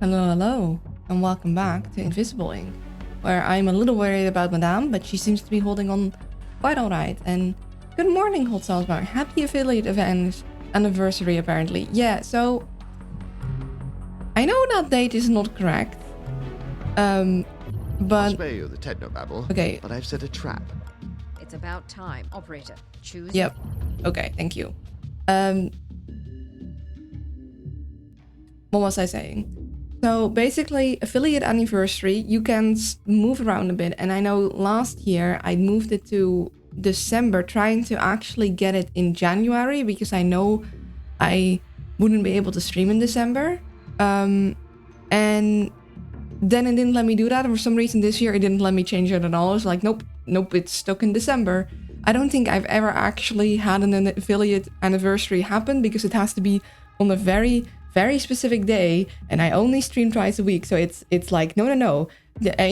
Hello, hello, and welcome back to Invisible Ink, where I'm a little worried about Madame, but she seems to be holding on quite alright. And good morning, Hot Salzbar. Happy affiliate event anniversary, apparently. Yeah, so I know that date is not correct. But I'll spare you the technobabble. Okay. But I've set a trap. It's about time. Operator, choose. Yep. Okay, thank you. What was I saying? So basically, affiliate anniversary, you can move around a bit. And I know last year I moved it to December, trying to actually get it in January because I know I wouldn't be able to stream in December. And then it didn't let me do that. And for some reason this year, it didn't let me change it at all. It's like, nope, it's stuck in December. I don't think I've ever actually had an affiliate anniversary happen because it has to be on a very specific day, and I only stream twice a week, so it's like no, and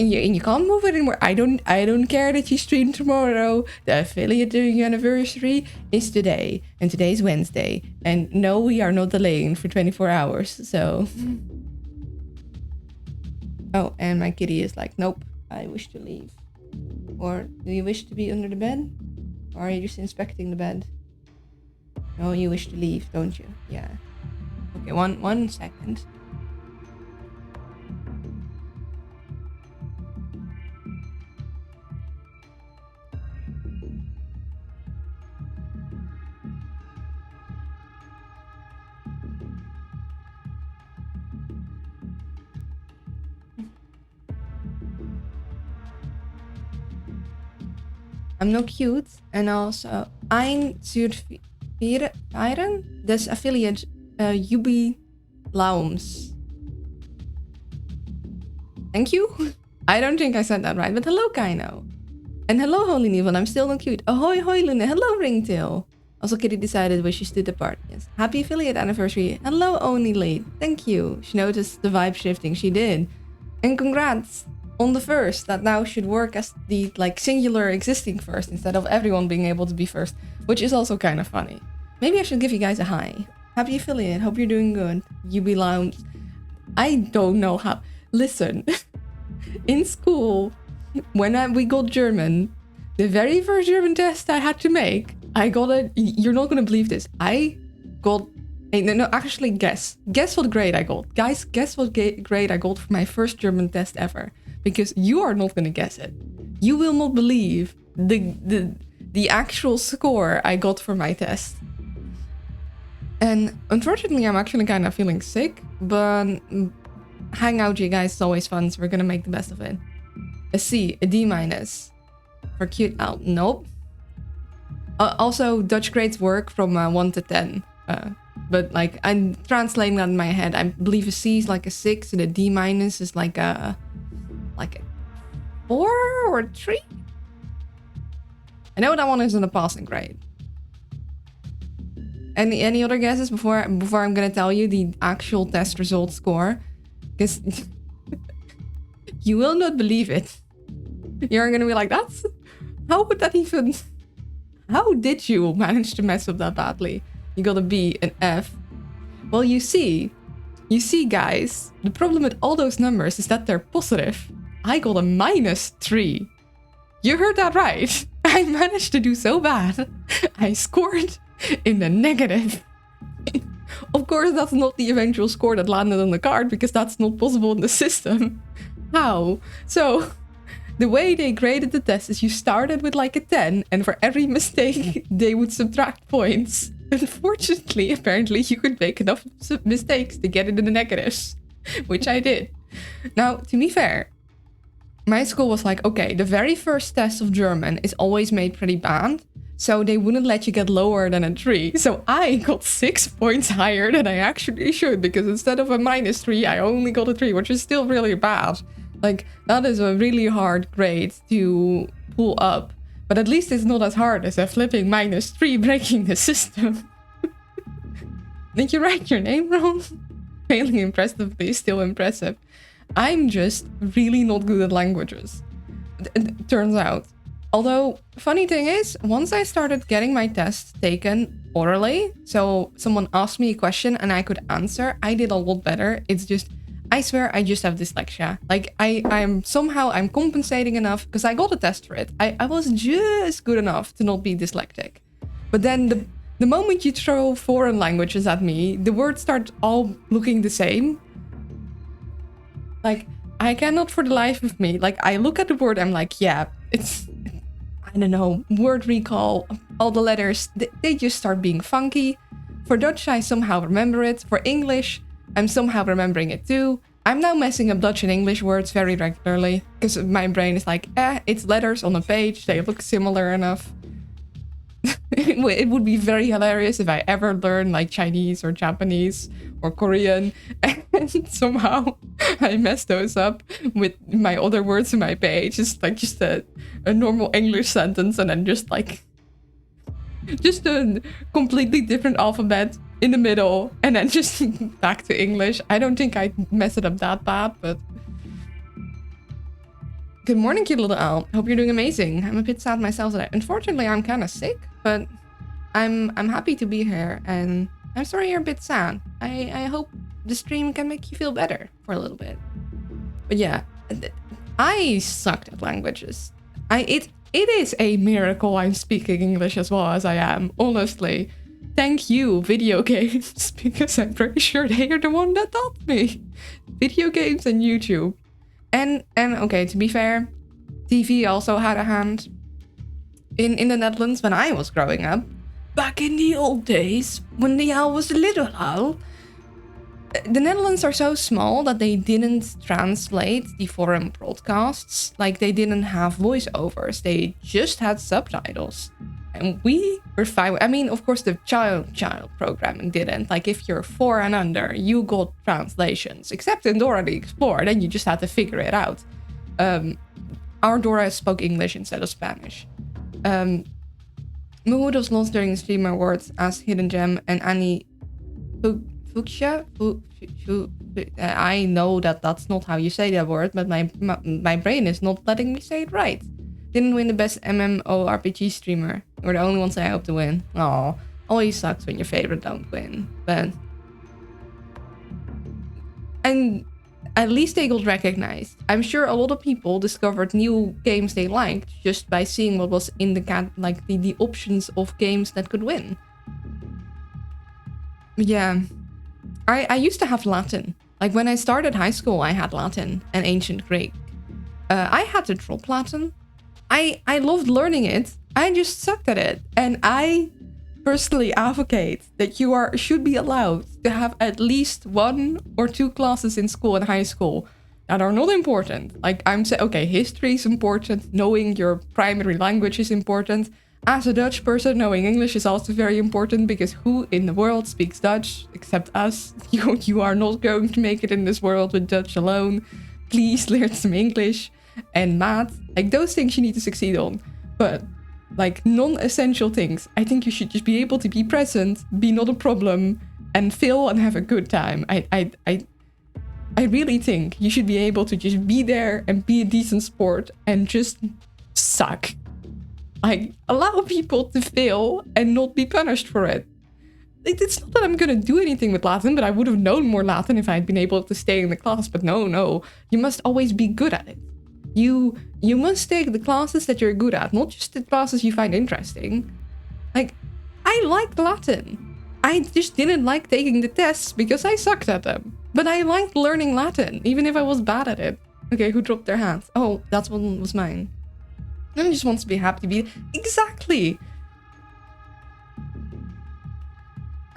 you can't move it anymore. I don't care that you stream tomorrow. The affiliate doing anniversary is today, and today's Wednesday, and no, we are not delaying for 24 hours. So, oh, and my kitty is like, nope, I wish to leave. Or do you wish to be under the bed, or are you just inspecting the bed? No, you wish to leave, don't you? Yeah. Okay, one second. I'm not cute, and also einzuführen des affiliate Jubilaums. Thank you. I don't think I said that right, but hello, Kaino. And hello, Holy Neville. I'm still not cute. Ahoy, hoy, Luna. Hello, Ringtail. Also, Kitty decided wishes to depart. Yes. Happy affiliate anniversary. Hello, Oni Late. Thank you. She noticed the vibe shifting. She did. And congrats on the first. That now should work as the singular existing first instead of everyone being able to be first, which is also kind of funny. Maybe I should give you guys a hi. Happy affiliate. Hope you're doing good. Jubilaum. I don't know how. Listen, in school, when we got German, the very first German test I had to make, I got it. You're not gonna believe this. I got. No, actually, guess what grade I got. Guys, guess what grade I got for my first German test ever. Because you are not gonna guess it. You will not believe the actual score I got for my test. And unfortunately, I'm actually kind of feeling sick, but hang out, you guys, is always fun, so we're gonna make the best of it. A C, a D minus. For cute out, nope. Also, Dutch grades work from 1 to 10. But I'm translating that in my head. I believe a C is like a 6, and a D minus is like a 4 or 3. I know that one isn't a passing grade. Any other guesses before I'm gonna tell you the actual test result score? Because you will not believe it. You're gonna be like, how would that even... How did you manage to mess up that badly? You got a B, an F. Well, you see guys, the problem with all those numbers is that they're positive. I got a -3. You heard that right. I managed to do so bad. I scored in the negative. Of course, that's not the eventual score that landed on the card because that's not possible in the system. How? So, the way they graded the test is you started with like a 10, and for every mistake, they would subtract points. Unfortunately, apparently, you could make enough mistakes to get it in the negatives, which I did. Now, to be fair, my school was like, okay, the very first test of German is always made pretty bad, so they wouldn't let you get lower than a 3. So I got 6 points higher than I actually should, because instead of a -3, I only got a 3, which is still really bad. That is a really hard grade to pull up. But at least it's not as hard as a flipping -3 breaking the system. Did you write your name wrong? Failing impressively is still impressive. I'm just really not good at languages. It turns out. Although, funny thing is, once I started getting my tests taken orally, so someone asked me a question and I could answer, I did a lot better. It's just, I swear I just have dyslexia. Like I'm compensating enough because I got a test for it. I was just good enough to not be dyslexic. But then the moment you throw foreign languages at me, the words start all looking the same. Like I cannot for the life of me. Like I look at the word, I'm like, yeah, it's, I don't know, word recall, all the letters, they just start being funky. For Dutch, I somehow remember it. For English, I'm somehow remembering it too. I'm now messing up Dutch and English words very regularly because my brain is like, it's letters on a page. They look similar enough. It would be very hilarious if I ever learn like Chinese or Japanese or Korean and somehow I mess those up with my other words in my page. It's like just a normal English sentence and then just a completely different alphabet in the middle and then just back to English. I don't think I mess it up that bad, but... Good morning, cute little owl. Hope you're doing amazing. I'm a bit sad myself today. Unfortunately, I'm kind of sick, but I'm happy to be here and I'm sorry you're a bit sad. I hope the stream can make you feel better for a little bit. But yeah, I sucked at languages. It is a miracle I'm speaking English as well as I am, honestly. Thank you, video games, because I'm pretty sure they are the one that taught me. Video games and YouTube. And okay, to be fair, TV also had a hand. In the Netherlands when I was growing up, back in the old days, when the owl was a little owl, the Netherlands are so small that they didn't translate the foreign broadcasts. Like, they didn't have voiceovers, they just had subtitles. And we were fine. I mean, of course, the child programming didn't. Like, if you're 4 and under, you got translations. Except in Dora the Explorer, then you just had to figure it out. Our Dora spoke English instead of Spanish. Mahmoud was lost during the stream awards as Hidden Gem and Annie Fuchsia. I know that that's not how you say that word, but my brain is not letting me say it right. Didn't win the best MMORPG streamer. We're the only ones I hope to win. Aw, always sucks when your favorite don't win. But... And at least they got recognized. I'm sure a lot of people discovered new games they liked just by seeing what was in the options of games that could win. Yeah. I used to have Latin. Like when I started high school, I had Latin and Ancient Greek. I had to drop Latin. I loved learning it. I just sucked at it. And I personally advocate that you should be allowed to have at least 1 or 2 classes in school and high school that are not important. Like I'm saying, okay, history is important. Knowing your primary language is important. As a Dutch person, knowing English is also very important because who in the world speaks Dutch except us? You are not going to make it in this world with Dutch alone. Please learn some English and math. Like those things you need to succeed on. But like non-essential things, I think you should just be able to be present, be not a problem, and fail and have a good time. I really think you should be able to just be there and be a decent sport and just suck. Like, allow people to fail and not be punished for it. It's not that I'm gonna do anything with Latin, but I would have known more Latin if I'd been able to stay in the class. But no, you must always be good at it. You must take the classes that you're good at, not just the classes you find interesting. Like, I liked Latin. I just didn't like taking the tests because I sucked at them. But I liked learning Latin, even if I was bad at it. Okay, who dropped their hands? Oh, that one was mine. Everyone just wants to be happy to be... Exactly!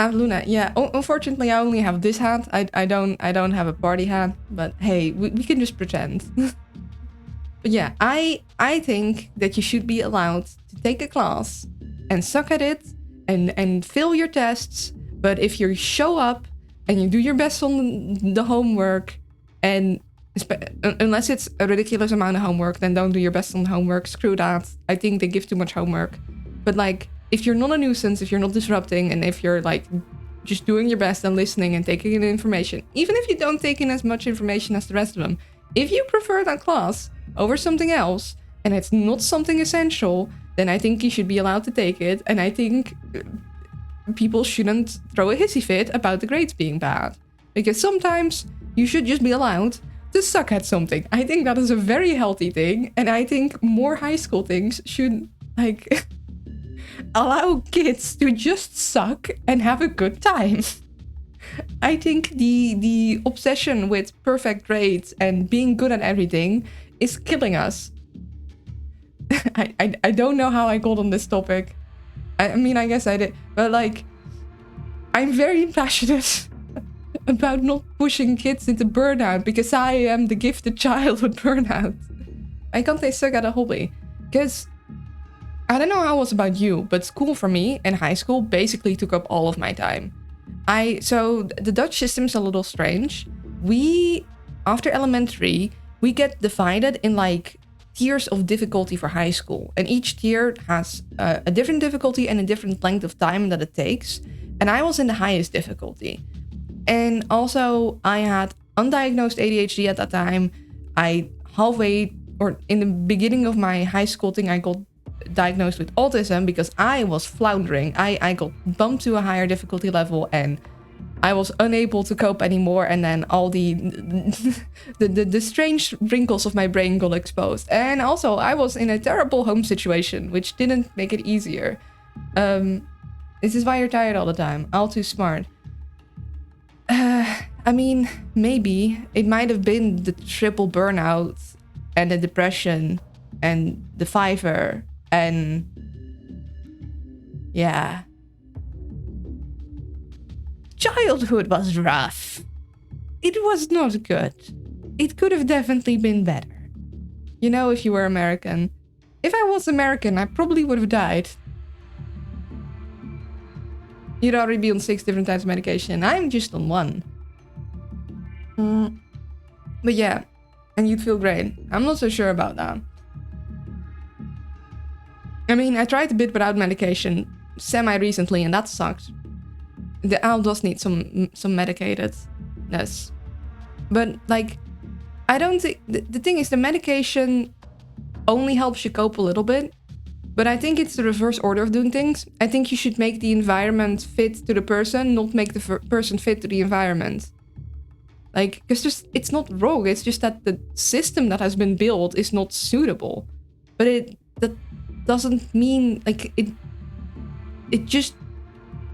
Luna, yeah. Unfortunately, I only have this hat. I don't have a party hat. But hey, we can just pretend. But yeah, I think that you should be allowed to take a class and suck at it and fail your tests. But if you show up and you do your best on the homework, and unless it's a ridiculous amount of homework, then don't do your best on homework. Screw that. I think they give too much homework. But like, if you're not a nuisance, if you're not disrupting, and if you're like just doing your best and listening and taking in information, even if you don't take in as much information as the rest of them, if you prefer that class over something else, and it's not something essential, then I think you should be allowed to take it. And I think people shouldn't throw a hissy fit about the grades being bad. Because sometimes You should just be allowed to suck at something. I think that is a very healthy thing. And I think more high school things should, like, allow kids to just suck and have a good time. I think the obsession with perfect grades and being good at everything is killing us. I don't know how I got on this topic. I mean, I guess I did. But, like, I'm very passionate about not pushing kids into burnout because I am the gifted child with burnout. Why can't they suck at a hobby? Because I don't know how it was about you, but school for me in high school basically took up all of my time. So the Dutch system's a little strange. After elementary, we get divided in like tiers of difficulty for high school. And each tier has a different difficulty and a different length of time that it takes. And I was in the highest difficulty. And also I had undiagnosed ADHD at that time. In the beginning of my high school thing, I got diagnosed with autism because I was floundering. I got bumped to a higher difficulty level and I was unable to cope anymore, and then all the strange wrinkles of my brain got exposed. And also I was in a terrible home situation, which didn't make it easier. This is why you're tired all the time. All too smart. I mean, maybe it might have been the triple burnout and the depression and the fiver and yeah. Childhood was rough. It was not good. It could have definitely been better. You know, if you were American. If I was American, I probably would have died. You'd already be on 6 different types of medication. I'm just on 1. But yeah, and you'd feel great. I'm not so sure about that. I mean, I tried a bit without medication semi-recently, and that sucked. The owl does need some medicatedness. But, like, I don't think... The thing is, the medication only helps you cope a little bit. But I think it's the reverse order of doing things. I think you should make the environment fit to the person, not make the person fit to the environment. Like, because it's not wrong. It's just that the system that has been built is not suitable. But that doesn't mean, like, it just...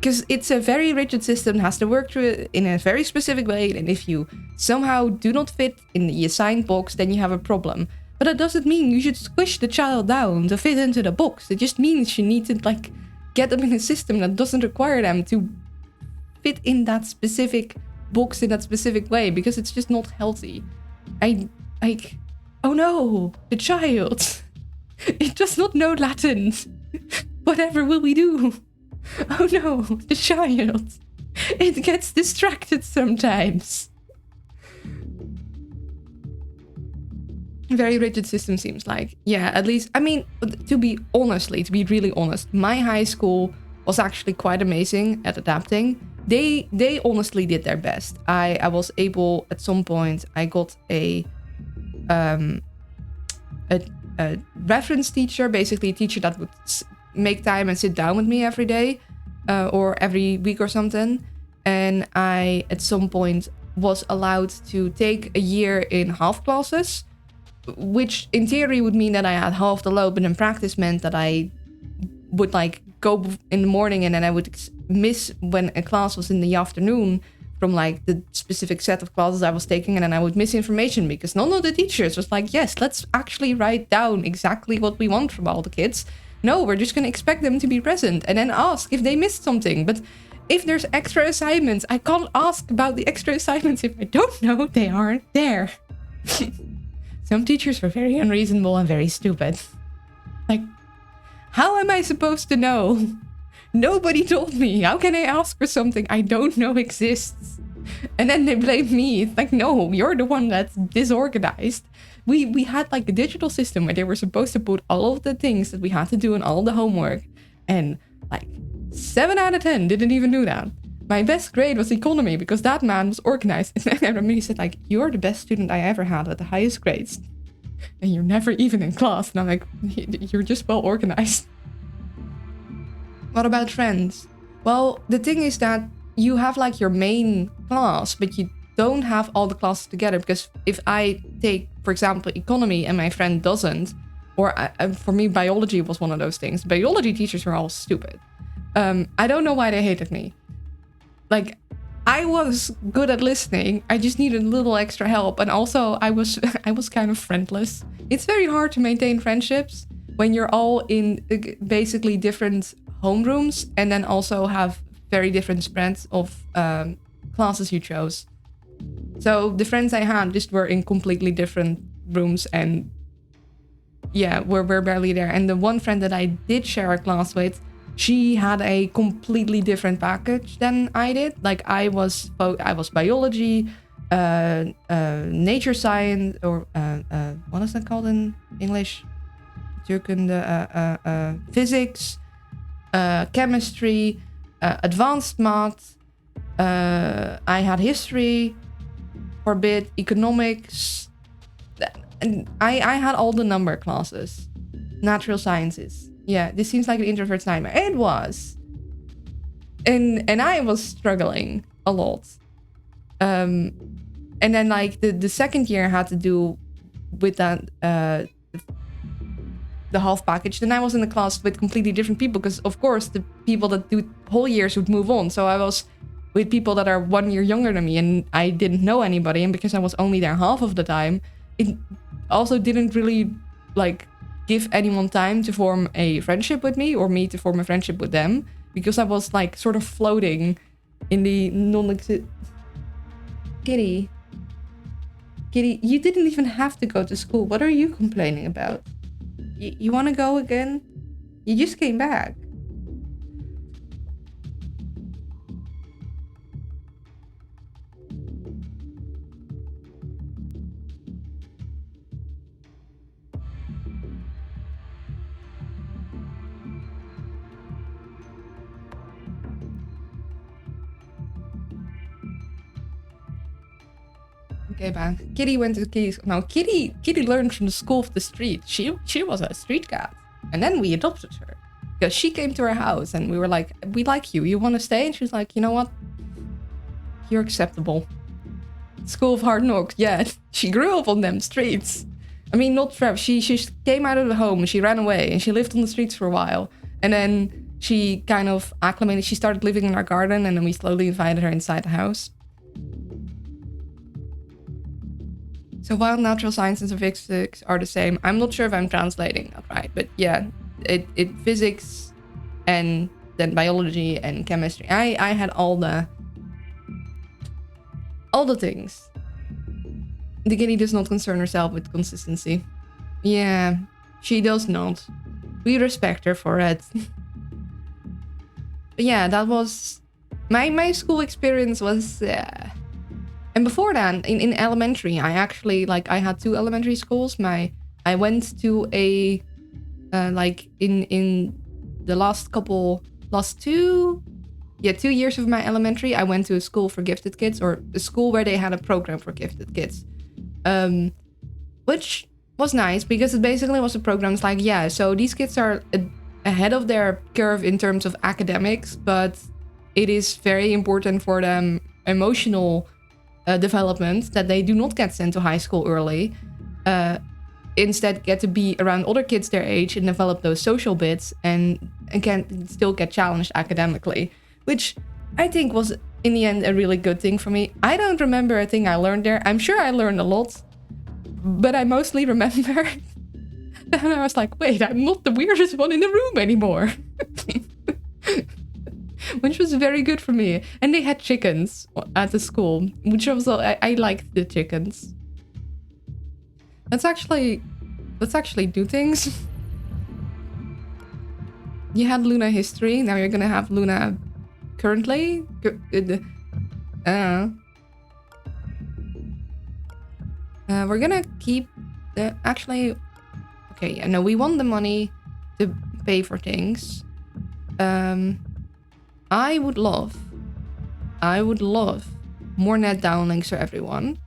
Because it's a very rigid system, has to work through it in a very specific way. And if you somehow do not fit in the assigned box, then you have a problem. But that doesn't mean you should squish the child down to fit into the box. It just means you need to, like, get them in a system that doesn't require them to fit in that specific box in that specific way, because it's just not healthy. Oh no, the child. It does not know Latin. Whatever will we do? Oh no, the child. It gets distracted sometimes. Very rigid system seems like. Yeah, at least, I mean, to be really honest, my high school was actually quite amazing at adapting. They honestly did their best. I was able, at some point, I got a reference teacher, basically a teacher that would make time and sit down with me every day or every week or something. And I, at some point, was allowed to take a year in half classes, which in theory would mean that I had half the load, but in practice meant that I would like go in the morning and then I would miss when a class was in the afternoon from like the specific set of classes I was taking, and then I would miss information because none of the teachers was like, yes, let's actually write down exactly what we want from all the kids. No, we're just going to expect them to be present and then ask if they missed something. But if there's extra assignments, I can't ask about the extra assignments if I don't know they aren't there. Some teachers were very unreasonable and very stupid. Like, how am I supposed to know? Nobody told me. How can I ask for something I don't know exists? And then they blame me. It's like, no, you're the one that's disorganized. We had like a digital system where they were supposed to put all of the things that we had to do and all the homework. And like 7 out of 10 didn't even do that. My best grade was economy because that man was organized. And I remember he said like, you're the best student I ever had with the highest grades. And you're never even in class. And I'm like, you're just well organized. What about friends? Well, the thing is that you have like your main class, but you don't have all the classes together, because if I take, for example, economy and my friend doesn't, or for me, biology was one of those things. Biology teachers were all stupid. I don't know why they hated me. Like, I was good at listening. I just needed a little extra help. And also, I was kind of friendless. It's very hard to maintain friendships when you're all in basically different homerooms and then also have very different spreads of classes you chose. So the friends I had just were in completely different rooms and yeah, we're barely there. And the one friend that I did share a class with, she had a completely different package than I did. Like I was biology, nature science, or what is that called in English? Physics, chemistry, advanced math. I had history for a bit, economics. And I had all the number classes, natural sciences. Yeah, this seems like an introvert's nightmare. It was. And I was struggling a lot. And then like the second year had to do with that the half package. Then I was in the class with completely different people because of course the people that do whole years would move on. So I was with people that are 1 year younger than me and I didn't know anybody, and because I was only there half of the time, it also didn't really like give anyone time to form a friendship with me or me to form a friendship with them, because I was like sort of floating in the non-exist. Kitty, you didn't even have to go to school. What are you complaining about? You want to go again? You just came back. Okay, back. Kitty went to Kitty's. No, Kitty learned from the school of the street. She was a street cat, and then we adopted her because she came to our house and we were like, "We like you. You want to stay?" And she was like, "You know what? You're acceptable." School of hard knocks. Yeah, she grew up on them streets. I mean, not forever. She came out of the home and she ran away and she lived on the streets for a while, and then she kind of acclimated. She started living in our garden, and then we slowly invited her inside the house. So while natural sciences and physics are the same, I'm not sure if I'm translating that right, but yeah, it physics and then biology and chemistry. I had all the things. The kitty does not concern herself with consistency. Yeah, she does not. We respect her for it. But yeah, that was my school experience was. And before that, in elementary, I actually, like, I had 2 elementary schools. I went to a, like, in the last 2 years of my elementary, I went to a school for gifted kids, or a school where they had a program for gifted kids. Which was nice, because it basically was a program. It's like, yeah, so these kids are ahead of their curve in terms of academics, but it is very important for them emotional development that they do not get sent to high school early, instead get to be around other kids their age and develop those social bits and can still get challenged academically, which I think was in the end a really good thing for me. I don't remember a thing I learned there. I'm sure I learned a lot, but I mostly remember and I was like, wait, I'm not the weirdest one in the room anymore. Which was very good for me. And they had chickens at the school, which was, I liked the chickens. Let's actually do things. You had Luna history, now you're gonna have Luna currently. We're gonna keep the, actually, okay, yeah, no, we want the money to pay for things. I would love more net downlinks for everyone.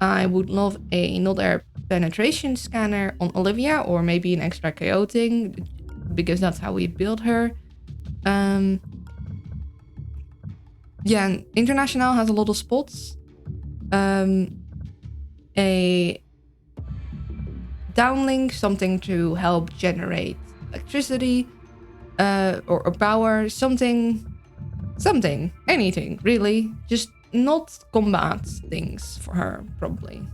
I would love another penetration scanner on Olivia, or maybe an extra KO thing, because that's how we build her. Yeah, International has a lot of spots. a downlink, something to help generate electricity or power, something, anything really, just not combat things for her, probably.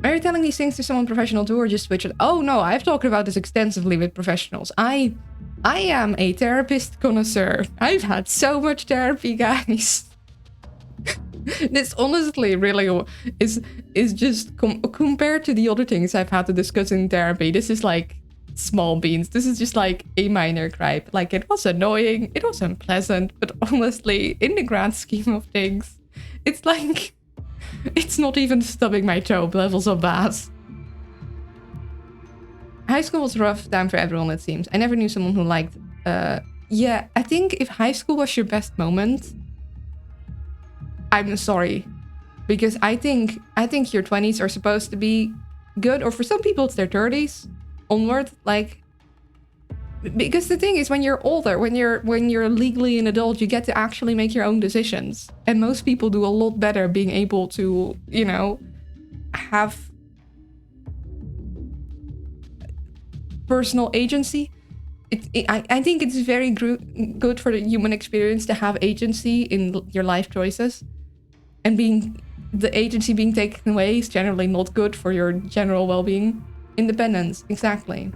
Are you telling these things to someone professional too, or just switch it? Oh no, I've talked about this extensively with professionals. I am a therapist connoisseur. I've had so much therapy, guys. This honestly really is just compared to the other things I've had to discuss in therapy. This is like small beans. This is just like a minor gripe. Like, it was annoying, it was unpleasant, but honestly, in the grand scheme of things, it's like, it's not even stubbing my toe levels of bad. High school was a rough time for everyone, it seems. I never knew someone who liked... yeah, I think if high school was your best moment, I'm sorry. Because I think your 20s are supposed to be good, or for some people it's their 30s onward. Like, because the thing is, when you're older, when you're legally an adult, you get to actually make your own decisions. And most people do a lot better being able to, you know, have personal agency. I think it's very good for the human experience to have agency in your life choices. And the agency being taken away is generally not good for your general well-being. Independence, exactly.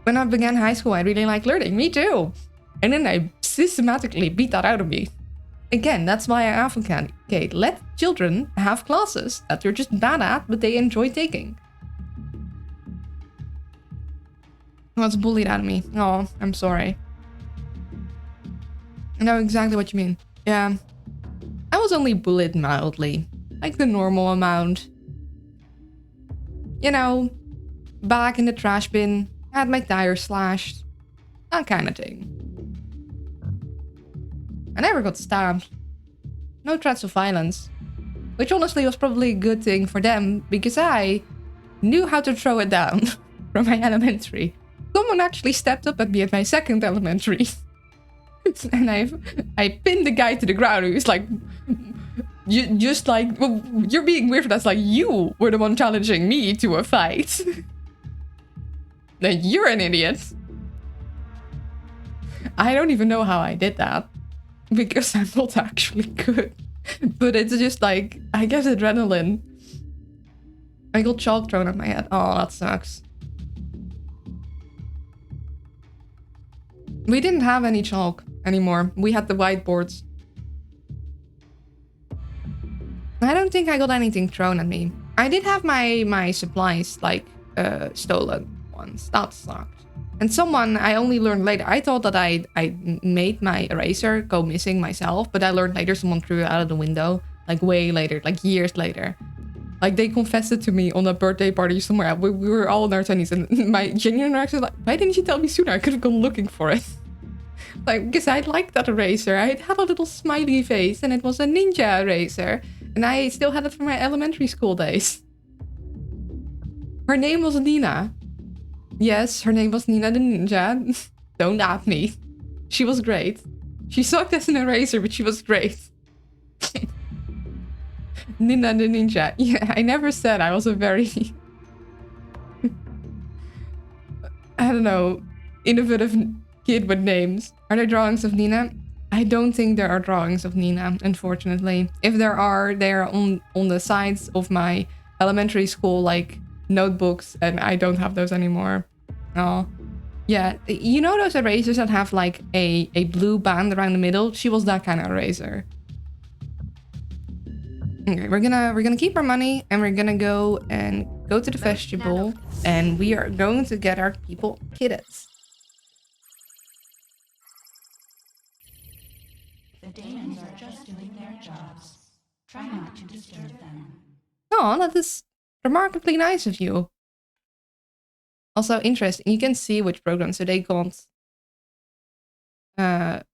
When I began high school, I really liked learning. Me too. And then I systematically beat that out of me. Again, that's why I advocate. Let children have classes that they're just bad at, but they enjoy taking. What's bullied out of me? Oh, I'm sorry. I know exactly what you mean. Yeah. I was only bullied mildly. Like the normal amount. You know, back in the trash bin, had my tire slashed. That kind of thing. I never got stabbed. No threats of violence. Which honestly was probably a good thing for them, because I knew how to throw it down from my elementary. Someone actually stepped up at me at my second elementary. And I pinned the guy to the ground. He was like, just like, well, you're being weird. That's like, you were the one challenging me to a fight. Then you're an idiot. I don't even know how I did that, because I'm not actually good. But it's just like, I guess adrenaline. I got chalk thrown at my head. Oh, that sucks. We didn't have any chalk anymore. We had the whiteboards. I don't think I got anything thrown at me. I did have my supplies, like, stolen once. That sucked. And someone, I only learned later. I thought that I made my eraser go missing myself, but I learned later someone threw it out of the window. Like, way later, like years later. Like, they confessed it to me on a birthday party somewhere. We were all in our 20s, and my genuine reaction was like, why didn't you tell me sooner? I could have gone looking for it. Like, because I liked that eraser. I had a little smiley face, and it was a ninja eraser. And I still had it from my elementary school days. Her name was Nina. Yes, her name was Nina the Ninja. Don't at me. She was great. She sucked as an eraser, but she was great. Nina the Ninja. Yeah, I never said I was a very... I don't know, innovative kid with names. Are there drawings of Nina? I don't think there are drawings of Nina, unfortunately. If there are, they are on the sides of my elementary school, like, notebooks, and I don't have those anymore. Oh. Yeah, you know those erasers that have, like, a blue band around the middle? She was that kind of eraser. Okay, we're gonna keep our money, and we're gonna go to the vestibule, and we are going to get our people kitted. The demons are just doing their jobs. Try not to disturb them. Oh, that is remarkably nice of you. Also interesting, you can see which programs. So they got the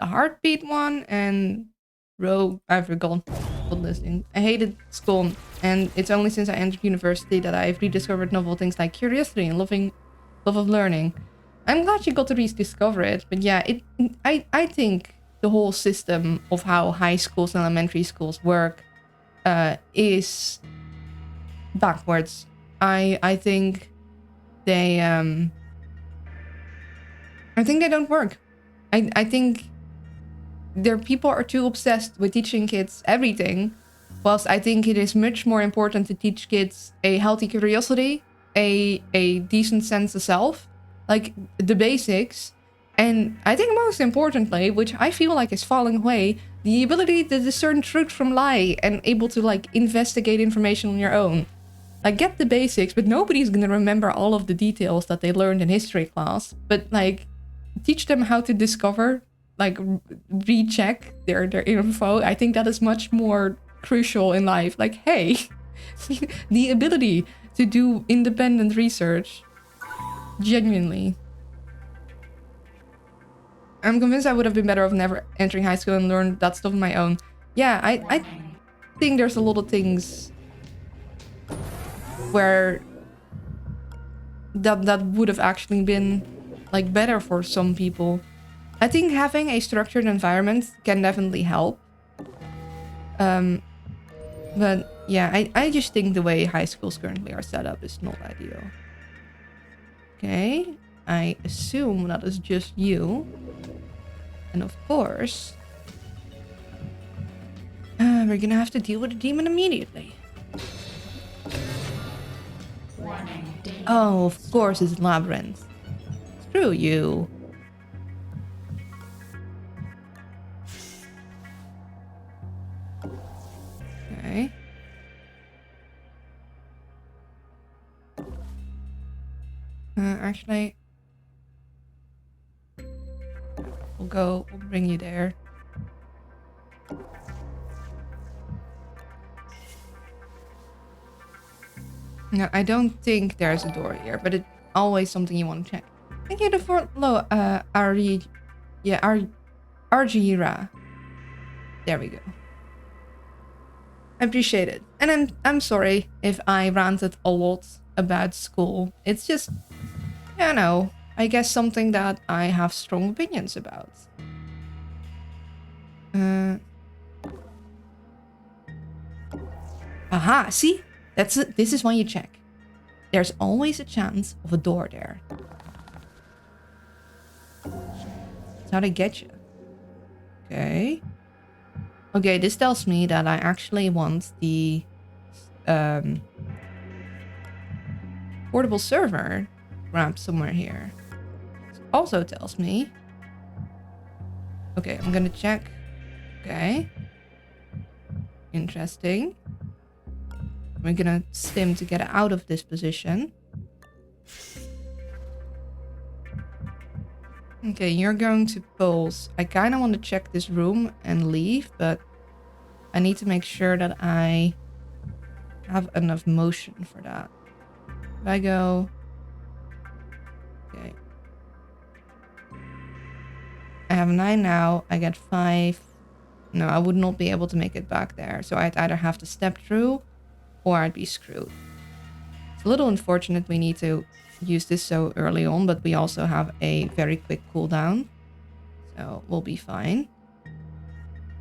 heartbeat one and Rogue. I forgot what listing. I hated school, and it's only since I entered university that I've rediscovered novel things like curiosity and love of learning. I'm glad you got to rediscover it, but yeah, I think the whole system of how high schools and elementary schools work is backwards. I think they don't work. I think their people are too obsessed with teaching kids everything, whilst I think it is much more important to teach kids a healthy curiosity, a decent sense of self, like the basics, and I think most importantly, which I feel like is falling away, the ability to discern truth from lie and able to like investigate information on your own. Like, get the basics, but nobody's gonna remember all of the details that they learned in history class. But like, teach them how to discover, like recheck their info. I think that is much more crucial in life. Like, hey, the ability to do independent research. Genuinely. I'm convinced I would have been better off never entering high school and learned that stuff on my own. Yeah, I think there's a lot of things where that would have actually been like better for some people. I think having a structured environment can definitely help. But yeah, I just think the way high schools currently are set up is not ideal. Okay, I assume that is just you. And of course, we're gonna have to deal with the demon immediately. Oh, of course it's Labyrinth. Screw you. Okay. Actually, we'll bring you there. No, I don't think there's a door here, but it's always something you want to check. Thank you for Argira. There we go. I appreciate it. And I'm sorry if I ranted a lot about school. It's just, you know, I guess something that I have strong opinions about. Aha, see? That's it. This is when you check. There's always a chance of a door there. That's how they get you. Okay. Okay, this tells me that I actually want the portable server wrapped somewhere here. This also tells me... Okay, I'm gonna check. Okay. Interesting. We're gonna stim to get out of this position. Okay, you're going to pulse. I kind of want to check this room and leave, but I need to make sure that I have enough motion for that. If I go... Okay. I have 9 now. I get 5. No, I would not be able to make it back there. So I'd either have to step through or I'd be screwed. It's a little unfortunate we need to use this so early on, but we also have a very quick cooldown. So we'll be fine.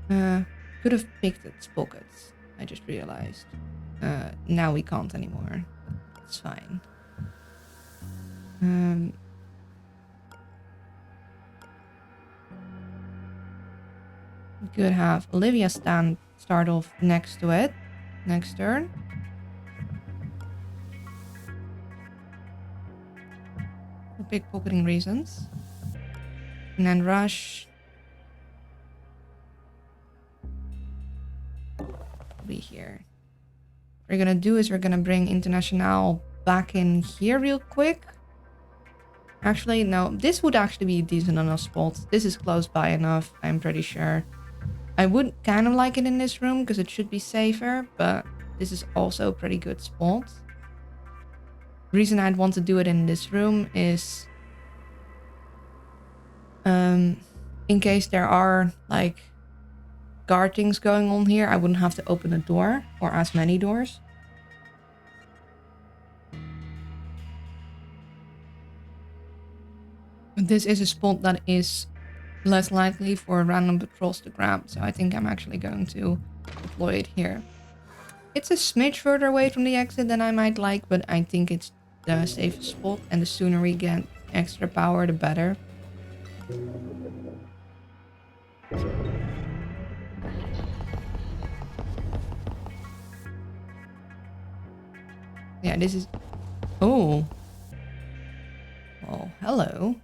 Could have picked its pockets. I just realized. Now we can't anymore. It's fine. Could have Olivia start off next to it. Next turn. For pickpocketing reasons. And then Rush. Be here. What we're gonna do is we're gonna bring International back in here real quick. Actually, no. This would actually be a decent enough spot. This is close by enough, I'm pretty sure. I would kind of like it in this room because it should be safer, but this is also a pretty good spot. The reason I'd want to do it in this room is in case there are like guard things going on here, I wouldn't have to open a door or as many doors. This is a spot that is less likely for random patrols to grab. So I think I'm actually going to deploy it here. It's a smidge further away from the exit than I might like, but I think it's the safest spot, and the sooner we get extra power, the better. Yeah, this is... Oh. Oh, hello.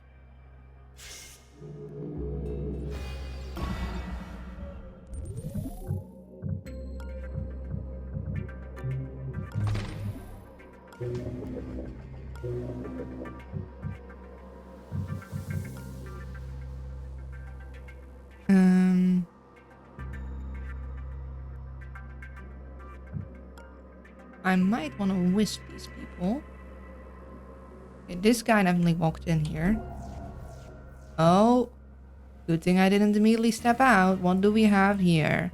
I might want to wisp these people. Okay, this guy definitely walked in here. Oh, good thing I didn't immediately step out. What do we have here?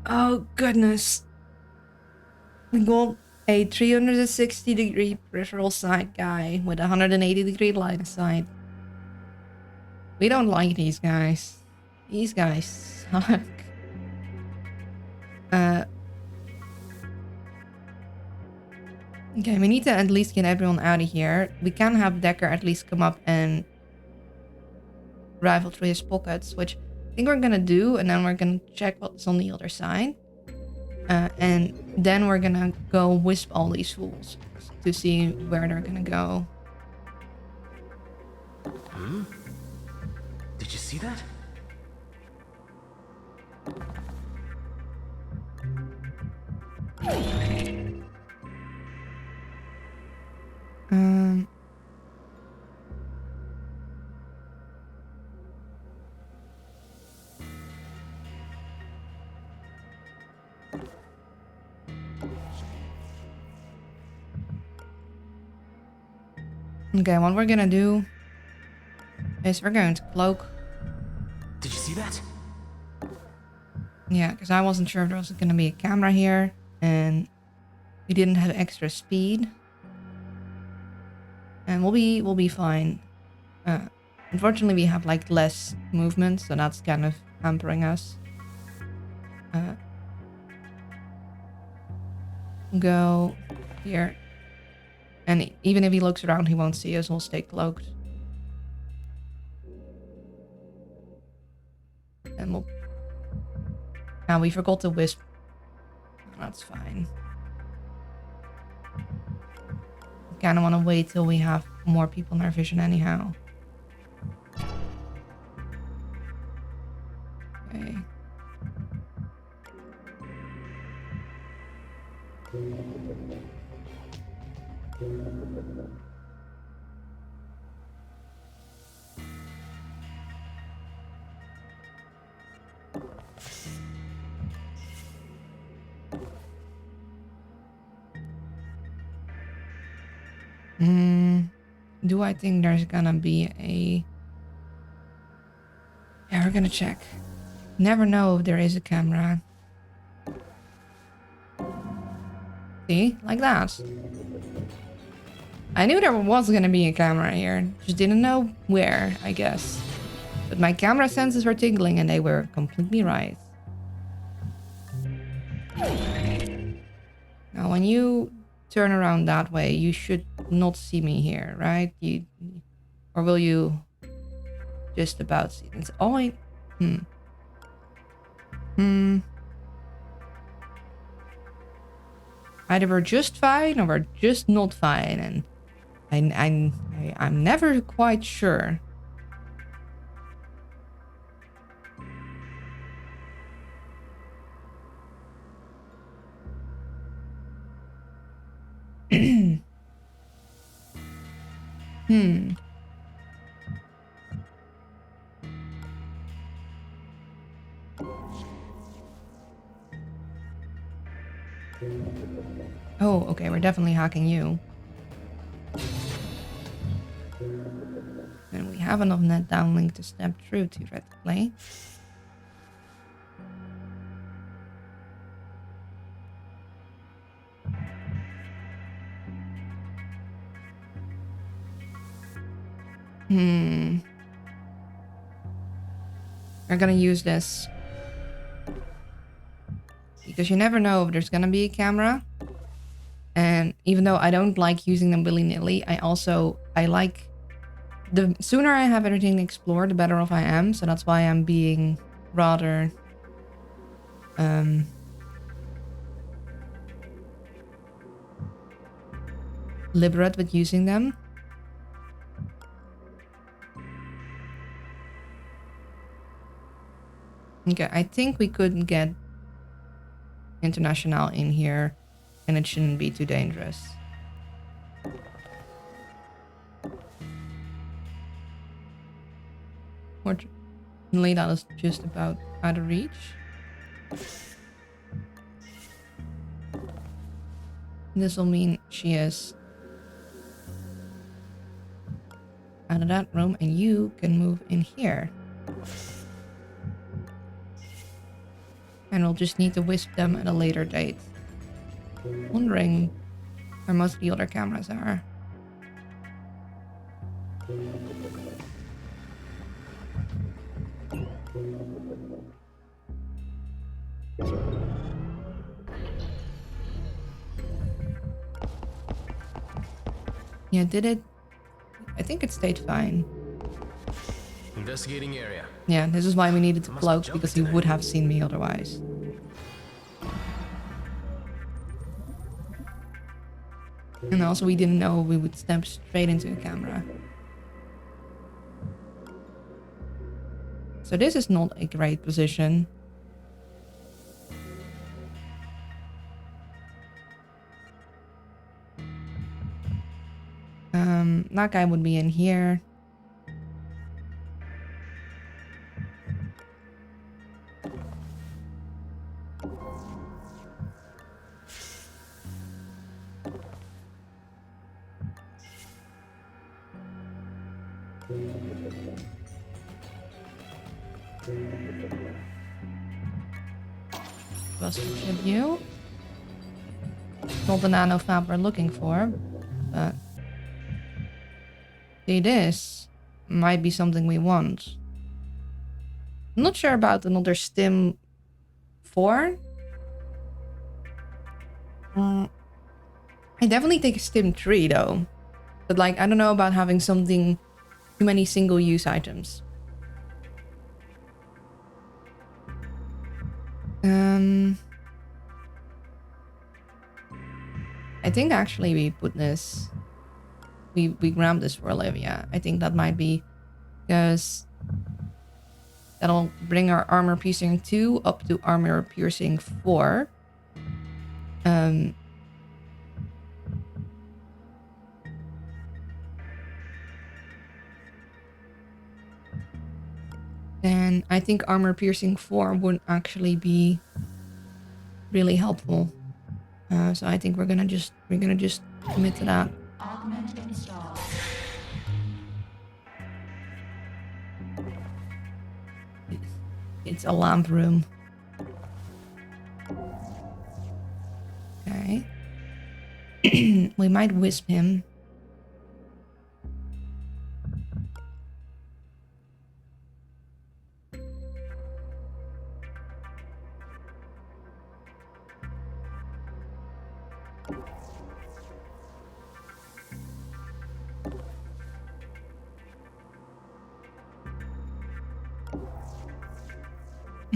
Oh, goodness. We got a 360-degree peripheral sight guy with a 180-degree line of sight. We don't like these guys. These guys suck. Okay, we need to at least get everyone out of here. We can have Decker at least come up and rifle through his pockets, which I think we're gonna do, and then we're gonna check what's on the other side. And then we're gonna go wisp all these fools to see where they're gonna go. Huh? Did you see that? Okay, what we're gonna do is we're going to cloak. Did you see that? Yeah, because I wasn't sure if there was gonna be a camera here, and we didn't have extra speed. And we'll be fine. Unfortunately, we have like less movement, so that's kind of hampering us. Go here. And even if he looks around, he won't see us. We'll stay cloaked. And we'll... Now, we forgot to wisp. That's fine. Kind of want to wait till we have more people in our vision anyhow. Okay. Do I think there's gonna be a... Yeah, we're gonna check. Never know if there is a camera. See? Like that. I knew there was gonna be a camera here. Just didn't know where, I guess. But my camera senses were tingling and they were completely right. Now, when you turn around that way, you should not see me here, right? Or will you just about see? It's all I... Either we're just fine or we're just not fine, and I'm never quite sure. Oh, okay, we're definitely hacking you. And we have enough net downlink to step through theoretically. We're gonna use this. Because you never know if there's gonna be a camera. And even though I don't like using them willy-nilly, I like... The sooner I have everything explored, the better off I am. So that's why I'm being rather... liberate with using them. Okay, I think we could get International in here and it shouldn't be too dangerous. Fortunately, that is just about out of reach. This will mean she is out of that room and you can move in here. And we'll just need to wisp them at a later date. Wondering where most of the other cameras are. Yeah, did it? I think it stayed fine. Investigating area. Yeah, this is why we needed to cloak, because he would have seen me otherwise. And also we didn't know we would step straight into a camera. So this is not a great position. That guy would be in here. Plus you. Not the nano fab we're looking for, but see, this might be something we want. I'm not sure about another stim 4. I definitely take a stim 3 though. But like, I don't know about having something, too many single use items. I think actually we put this, we grabbed this for Olivia. I think that might be because that'll bring our armor piercing 2 up to armor piercing 4. And I think armor piercing 4 would actually be really helpful. So I think we're gonna just commit to that. Augment installed. It's a lamp room. Okay. We might wisp him.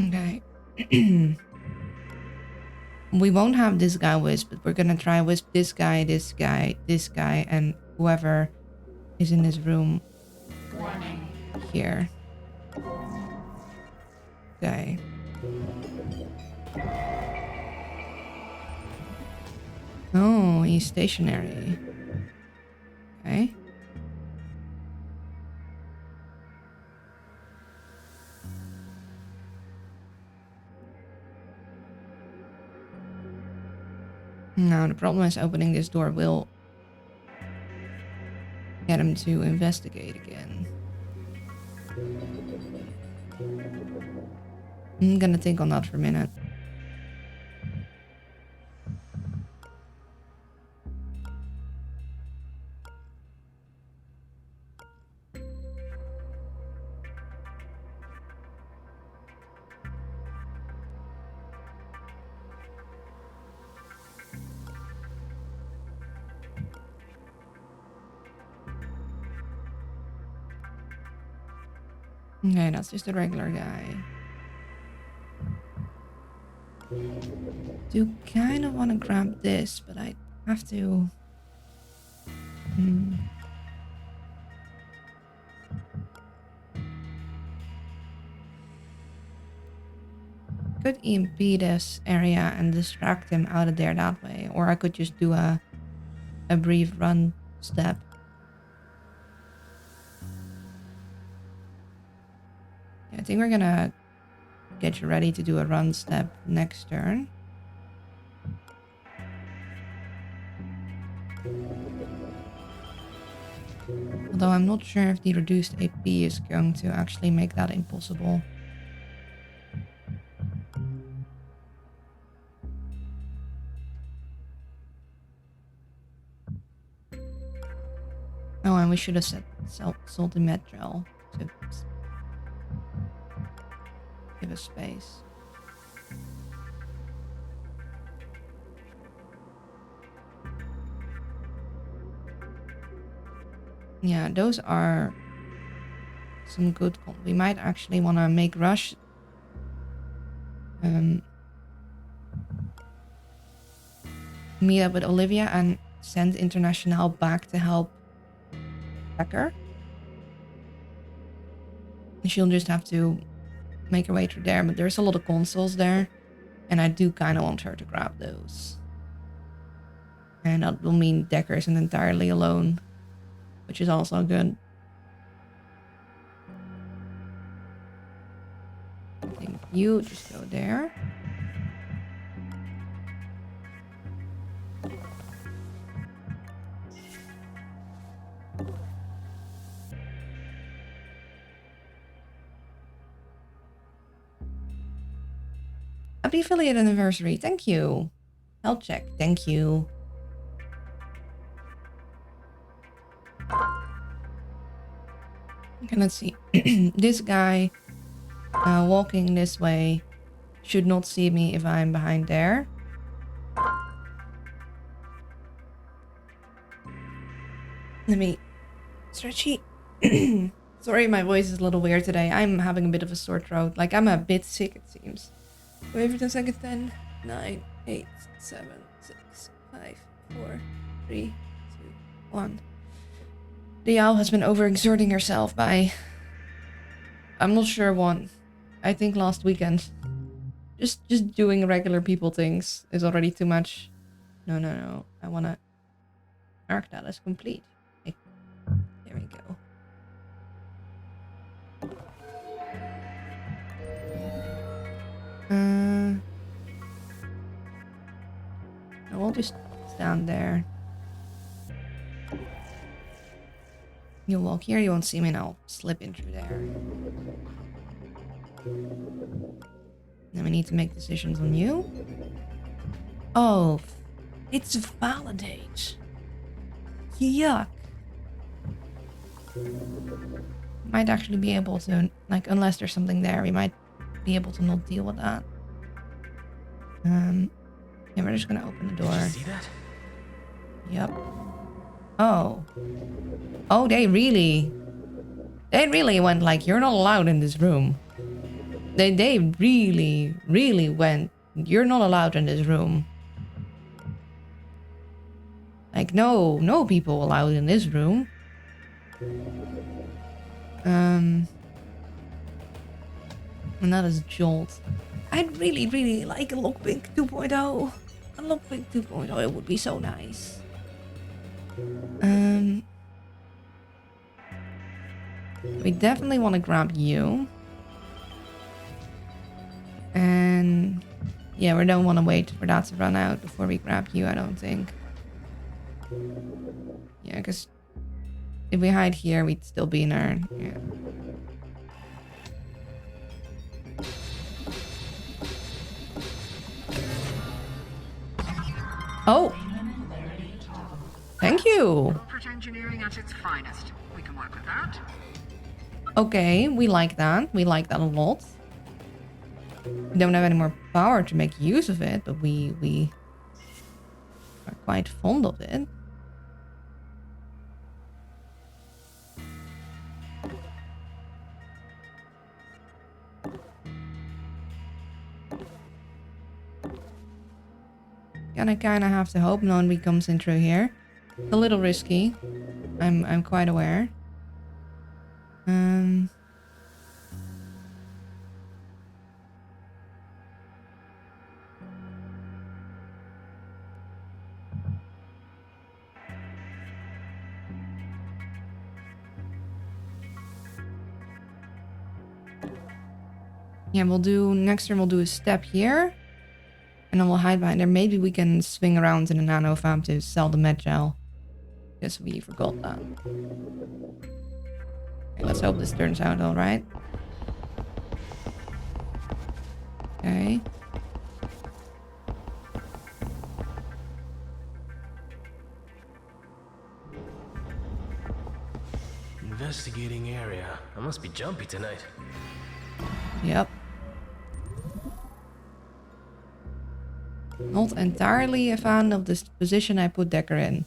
Okay. We won't have this guy wisp, but we're gonna try wisp this guy, this guy, this guy, and whoever is in this room here. Okay. Oh, he's stationary. Okay. Now, the problem is opening this door will get him to investigate again. I'm gonna think on that for a minute. Okay, that's just a regular guy. Do kind of want to grab this, but I have to... Could EMP this area and distract him out of there that way. Or I could just do a brief run step. Yeah, I think we're gonna get you ready to do a run step next turn. Although I'm not sure if the reduced AP is going to actually make that impossible. Oh, and we should have set salty metro to give us space. Yeah, those are some good. We might actually want to make rush. Meet up with Olivia and send International back to help Becker. And she'll just have to make her way through there, but there's a lot of consoles there, and I do kind of want her to grab those. And that will mean Decker isn't entirely alone, which is also good. I think you just go there. Happy affiliate anniversary. Thank you. Health check. Thank you. Okay, let's see. This guy walking this way should not see me if I'm behind there. Let me stretchy. Sorry, my voice is a little weird today. I'm having a bit of a sore throat. Like, I'm a bit sick, it seems. Wait for 10 seconds. 10, 9, 8, 7, 6, 5, 4, 3, 2, 1. The owl has been overexerting herself by... I'm not sure when. I think last weekend. Just doing regular people things is already too much. No. I want to mark that as complete. Like, there we go. I'll just stand there. You'll walk here, you won't see me, and I'll slip in through there. Then we need to make decisions on you. Oh, it's validate. Yuck. Might actually be able to, like, unless there's something there, we might be able to not deal with that. Yeah, we're just gonna open the door. Did you see that? Yep. Oh. Oh, they really went like, you're not allowed in this room. They really went, you're not allowed in this room. Like, no people allowed in this room. And that is Jolt. I'd really like a lockpick 2.0. A lockpick 2.0, it would be so nice. We definitely want to grab you. And yeah, we don't want to wait for that to run out before we grab you, I don't think. Yeah, because if we hide here, we'd still be in our... Yeah. Oh! Thank you! Corporate engineering at its finest. We can work with that. Okay, we like that. We like that a lot. We don't have any more power to make use of it, but we are quite fond of it. Gonna kind of have to hope no one comes in through here. It's a little risky. I'm quite aware. Yeah, next turn we'll do a step here. And then we'll hide behind there. Maybe we can swing around in the nano fab to sell the med gel. Guess we forgot that. Okay, let's hope this turns out alright. Okay. Investigating area. I must be jumpy tonight. Yep. Not entirely a fan of this position I put Decker in.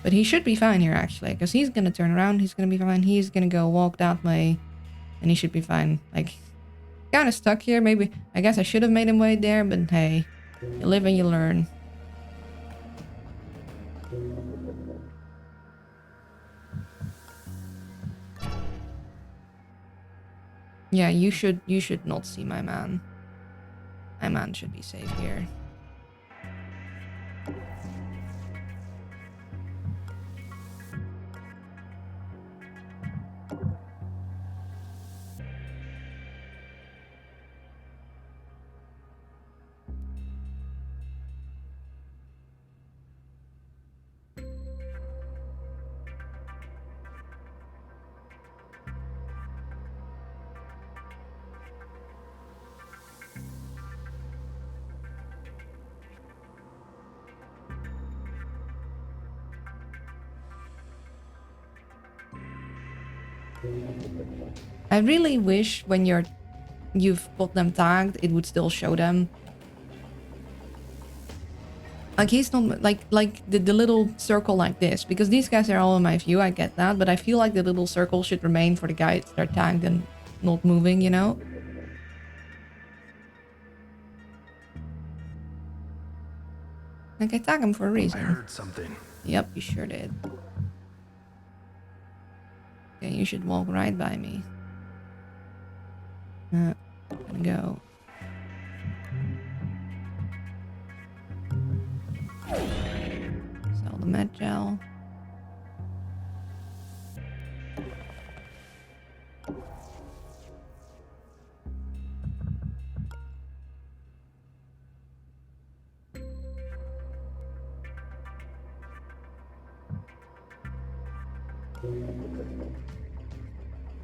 But he should be fine here, actually. Because he's going to turn around. He's going to be fine. He's going to go walk that way. And he should be fine. Like, kind of stuck here. Maybe, I guess I should have made him wait there. But hey, you live and you learn. Yeah, you should not see my man. My man should be safe here. I really wish when you've got them tagged, it would still show them. Like he's not like the little circle like this, because these guys are all in my view, I get that, but I feel like the little circle should remain for the guys that are tagged and not moving, you know? Like I tag him for a reason. I heard something. Yep, you sure did. Okay, you should walk right by me. Gonna go. Sell the med gel.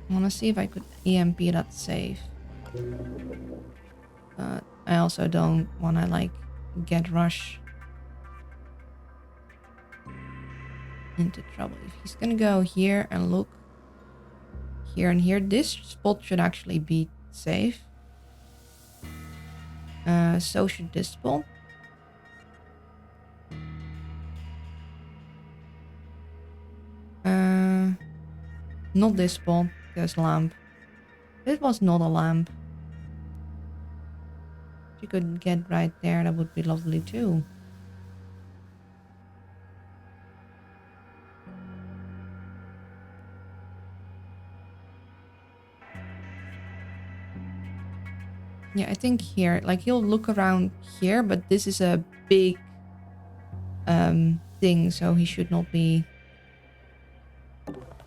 I want to see if I could EMP that safe. But I also don't want to like get Rush into trouble. If he's gonna go here and look here and here, this spot should actually be safe. So should this spot. Not this spot. There's lamp. This was not a lamp. If you could get right there, that would be lovely too. Yeah, I think here, like he'll look around here, but this is a big thing, so he should not be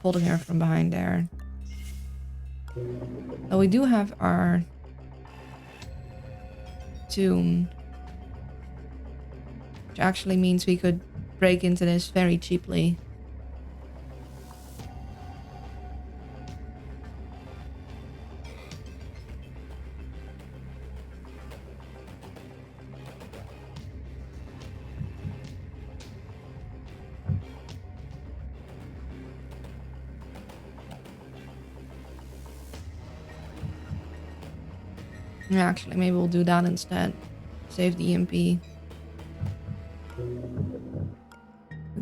holding her from behind there. So we do have our tune, which actually means we could break into this very cheaply. Yeah, actually, maybe we'll do that instead. Save the EMP. We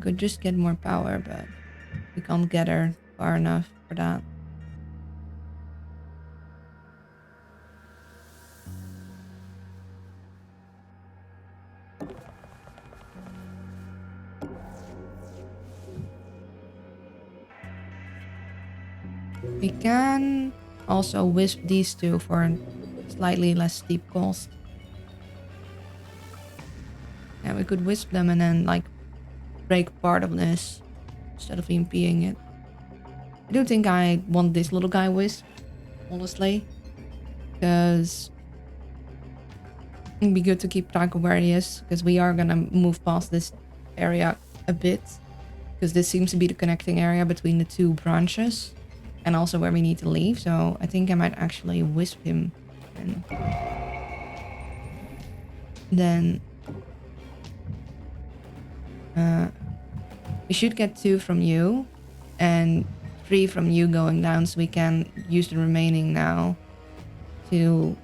could just get more power, but we can't get her far enough for that. We can also wisp these two for a slightly less steep cost. Yeah, we could wisp them and then like break part of this instead of EMPing it. I do think I want this little guy wisp, honestly, because it'd be good to keep track of where he is, because we are gonna move past this area a bit, because this seems to be the connecting area between the two branches and also where we need to leave. So I think I might actually wisp him and then we should get 2 from you and 3 from you going down, so we can use the remaining now to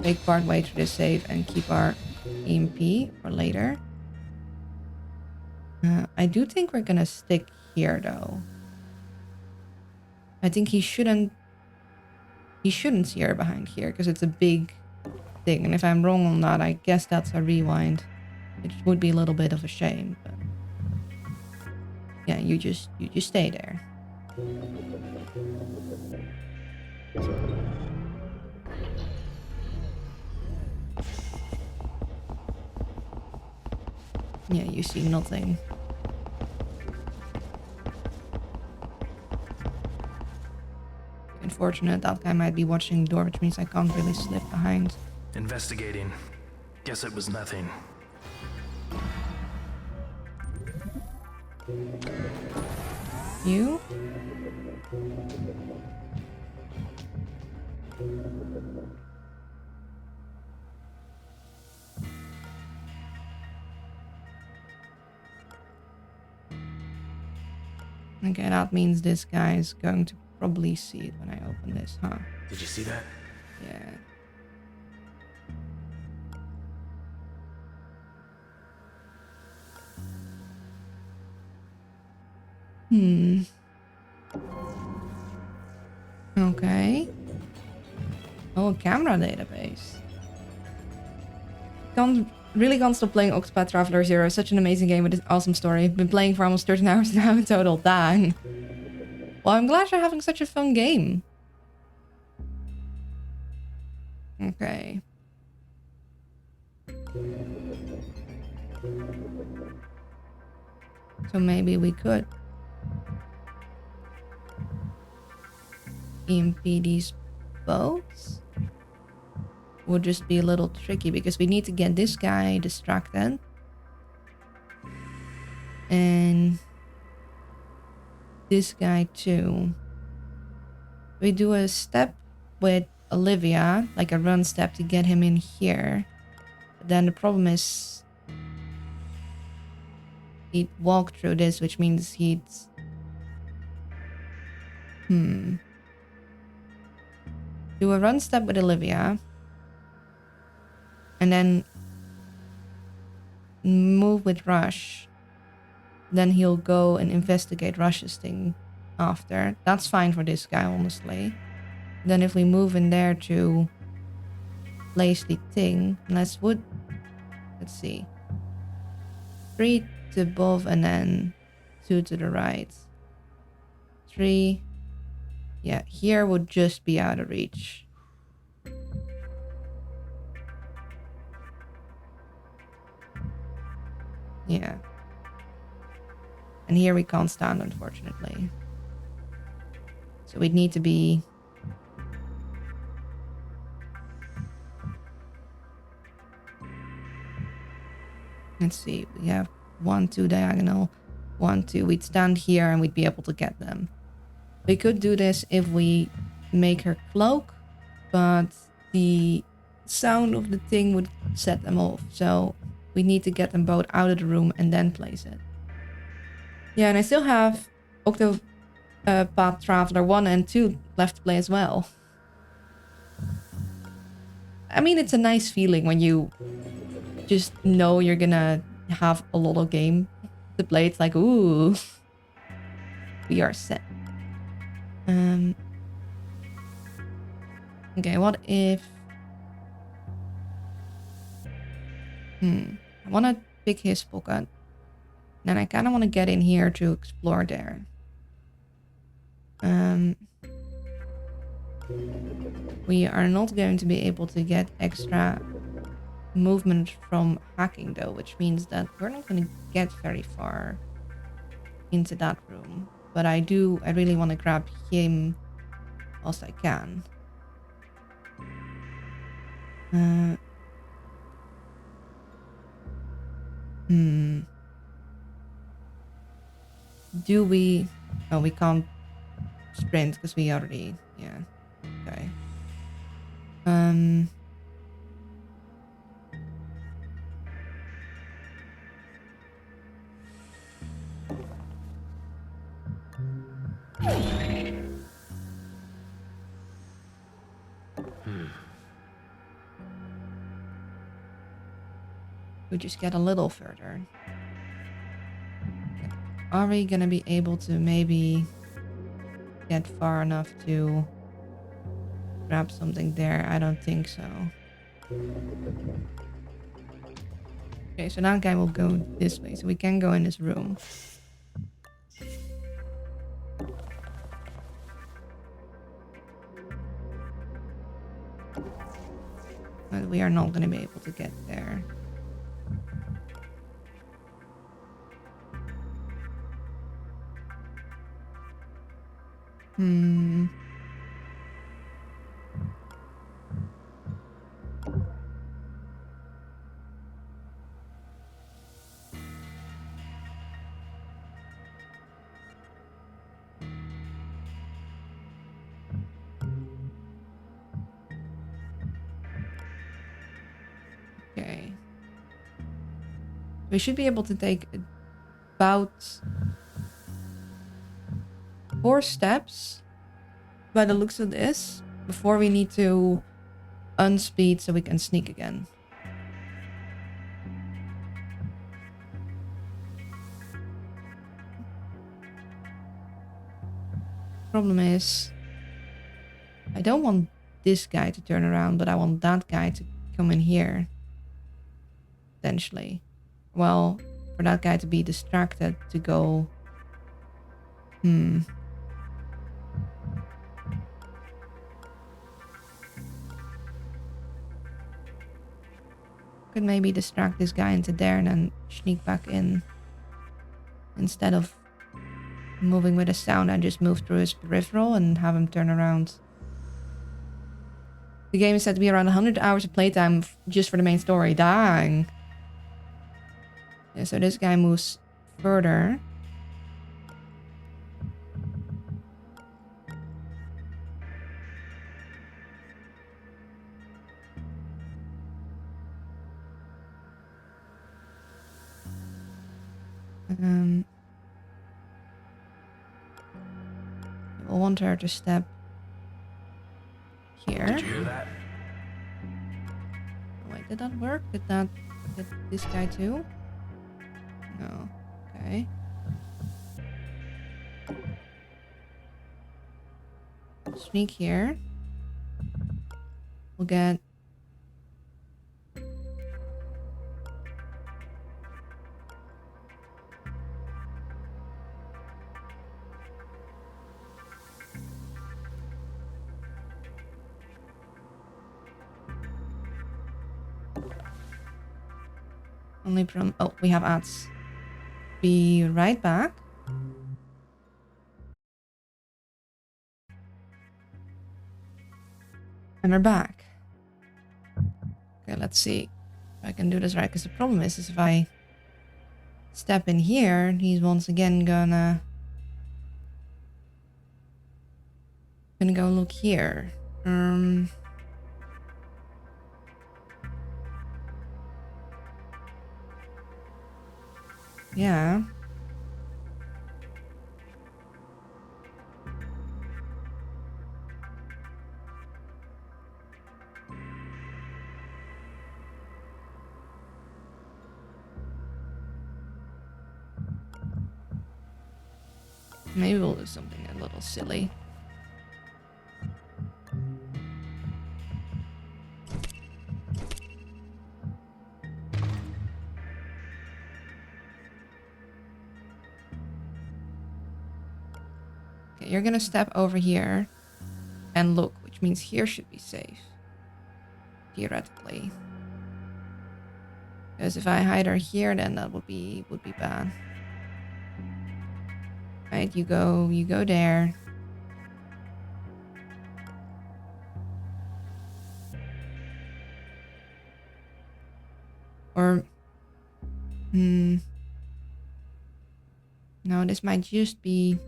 make part way through the save and keep our EMP for later. I do think we're gonna stick here though. I think he shouldn't see her behind here because it's a big thing, and if I'm wrong on that, I guess that's a rewind. It would be a little bit of a shame, but yeah, you just stay there. Yeah, you see nothing. Unfortunate, that guy might be watching the door, which means I can't really slip behind. Investigating. Guess it was nothing. You? Okay, that means this guy is going to probably see it when I open this, huh? Did you see that? Yeah. Okay. Oh, a camera database. Really can't stop playing Octopath Traveler 0. Such an amazing game with an awesome story. I've been playing for almost 13 hours now in total. Dang. Well, I'm glad you're having such a fun game. Okay. So maybe we could EMP these boats. Would just be a little tricky because we need to get this guy distracted. And this guy too. We do a step with Olivia, like a run step to get him in here. But then the problem is he'd walk through this, which means he'd... Do a run step with Olivia. And then move with Rush. Then he'll go and investigate Rush's thing after. That's fine for this guy, honestly. Then if we move in there to place the thing, let's see. 3 to above and then 2 to the right. 3. Yeah, here would just be out of reach. Yeah. And here we can't stand, unfortunately. So we'd need to be... Let's see, we have 1, 2 diagonal, 1, 2. We'd stand here and we'd be able to get them. We could do this if we make her cloak, but the sound of the thing would set them off. So we need to get them both out of the room and then place it. Yeah, and I still have Octopath Traveler 1 and 2 left to play as well. I mean, it's a nice feeling when you just know you're gonna have a lot of game to play. It's like, ooh, we are set. Okay, what if... I want to pick his pocket. Then I kind of want to get in here to explore there. We are not going to be able to get extra movement from hacking though, which means that we're not going to get very far into that room. But I really want to grab him whilst I can. Do we... Oh, we can't sprint because we already... Yeah. Okay. We just get a little further. Are we gonna be able to maybe get far enough to grab something there? I don't think so. Okay, so that guy will go this way, so we can go in this room. But we are not gonna be able to get there. Okay. We should be able to take about 4 steps by the looks of this before we need to unspeed so we can sneak again. Problem is, I don't want this guy to turn around, but I want that guy to come in here. Potentially. Well, for that guy to be distracted to go... Could maybe distract this guy into there and then sneak back in. Instead of moving with a sound, I just move through his peripheral and have him turn around. The game is said to be around 100 hours of playtime just for the main story. Dang. Yeah, so this guy moves further. We'll want her to step here. Did you hear that? Wait, did that work? Did this guy too? No. Okay. Sneak here. We'll get... Only from... Oh, we have ads. Be right back. And we're back. Okay, let's see if I can do this right. Because the problem is if I step in here, he's once again gonna go look here. Yeah. Maybe we'll do something a little silly. you're gonna step over here and look, which means here should be safe. Theoretically. Because if I hide her here, then that would be bad. Right, you go there. Or no, this might just be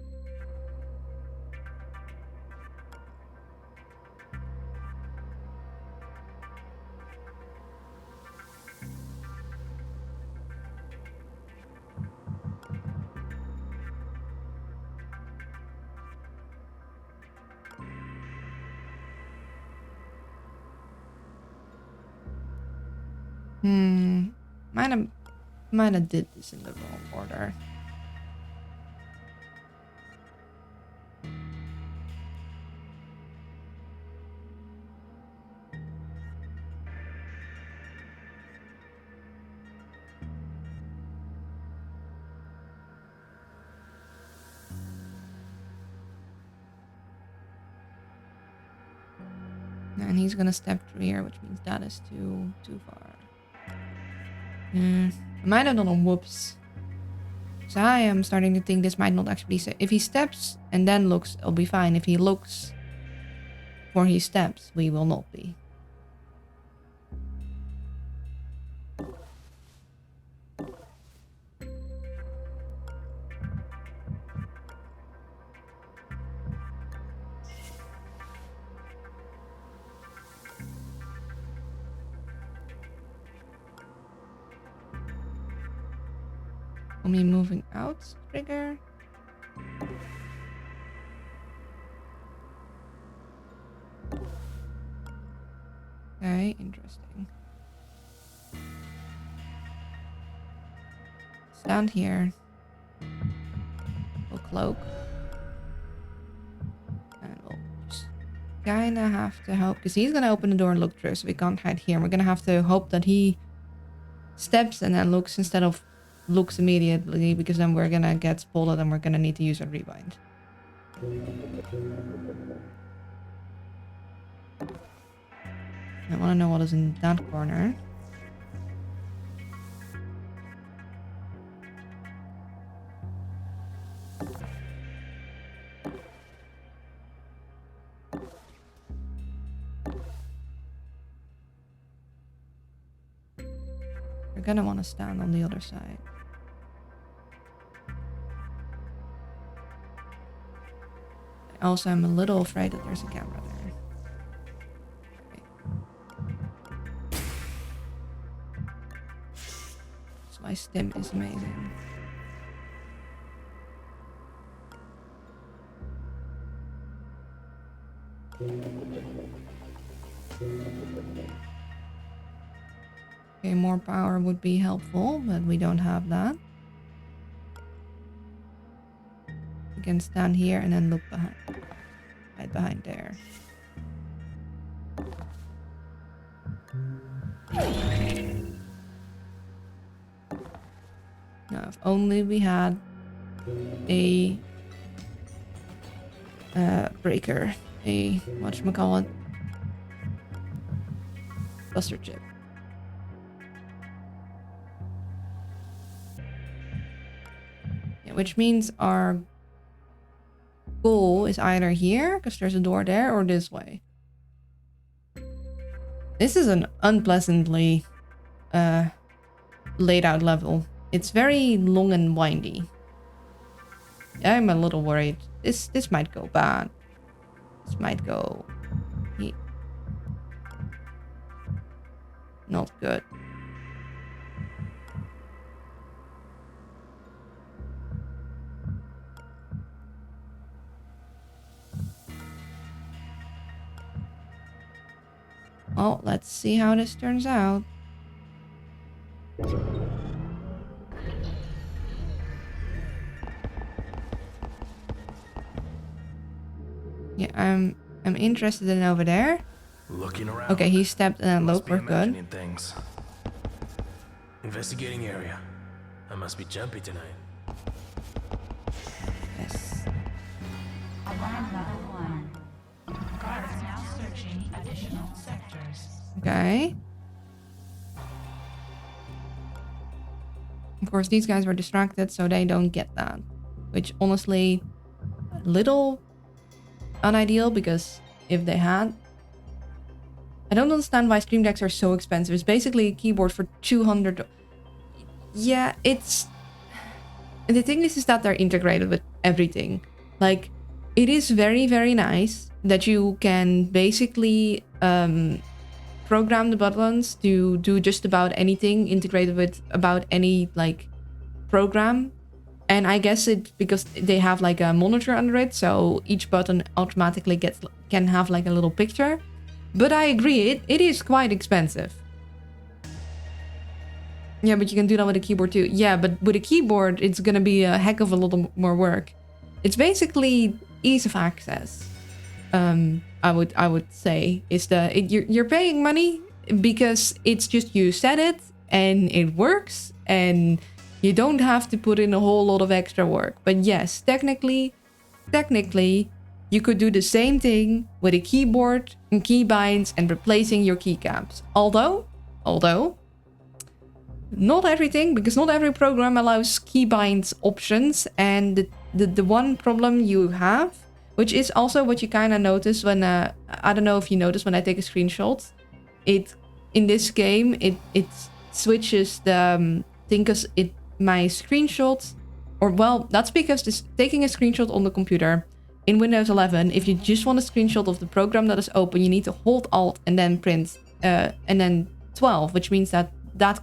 might have did this in the wrong order. And he's gonna step through here, which means that is too far. I might have done a whoops. So I am starting to think this might not actually say. If he steps and then looks, it'll be fine. If he looks before he steps, we will not be. Me moving out trigger. Okay, interesting. Stand here. We'll cloak. And we'll just kinda have to help, because he's gonna open the door and look through, so we can't hide here. We're gonna have to hope that he steps and then looks instead of looks immediately, because then we're gonna get spotted and we're gonna need to use a rewind. I want to know what is in that corner. We're gonna want to stand on the other side. Also, I'm a little afraid that there's a camera there. Okay. So my stim is amazing. Okay, more power would be helpful, but we don't have that. We can stand here and then look behind. Hide behind there. Now, if only we had a breaker, a whatchamacallit, buster chip. Yeah, which means our goal is either here, because there's a door there, or this way. This is an unpleasantly laid out level. It's very long and windy. I'm a little worried. This might go bad. This might go not good. Well, let's see how this turns out. Yeah, I'm interested in over there. Looking around. Okay, he stepped and then looked. We're good. Imagining things. Investigating area. I must be jumpy tonight. Yes. Alarm level 1. Guards now searching additional sectors. Okay. Of course, these guys were distracted, so they don't get that. Which, honestly, a little unideal, because if they had... I don't understand why Stream Decks are so expensive. It's basically a keyboard for 200... Yeah, it's... And the thing is that they're integrated with everything. Like, it is very, very nice that you can basically program the buttons to do just about anything integrated with about any, like, program. And I guess it because they have like a monitor under it, so each button automatically can have like a little picture. But I agree, it is quite expensive. Yeah, but you can do that with a keyboard too. Yeah, but with a keyboard, it's gonna be a heck of a lot more work. It's basically ease of access. I would say is you're paying money because it's just you set it and it works and you don't have to put in a whole lot of extra work. But yes, technically, you could do the same thing with a keyboard and keybinds and replacing your keycaps. Although, not everything, because not every program allows keybinds options. And the one problem you have, which is also what you kind of notice when, I don't know if you notice when I take a screenshot, in this game, it switches the thing, because my screenshot, or well, that's because taking a screenshot on the computer in Windows 11, if you just want a screenshot of the program that is open, you need to hold Alt and then print, and then 12, which means that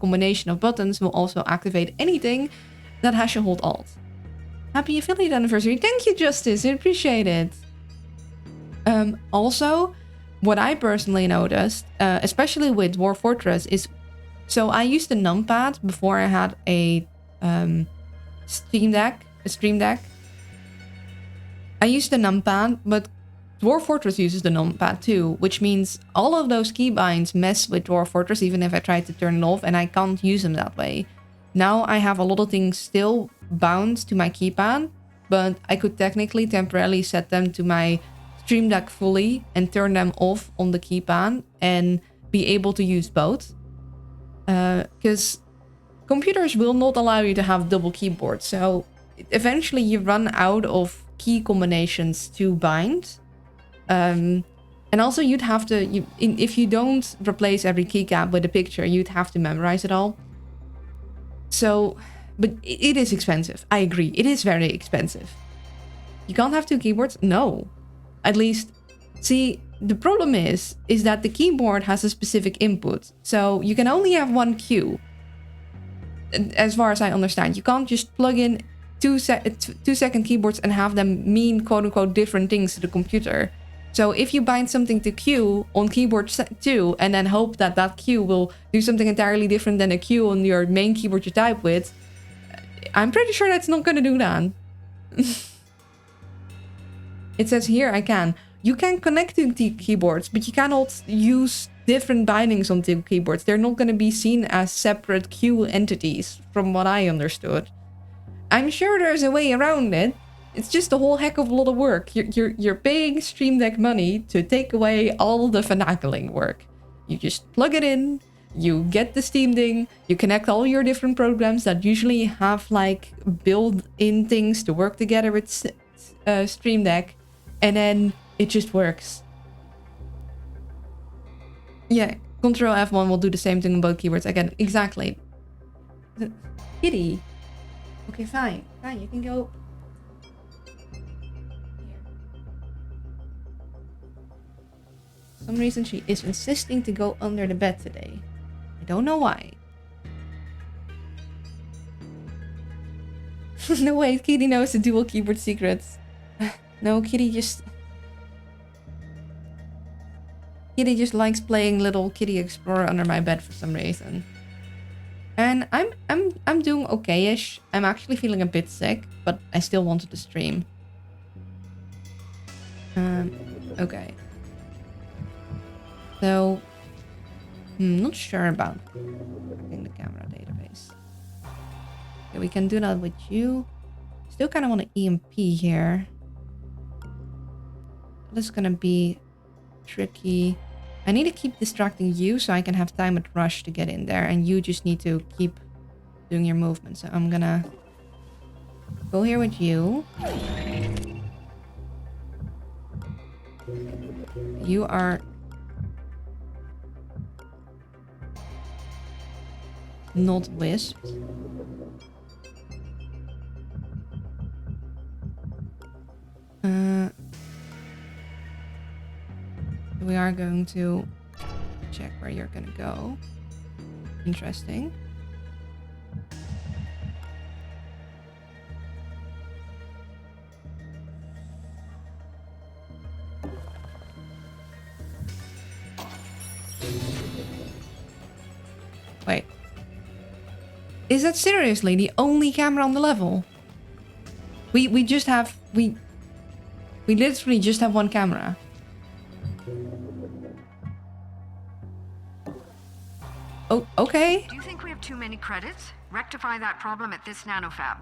combination of buttons will also activate anything that has you hold Alt. Happy affiliate anniversary. Thank you, Justice. I appreciate it. Also, what I personally noticed, especially with Dwarf Fortress, is... So I used the numpad before I had a Stream Deck. I used the numpad, but Dwarf Fortress uses the numpad too, which means all of those keybinds mess with Dwarf Fortress even if I try to turn it off, and I can't use them that way. Now I have a lot of things still bound to my keypad, but I could technically temporarily set them to my Stream Deck fully and turn them off on the keypad and be able to use both. Because computers will not allow you to have double keyboards, so eventually you run out of key combinations to bind. And also you'd have to, if you don't replace every keycap with a picture, you'd have to memorize it all. So, but it is expensive. I agree. It is very expensive. You can't have two keyboards? No. At least, see, the problem is that the keyboard has a specific input. So you can only have one cue. As far as I understand, you can't just plug in 2-second keyboards and have them mean quote unquote different things to the computer. So if you bind something to Q on keyboard 2 and then hope that Q will do something entirely different than a Q on your main keyboard you type with, I'm pretty sure that's not going to do that. It says here I can. You can connect to the keyboards, but you cannot use different bindings on two keyboards. They're not going to be seen as separate Q entities, from what I understood. I'm sure there's a way around it. It's just a whole heck of a lot of work. You're paying Stream Deck money to take away all the finagling work. You just plug it in, you get the Steam thing, you connect all your different programs that usually have like built-in things to work together with Stream Deck, and then it just works. Yeah, Control F1 will do the same thing on both keyboards again. Exactly. Kitty. Okay, fine. Fine, you can go. For some reason she is insisting to go under the bed today. I don't know why. No way, Kitty knows the dual keyboard secrets. No, Kitty just likes playing little Kitty Explorer under my bed for some reason. And I'm doing okay-ish. I'm actually feeling a bit sick, but I still wanted to stream. Okay. So, not sure about working the camera database. Okay, we can do that with you. Still kind of want to EMP here. This is gonna be tricky. I need to keep distracting you so I can have time at rush to get in there, and you just need to keep doing your movement. So I'm gonna go here with you. You are not wisped. We are going to check where you're gonna go. Interesting. Wait. Is that seriously the only camera on the level? We just have we literally just have one camera. Oh, okay. Do you think we have too many credits? Rectify that problem at this nanofab.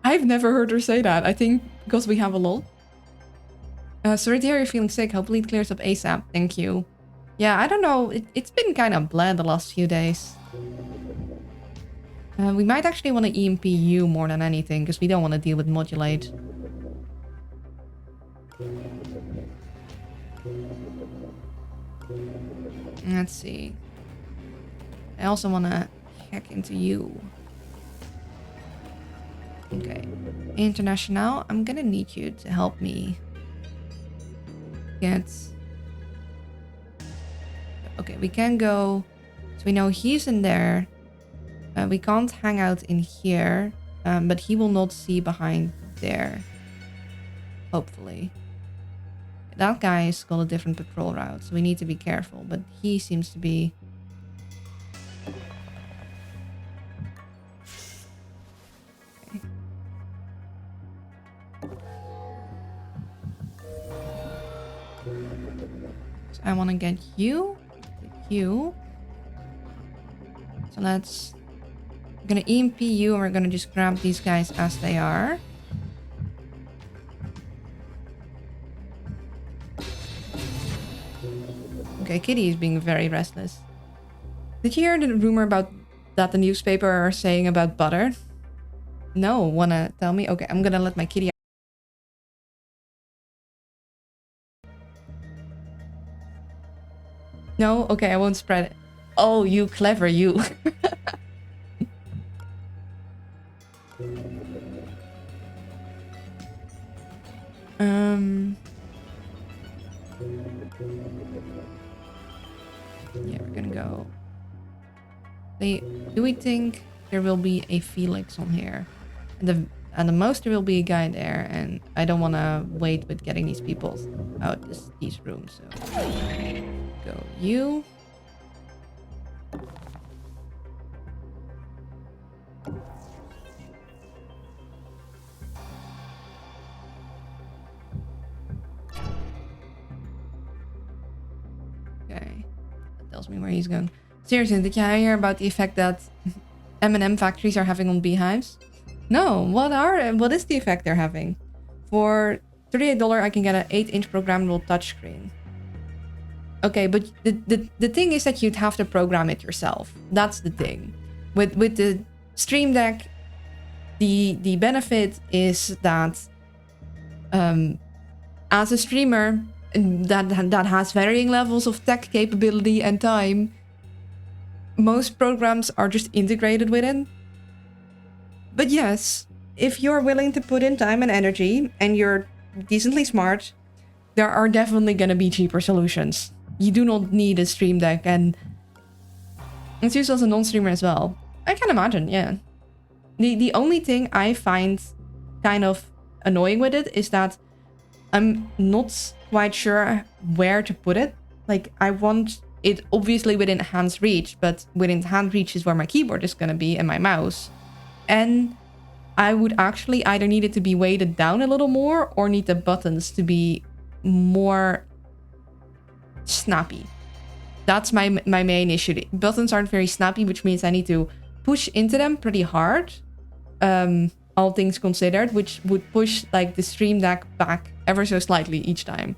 I've never heard her say that. I think because we have a lot. Sorry to hear you're feeling sick. Hopefully it clears up ASAP. Thank you. Yeah, I don't know. It's been kind of bland the last few days. We might actually want to EMP you more than anything, because we don't want to deal with modulate. Let's see. I also want to hack into you. Okay. International, I'm gonna need you to help me get... Okay, we can go... So we know he's in there. We can't hang out in here. But he will not see behind there. Hopefully. That guy's got a different patrol route, so we need to be careful. But he seems to be... Okay. So I want to get you. You. So let's... We're gonna EMP you, and we're gonna just grab these guys as they are. Okay, Kitty is being very restless. Did you hear the rumor about that the newspaper are saying about butter? No, wanna tell me? Okay, I'm gonna let my kitty out. No? Okay, I won't spread it. Oh, you clever you. Yeah, we're gonna go. Do we think there will be a Felix on here? And the most there will be a guy there, and I don't want to wait with getting these people out these rooms. So go you. Okay, that tells me where he's going. Seriously, did you hear about the effect that M&M factories are having on beehives? No, what is the effect they're having? For $38, I can get an 8-inch programmable touchscreen. Okay, but the thing is that you'd have to program it yourself. That's the thing. With the Stream Deck, the benefit is that as a streamer that has varying levels of tech capability and time, most programs are just integrated with it. But yes, if you're willing to put in time and energy and you're decently smart, there are definitely gonna be cheaper solutions. You do not need a Stream Deck, and it's used as a non-streamer as well. I can imagine, yeah. The only thing I find kind of annoying with it is that I'm not quite sure where to put it. Like, I want it obviously within hand's reach, but within hand reach is where my keyboard is gonna be and my mouse. And I would actually either need it to be weighted down a little more or need the buttons to be more snappy. That's my main issue. Buttons aren't very snappy, which means I need to push into them pretty hard. On all things considered, which would push like the Stream Deck back ever so slightly each time.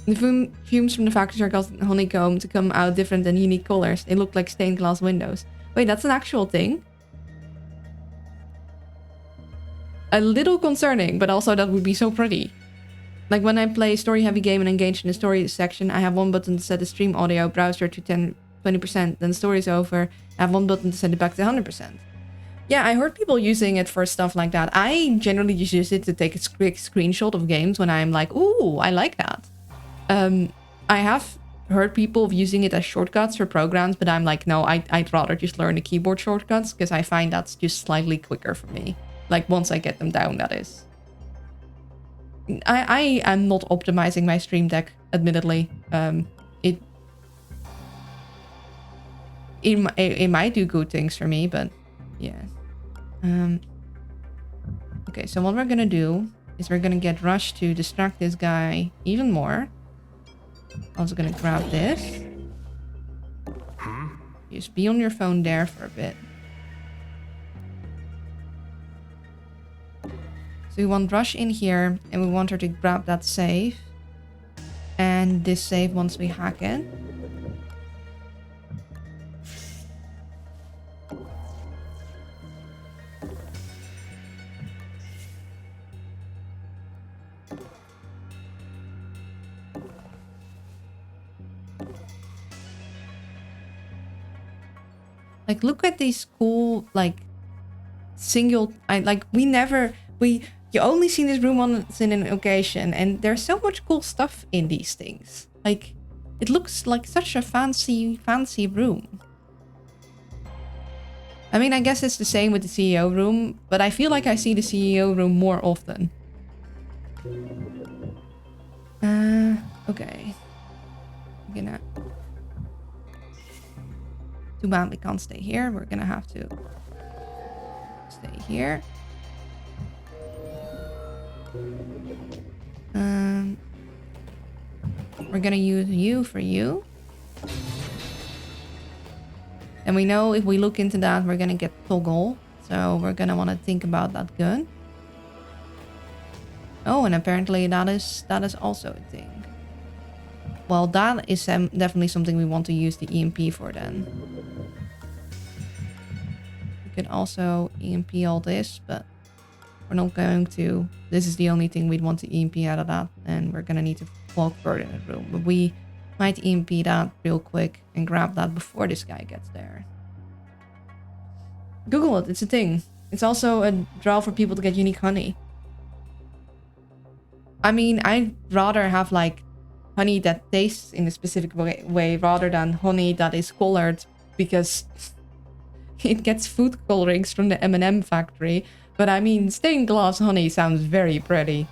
The fumes from the factories are causing honeycomb to come out different and unique colors. They look like stained glass windows. Wait, that's an actual thing? A little concerning, but also that would be so pretty. Like when I play a story-heavy game and engage in the story section, I have one button to set the stream audio browser to 20%. Then the story is over. I have one button to set it back to 100%. Yeah, I heard people using it for stuff like that. I generally just use it to take a quick screenshot of games when I'm like, ooh, I like that. I have heard people using it as shortcuts for programs, but I'm like, no, I'd rather just learn the keyboard shortcuts because I find that's just slightly quicker for me. Like once I get them down, that is. I am not optimizing my Stream Deck, admittedly. It might do good things for me, but yeah. Okay, so what we're gonna do is we're gonna get Rush to distract this guy even more. Also gonna grab this. Just be on your phone there for a bit. So we want Rush in here, and we want her to grab that save. And this save once we hack it. Like, look at these cool, like, you only see this room once in an occasion, and there's so much cool stuff in these things. Like, it looks like such a fancy room. I mean, I guess it's the same with the CEO room, but I feel like I see the CEO room more often. Okay. I'm gonna... Too bad we can't stay here. We're gonna have to stay here. We're gonna use you for you. And we know if we look into that, we're gonna get toggle. So we're gonna want to think about that gun. Oh, and apparently that is also a thing. Well, that is definitely something we want to use the EMP for then. We could also EMP all this, but we're not going to. This is the only thing we'd want to EMP out of that, and we're gonna need to walk further in the room. But we might EMP that real quick and grab that before this guy gets there. Google it, it's a thing. It's also a draw for people to get unique honey. I mean, I'd rather have like honey that tastes in a specific way rather than honey that is colored because it gets food colorings from the M&M factory. But I mean, stained glass honey sounds very pretty.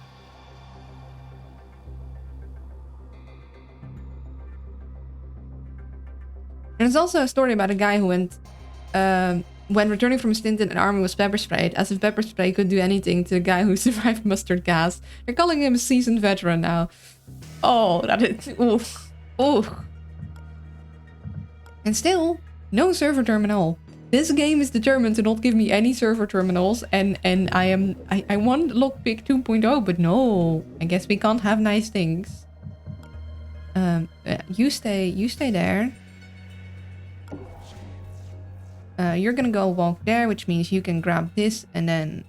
And there's also a story about a guy who went, when returning from a stint in an army, was pepper sprayed, as if pepper spray could do anything to the guy who survived mustard gas. They're calling him a seasoned veteran now. Oh, that is... Oof. Oof. And still, no server terminal. This game is determined to not give me any server terminals, and I want lockpick 2.0, but no. I guess we can't have nice things. You stay there. You're gonna go walk there, which means you can grab this and then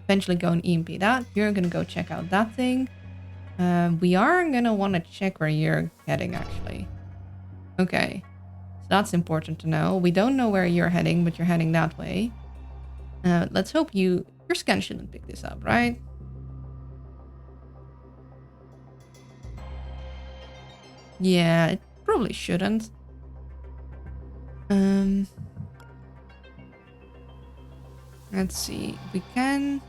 eventually go and EMP that. You're gonna go check out that thing. We are gonna want to check where you're heading, actually. Okay. So that's important to know. We don't know where you're heading, but you're heading that way. Let's hope your scan shouldn't pick this up, right? Yeah, it probably shouldn't. Let's see. We can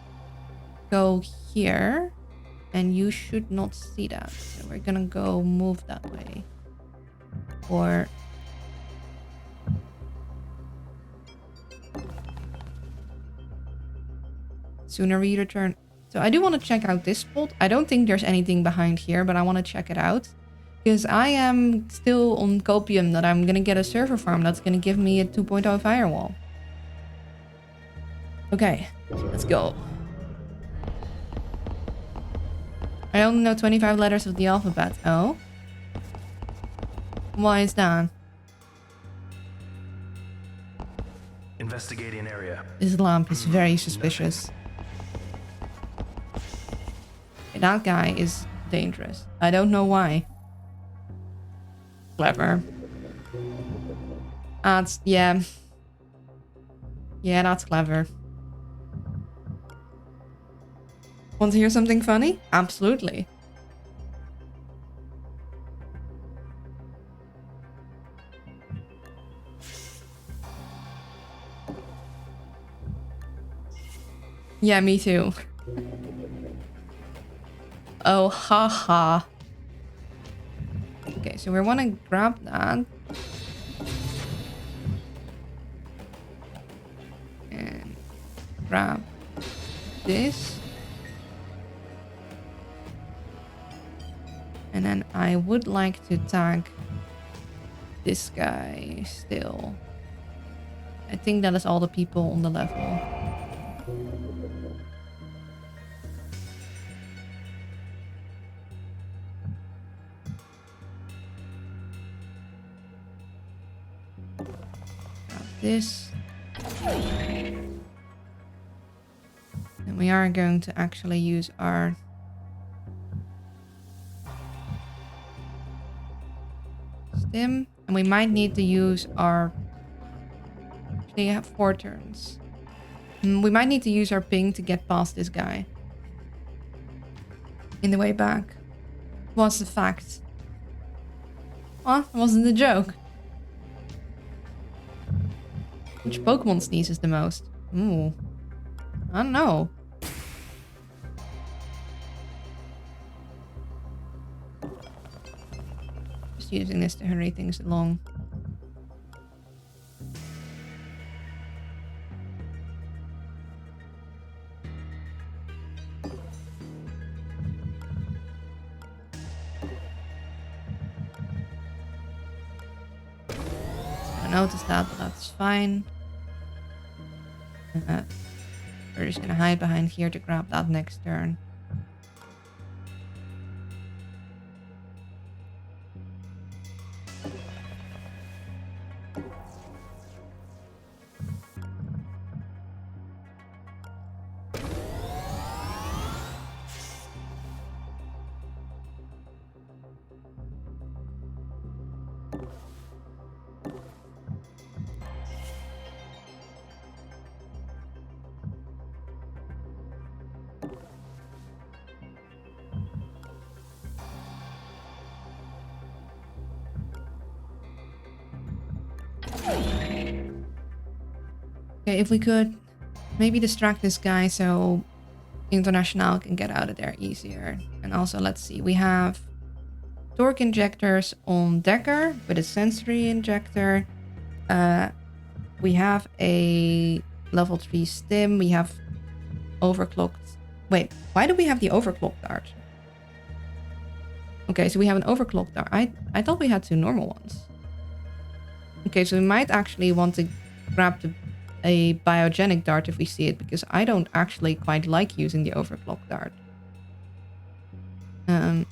go here, and you should not see that. So we're gonna go move that way. Or... sooner we return. So I do want to check out this spot. I don't think there's anything behind here, but I want to check it out. Because I am still on copium that I'm going to get a server farm that's going to give me a 2.0 firewall. Okay, let's go. I only know 25 letters of the alphabet. Oh? Why is that? Investigating area. This lamp is very suspicious. That guy is dangerous. I don't know why. Clever. That's, yeah. Yeah, that's clever. Want to hear something funny? Absolutely. Yeah, me too. Oh, haha. Okay, so we want to grab that. And grab this. And then I would like to tag this guy still. I think that is all the people on the level. This. And we are going to actually use our stim, and we might need to use our, they have 4 turns. We might need to use our ping to get past this guy in the way back. Was the fact. Well, it wasn't a joke. Which Pokemon sneezes the most? Ooh. I don't know. Just using this to hurry things along. I noticed that, but that's fine. We're just gonna hide behind here to grab that next turn. Okay, if we could maybe distract this guy so International can get out of there easier. And also, let's see, we have torque injectors on Decker with a sensory injector. We have a level 3 stim. We have overclocked. Wait, why do we have the overclocked dart? Okay, so we have an overclocked dart. I thought we had 2 normal ones. Okay, so we might actually want to grab a biogenic dart if we see it, because I don't actually quite like using the overclock dart. Found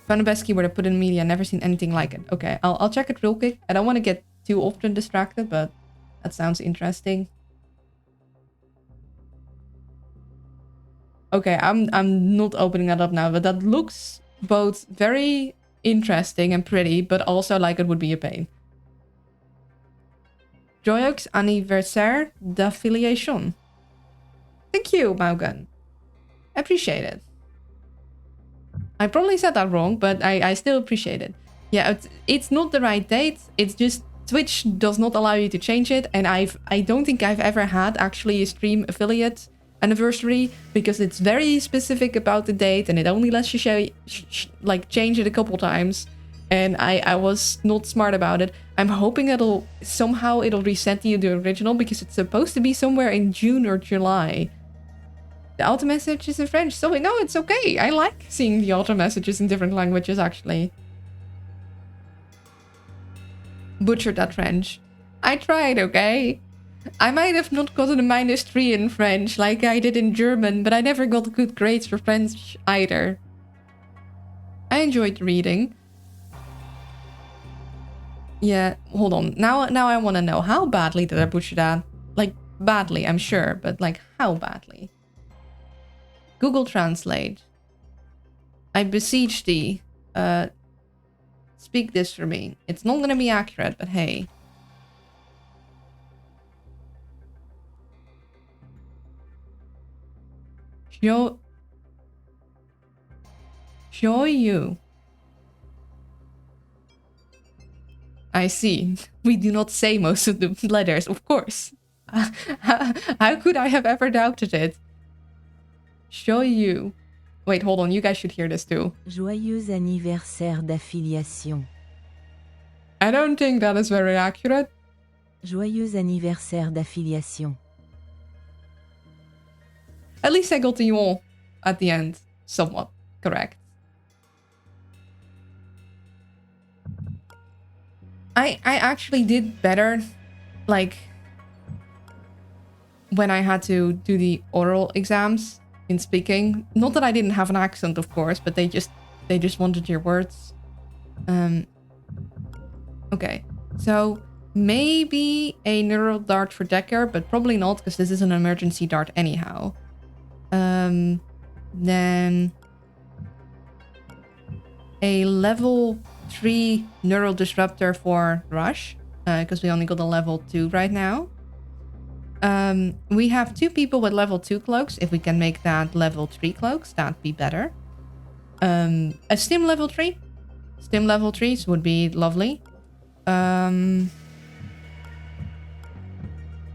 the best keyword I put in media. Never seen anything like it. Okay, I'll check it real quick. I don't want to get too often distracted, but that sounds interesting. Okay, I'm not opening that up now, but that looks both very interesting and pretty, but also like it would be a pain. Joyeux anniversaire d'affiliation. Thank you, Maugan. Appreciate it. I probably said that wrong, but I still appreciate it. Yeah, it's not the right date. It's just Twitch does not allow you to change it, and I don't think I've ever had actually a stream affiliate anniversary, because it's very specific about the date and it only lets you change it a couple times, and I was not smart about it. I'm hoping it'll reset you the original, because it's supposed to be somewhere in June or July. The auto message is in French, so no, it's okay. I like seeing the auto messages in different languages, actually. Butchered that French. I tried, okay? I might have not gotten a -3 in French like I did in German, but I never got good grades for French either. I enjoyed reading. Yeah, hold on. Now I want to know, how badly did I butcher that? Like, badly, I'm sure, but like, how badly? Google Translate. I beseech thee, speak this for me. It's not gonna be accurate, but hey. Show you. I see. We do not say most of the letters, of course. How could I have ever doubted it? Show you. Wait, hold on. You guys should hear this too. Joyeux anniversaire d'affiliation. I don't think that is very accurate. Joyeux anniversaire d'affiliation. At least I got the on at the end. Somewhat correct. I actually did better, like, when I had to do the oral exams in speaking. Not that I didn't have an accent, of course, but they just wanted your words. Okay, so maybe a neural dart for Decker, but probably not, because this is an emergency dart anyhow. Then a level 3 neural disruptor for Rush, because we only got a level 2 right now. We have 2 people with level 2 cloaks. If we can make that level 3 cloaks, that'd be better. A stim level 3. Stim level 3s would be lovely.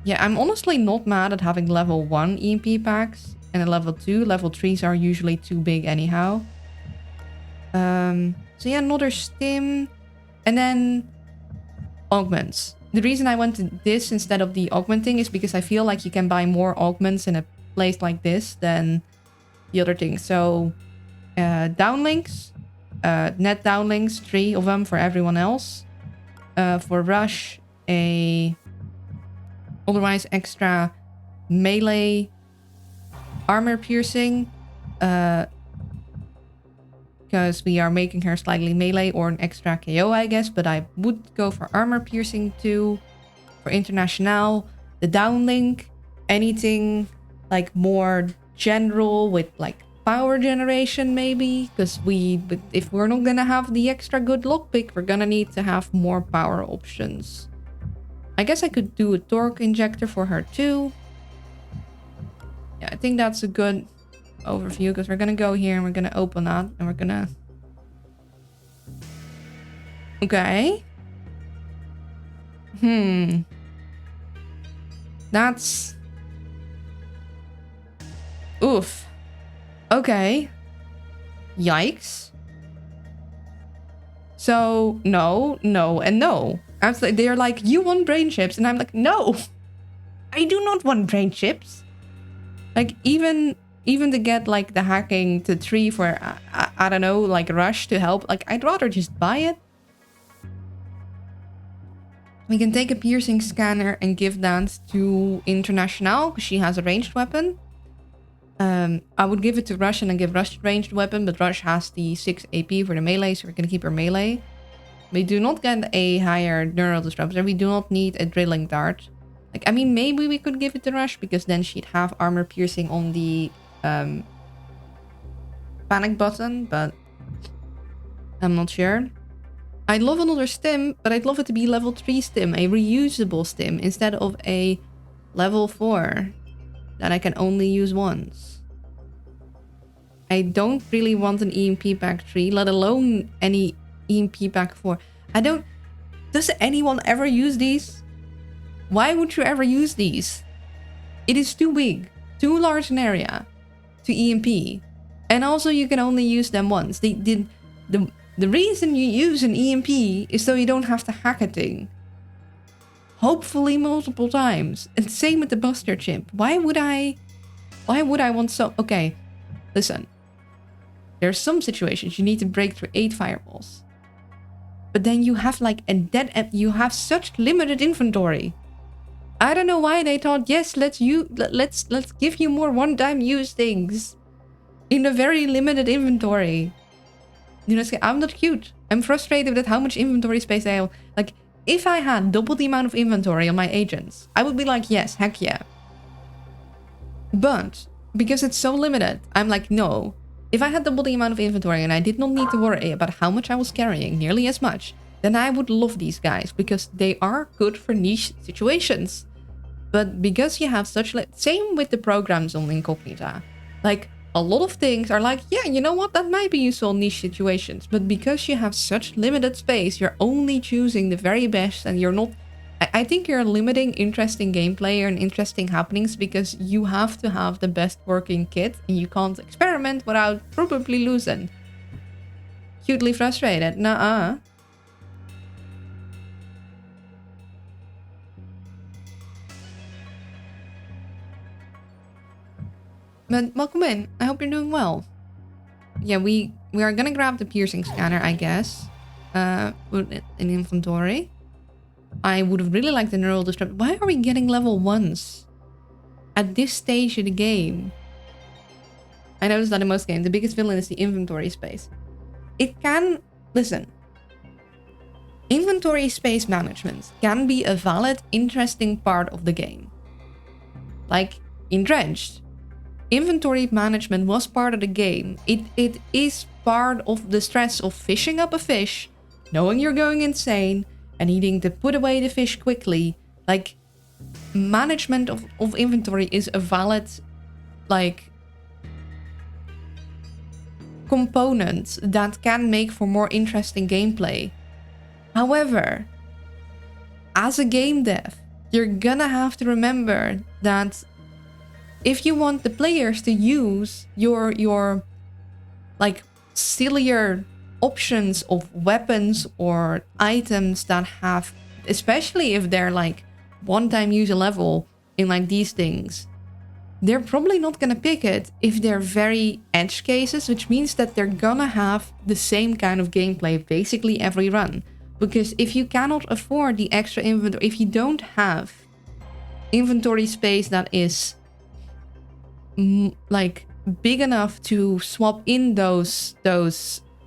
Yeah, I'm honestly not mad at having level 1 EMP packs and a level 2. Level 3s are usually too big anyhow. So yeah, another stim. And then augments. The reason I went to this instead of the augmenting is because I feel like you can buy more augments in a place like this than the other thing. So downlinks, net downlinks, 3 of them for everyone else. For Rush, a otherwise extra melee armor piercing. Because we are making her slightly melee, or an extra KO, I guess. But I would go for armor piercing too. For International, the downlink, anything like more general with like power generation maybe. Because if we're not gonna have the extra good lockpick, we're gonna need to have more power options. I guess I could do a torque injector for her too. Yeah, I think that's a good overview, because we're gonna go here and we're gonna open that and we're gonna... Okay. That's... Oof. Okay. Yikes. So, no, and no. Absolutely. They're like, you want brain chips? And I'm like, no. I do not want brain chips. Like, even to get like the hacking to 3 for I don't know, like Rush to help, like I'd rather just buy it. We can take a piercing scanner and give that to International because she has a ranged weapon. I would give it to Rush and then give Rush a ranged weapon, but Rush has the 6 AP for the melee, so we're gonna keep her melee. We do not get a higher neural disruptor. We do not need a drilling dart. Like, I mean, maybe we could give it to Rush because then she'd have armor piercing on the panic button, but I'm not sure. I'd love another stim, but I'd love it to be level 3 stim, a reusable stim, instead of a level 4 that I can only use once. I don't really want an EMP pack 3, let alone any EMP pack 4. Does anyone ever use these? Why would you ever use these? It is too big, too large an area to EMP. And also you can only use them once. The reason you use an EMP is so you don't have to hack a thing. Hopefully multiple times. And same with the Buster chip. Why would I want so... Okay, listen. There's some situations you need to break through 8 fireballs. but then you have like you have such limited inventory. I don't know why they thought, yes, let's give you more one-time use things in a very limited inventory. You know, I'm not cute. I'm frustrated with how much inventory space I have. Like, if I had double the amount of inventory on my agents, I would be like, yes, heck yeah. But because it's so limited, I'm like, no. If I had double the amount of inventory and I did not need to worry about how much I was carrying, nearly as much, then I would love these guys because they are good for niche situations. But because you have such... Same with the programs on Incognita. Like, a lot of things are like, yeah, you know what? That might be useful in niche situations. But because you have such limited space, you're only choosing the very best and you're not... I think you're limiting interesting gameplay and interesting happenings because you have to have the best working kit and you can't experiment without probably losing. Cutely frustrated. Nuh-uh. But welcome in. I hope you're doing well. Yeah, we are gonna grab the piercing scanner, I guess. Put it in inventory. I would have really liked the neural disruptor. Why are we getting level 1s at this stage of the game? I noticed that in most games, the biggest villain is the inventory space. It can... Listen. Inventory space management can be a valid, interesting part of the game. Like, in Drenched. Inventory management was part of the game. It is part of the stress of fishing up a fish, knowing you're going insane, and needing to put away the fish quickly. Like, management of inventory is a valid, like, component that can make for more interesting gameplay. However, as a game dev, you're gonna have to remember that if you want the players to use your like sillier options of weapons or items that have, especially if they're like one-time user level in like these things, they're probably not gonna pick it if they're very edge cases, which means that they're gonna have the same kind of gameplay basically every run. Because if you cannot afford the extra inventory, if you don't have inventory space that is like big enough to swap in those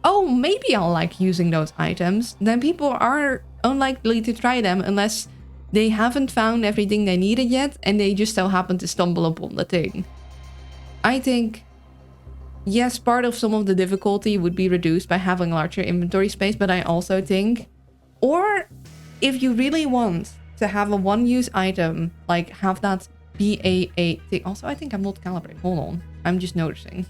oh, maybe I'll like using those items, then people are unlikely to try them unless they haven't found everything they needed yet and they just so happen to stumble upon the thing. I think, yes, part of some of the difficulty would be reduced by having larger inventory space, but I also think, or if you really want to have a one-use item, like have that be a thing. Also, I think I'm not calibrated. Hold on. I'm just noticing.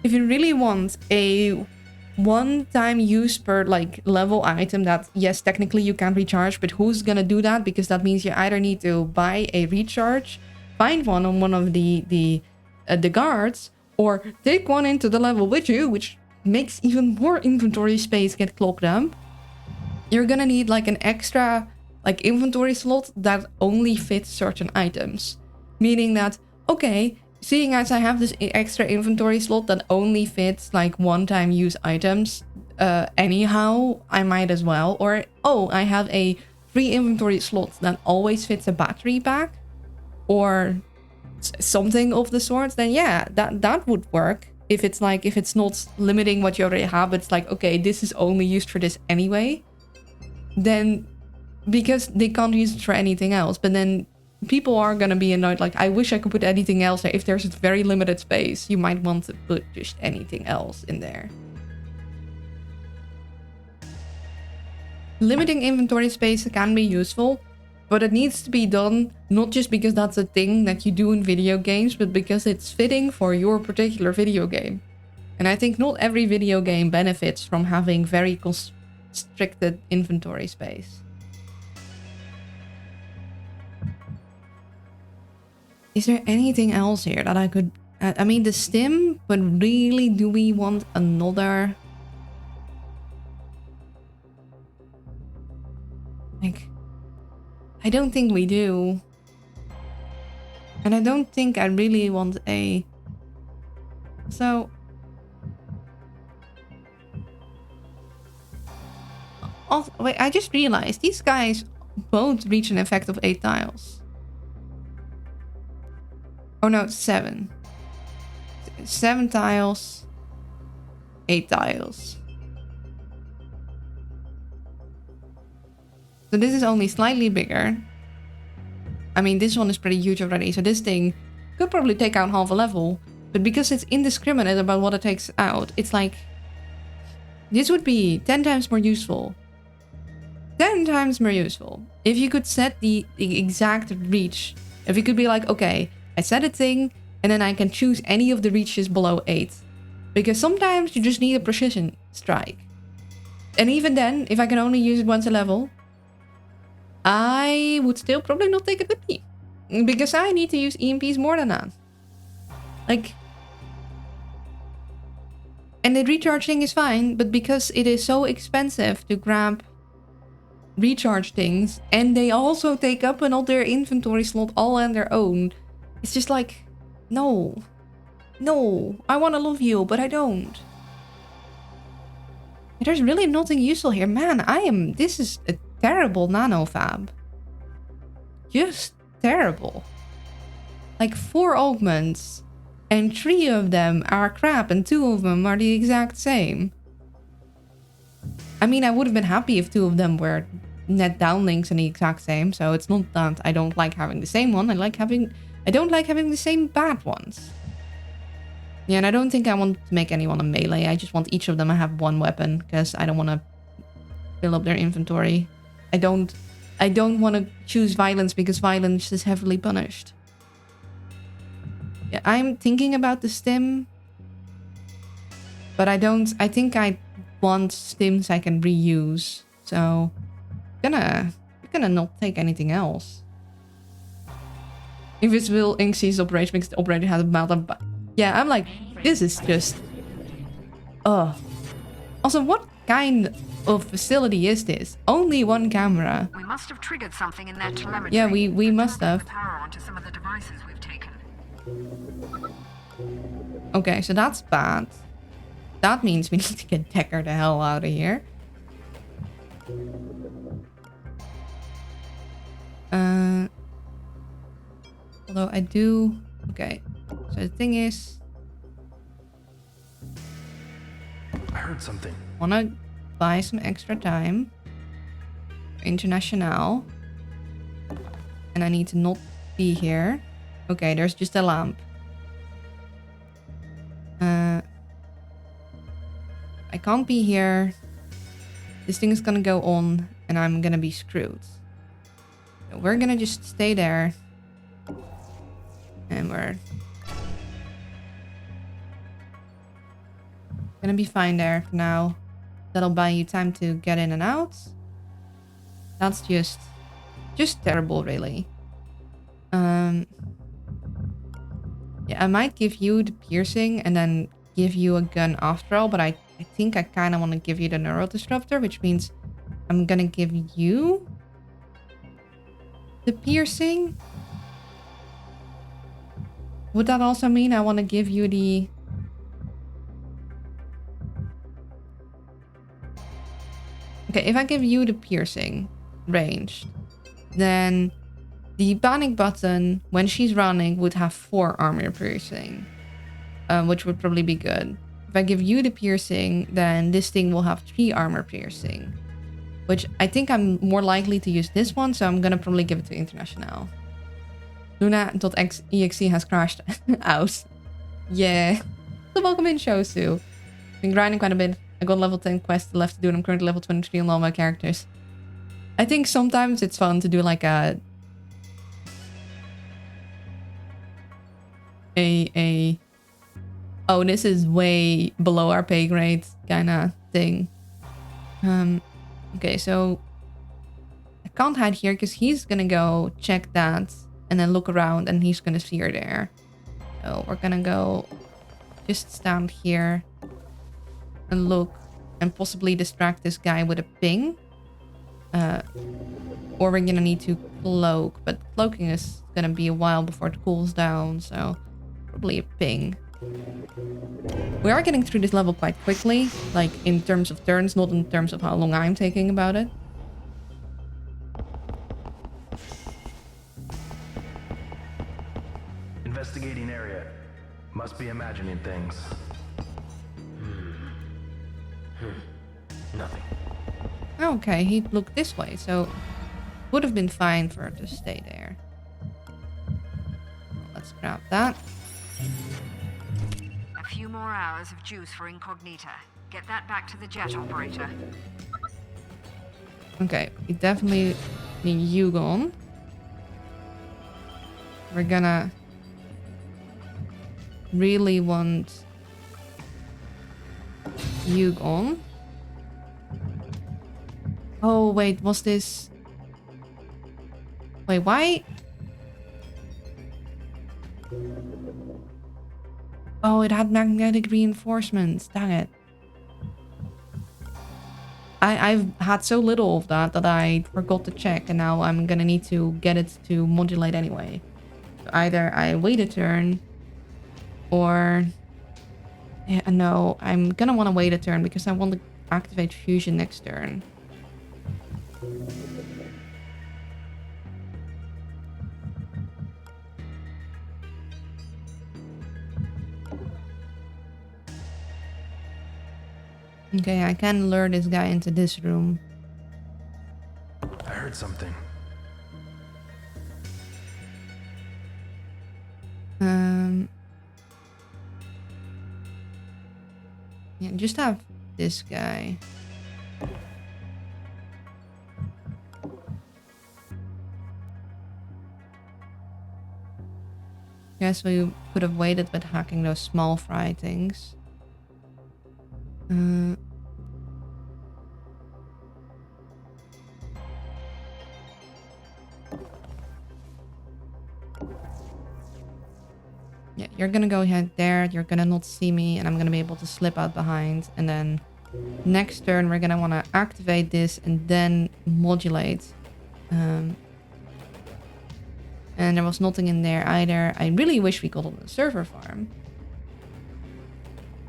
If you really want a one-time use per like level item that, yes, technically you can recharge, but who's gonna do that? Because that means you either need to buy a recharge, find one on one of the guards, or take one into the level with you, which makes even more inventory space get clogged up. You're gonna need like an extra like inventory slot that only fits certain items. Meaning that, okay, seeing as I have this extra inventory slot that only fits like one-time use items, anyhow, I might as well. Or, oh, I have a free inventory slot that always fits a battery pack, or something of the sort, then yeah, that would work. If it's like, if it's not limiting what you already have, it's like, okay, this is only used for this anyway, then because they can't use it for anything else, but then people are gonna be annoyed, like, I wish I could put anything else there. If there's a very limited space, you might want to put just anything else in there. Limiting inventory space can be useful, but it needs to be done not just because that's a thing that you do in video games, but because it's fitting for your particular video game. And I think not every video game benefits from having very constricted inventory space. Is there anything else here that I could... I mean, the stim, but really, do we want another... Like... I don't think we do. And I don't think I really want a... So... Also, wait, I just realized these guys both reach an effect of 8 tiles. Oh no, 7. 7 tiles. 8 tiles. So this is only slightly bigger. I mean, this one is pretty huge already. So this thing could probably take out half a level. But because it's indiscriminate about what it takes out, it's like... This would be 10 times more useful. 10 times more useful. If you could set the exact reach. If you could be like, okay, I set a thing and then I can choose any of the reaches below 8. Because sometimes you just need a precision strike. And even then, if I can only use it once a level, I would still probably not take it with me. Because I need to use EMPs more than that. Like... And the recharge thing is fine, but because it is so expensive to grab recharge things, and they also take up another inventory slot all on their own, it's just like, no. No, I want to love you, but I don't. There's really nothing useful here. Man, this is a terrible nano fab. Just terrible. Like 4 augments, and 3 of them are crap, and 2 of them are the exact same. I mean, I would have been happy if 2 of them were net downlinks and the exact same, so it's not that I don't like having the same one. I don't like having the same bad ones. Yeah, and I don't think I want to make anyone a melee. I just want each of them to have 1 weapon, because I don't want to fill up their inventory. I don't want to choose violence, because violence is heavily punished. Yeah, I'm thinking about the stim, but I think I want stims I can reuse. So I'm gonna not take anything else. Invisible ink sees operation because the operator has a meltdown. Yeah, I'm like, this is just... Ugh. Also, what kind of facility is this? Only 1 camera. We must have triggered something in their telemetry. Yeah, we must have. Power onto some of the devices we've taken. Okay, so that's bad. That means we need to get Decker the hell out of here. Although I do... Okay, so the thing is... I heard something. Wanna buy some extra time. International. And I need to not be here. Okay, there's just a lamp. I can't be here. This thing is gonna go on and I'm gonna be screwed. So we're gonna just stay there. And we're gonna be fine there for now. That'll buy you time to get in and out. That's just terrible, really. Yeah, I might give you the piercing and then give you a gun after all, but I think I kind of want to give you the neural disruptor, which means I'm gonna give you the piercing. Would that also mean I want to give you the... Okay, if I give you the piercing ranged, then the panic button, when she's running, would have 4 armor piercing, which would probably be good. If I give you the piercing, then this thing will have 3 armor piercing, which I think I'm more likely to use this one, so I'm gonna probably give it to International. Luna.exe has crashed out. Yeah. So welcome in, Shosu. Been grinding quite a bit. I got level 10 quests left to do and I'm currently level 23 on all my characters. I think sometimes it's fun to do like a oh, this is way below our pay grade kind of thing. Okay, so I can't hide here because he's gonna go check that and then look around and he's gonna see her there. So we're gonna go just stand here and look and possibly distract this guy with a ping. Or we're gonna need to cloak, but cloaking is gonna be a while before it cools down, so probably a ping. We are getting through this level quite quickly, like in terms of turns, not in terms of how long I'm taking about it. Investigating area. Must be imagining things. Nothing. Okay, he looked this way, so would have been fine for her to stay there. Let's grab that. A few more hours of juice for Incognita. Get that back to the jet operator. Okay, we definitely need you gone. We're gonna really want you gone. Oh, wait, was this... Wait, why? Oh, it had magnetic reinforcements. Dang it. I've had so little of that that I forgot to check, and now I'm gonna need to get it to modulate anyway. So either I wait a turn, or... Yeah, no, I'm gonna want to wait a turn because I want to activate fusion next turn. Okay, I can lure this guy into this room. I heard something. Yeah, just have this guy. Guess we could have waited with hacking those small fry things. Yeah, you're gonna go ahead there. You're gonna not see me, and I'm gonna be able to slip out behind. And then next turn, we're gonna want to activate this and then modulate. And there was nothing in there either. I really wish we got on the server farm.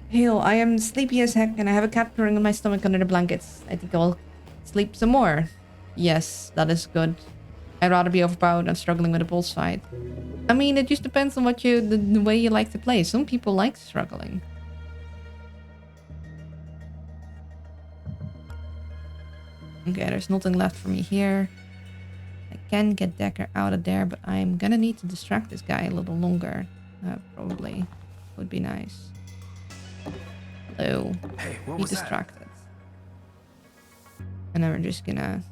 Hail, I am sleepy as heck and I have a cat purring on my stomach under the blankets. I think I'll sleep some more. Yes, that is good. I'd rather be overpowered than struggling with a boss fight. I mean, it just depends on what the way you like to play. Some people like struggling. Okay, there's nothing left for me here. I can get Decker out of there, but I'm gonna need to distract this guy a little longer. Probably would be nice. Hello. Hey, what Be was that? distracted. And then we're just gonna...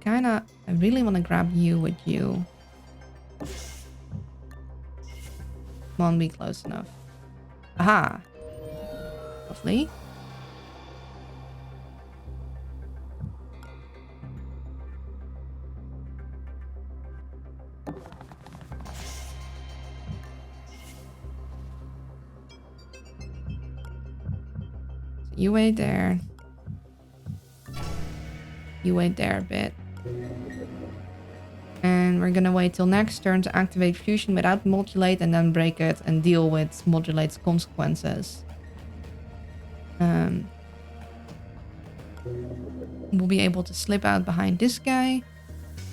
I really want to grab you with you. Won't be close enough. Aha! Lovely. So you wait there. You wait there a bit. And we're gonna wait till next turn to activate fusion without modulate and then break it and deal with modulate's consequences. We'll be able to slip out behind this guy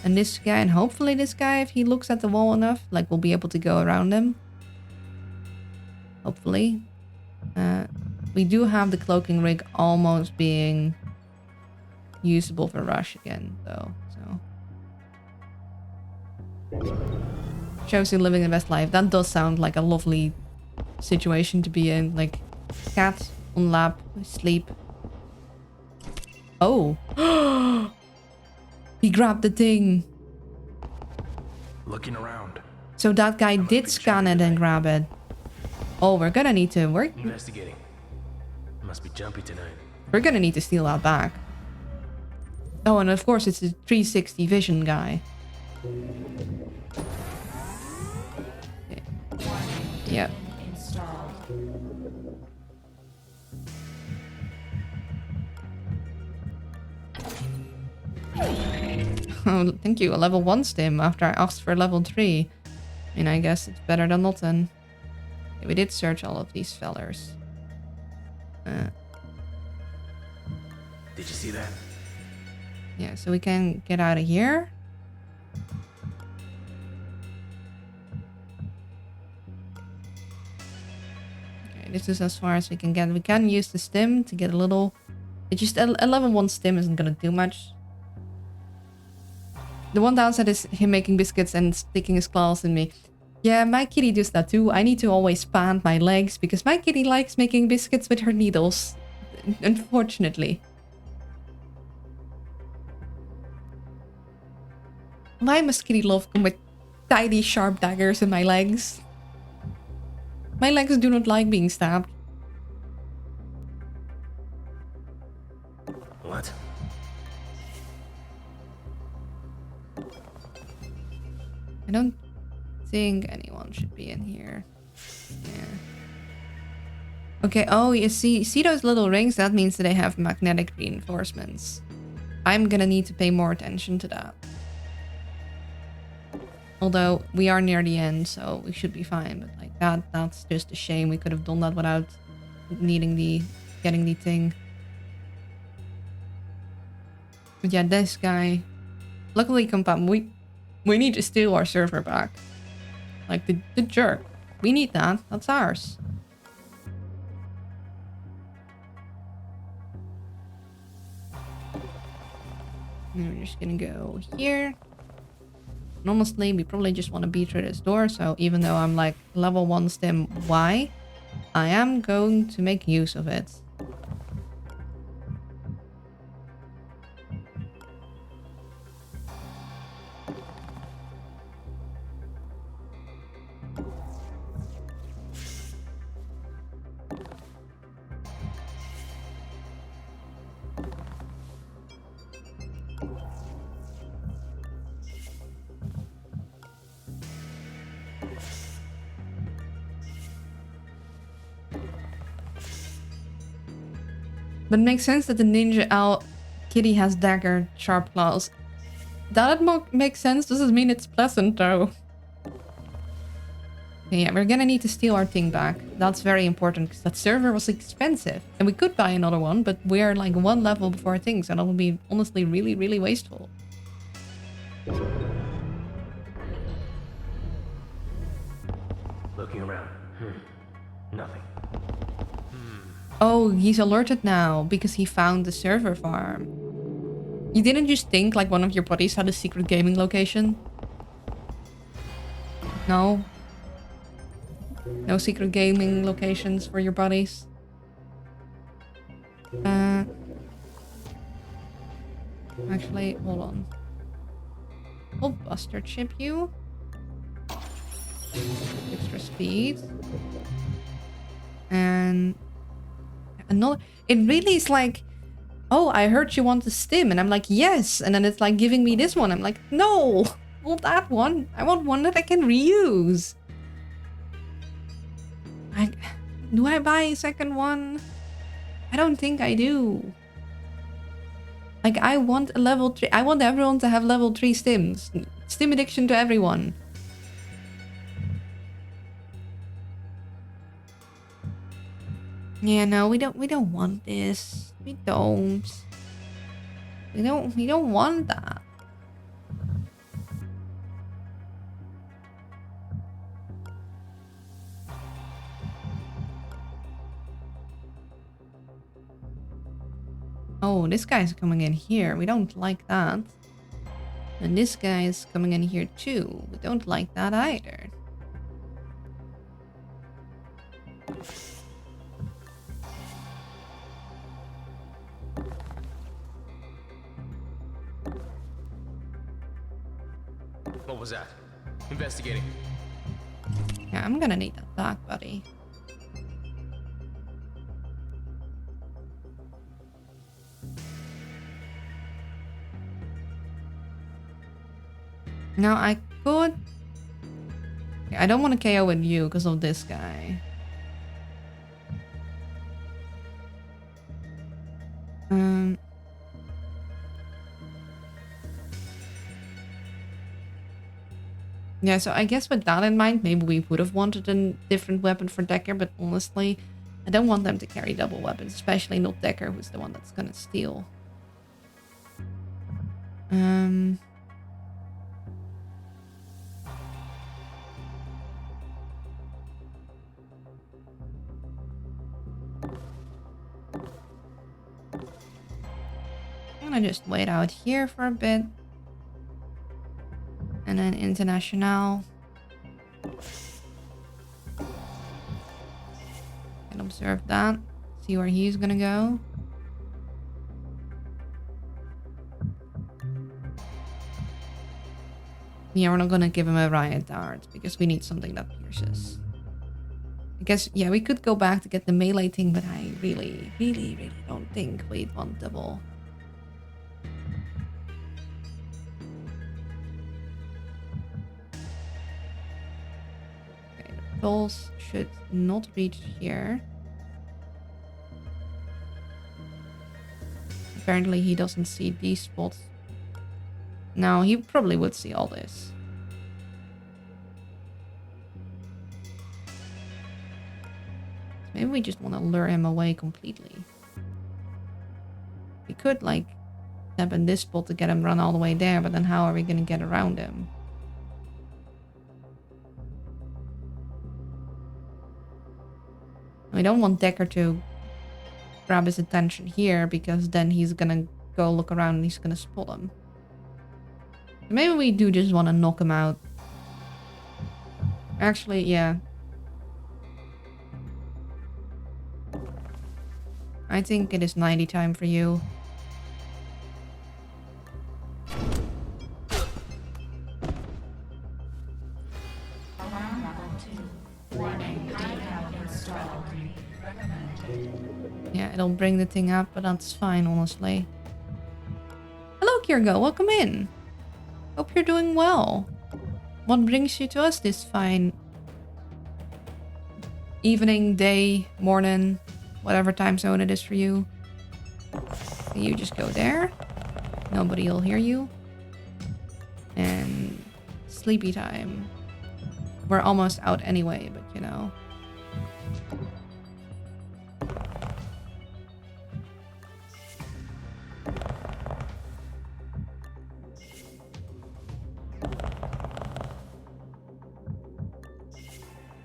and this guy, and hopefully this guy, if he looks at the wall enough, like we'll be able to go around him. Hopefully. We do have the cloaking rig almost being usable for rush again though, so shows you living the best life. That does sound like a lovely situation to be in, like cat on lap, sleep. Oh. He grabbed the thing. Looking around. So that guy did scan it and grab it. Oh, we're gonna need to Investigating. Must be jumpy tonight. we're gonna need to steal that back. Oh, and of course it's a 360 vision guy. Yep. Installed. Oh, thank you. A level 1 stim after I asked for level 3. I mean, I guess it's better than nothing. Okay, we did search all of these fellers. Did you see that? Yeah, so we can get out of here. Okay, this is as far as we can get. We can use the stim to get a little... It's just a level 1 stim isn't gonna do much. The one downside is him making biscuits and sticking his claws in me. Yeah, my kitty does that too. I need to always span my legs because my kitty likes making biscuits with her needles. Unfortunately. Why must kitty love come with tiny sharp daggers in my legs? My legs do not like being stabbed. What? I don't think anyone should be in here. Yeah. Okay, oh, you see those little rings? That means that they have magnetic reinforcements. I'm gonna need to pay more attention to that. Although, we are near the end, so we should be fine. But like that's just a shame. We could have done that without getting the thing. But yeah, this guy... Luckily, compound, we need to steal our server back. Like, the jerk. We need that. That's ours. And we're just gonna go here. And honestly, we probably just want to beat through this door. So even though I'm like level 1 stim Y, I am going to make use of it. But it makes sense that the ninja owl kitty has dagger sharp claws. That makes sense. Doesn't mean it's pleasant though. Okay, yeah, we're gonna need to steal our thing back. That's very important because that server was expensive. And we could buy another one, but we're like 1 level before things, and that would be honestly really, really wasteful. Looking around. Nothing. Oh, he's alerted now because he found the server farm. You didn't just think like one of your buddies had a secret gaming location? No? No secret gaming locations for your buddies? Actually, hold on. We'll buster chip you. Extra speed. And... another... It really is like... Oh, I heard you want the stim. And I'm like, yes. And then it's like giving me this one. I'm like, no. I want that one. I want one that I can reuse. Do I buy a second one? I don't think I do. Like, I want a level 3. I want everyone to have level 3 stims. Stim addiction to everyone. Yeah, no, we don't want this. We don't want that. Oh, this guy's coming in here. We don't like that. And this guy is coming in here too. We don't like that either. What was that? Investigating. Yeah, I'm gonna need that back, buddy. Now I could... I don't want to KO with you because of this guy. Yeah, so I guess with that in mind, maybe we would have wanted a different weapon for Decker, but honestly, I don't want them to carry double weapons, especially not Decker, who's the one that's gonna steal. I'm gonna just wait out here for a bit. And then International. Can observe that. See where he's gonna go. Yeah, we're not gonna give him a riot dart because we need something that pierces. I guess, yeah, we could go back to get the melee thing, but I really don't think we'd want double. Patrols should not reach here. Apparently he doesn't see these spots. No, he probably would see all this. Maybe we just want to lure him away completely. We could like step in this spot to get him run all the way there, but then how are we going to get around him? We don't want Decker to grab his attention here because then he's gonna go look around and he's gonna spot him. Maybe we do just want to knock him out. Actually, yeah. I think it is 90 time for you. Alarm level 2. Warning, decal installed. Yeah, it'll bring the thing up, but that's fine, honestly. Hello, Kirgo. Welcome in. Hope you're doing well. What brings you to us this fine evening, day, morning, whatever time zone it is for you? You just go there. Nobody will hear you. And sleepy time. We're almost out anyway, but you know.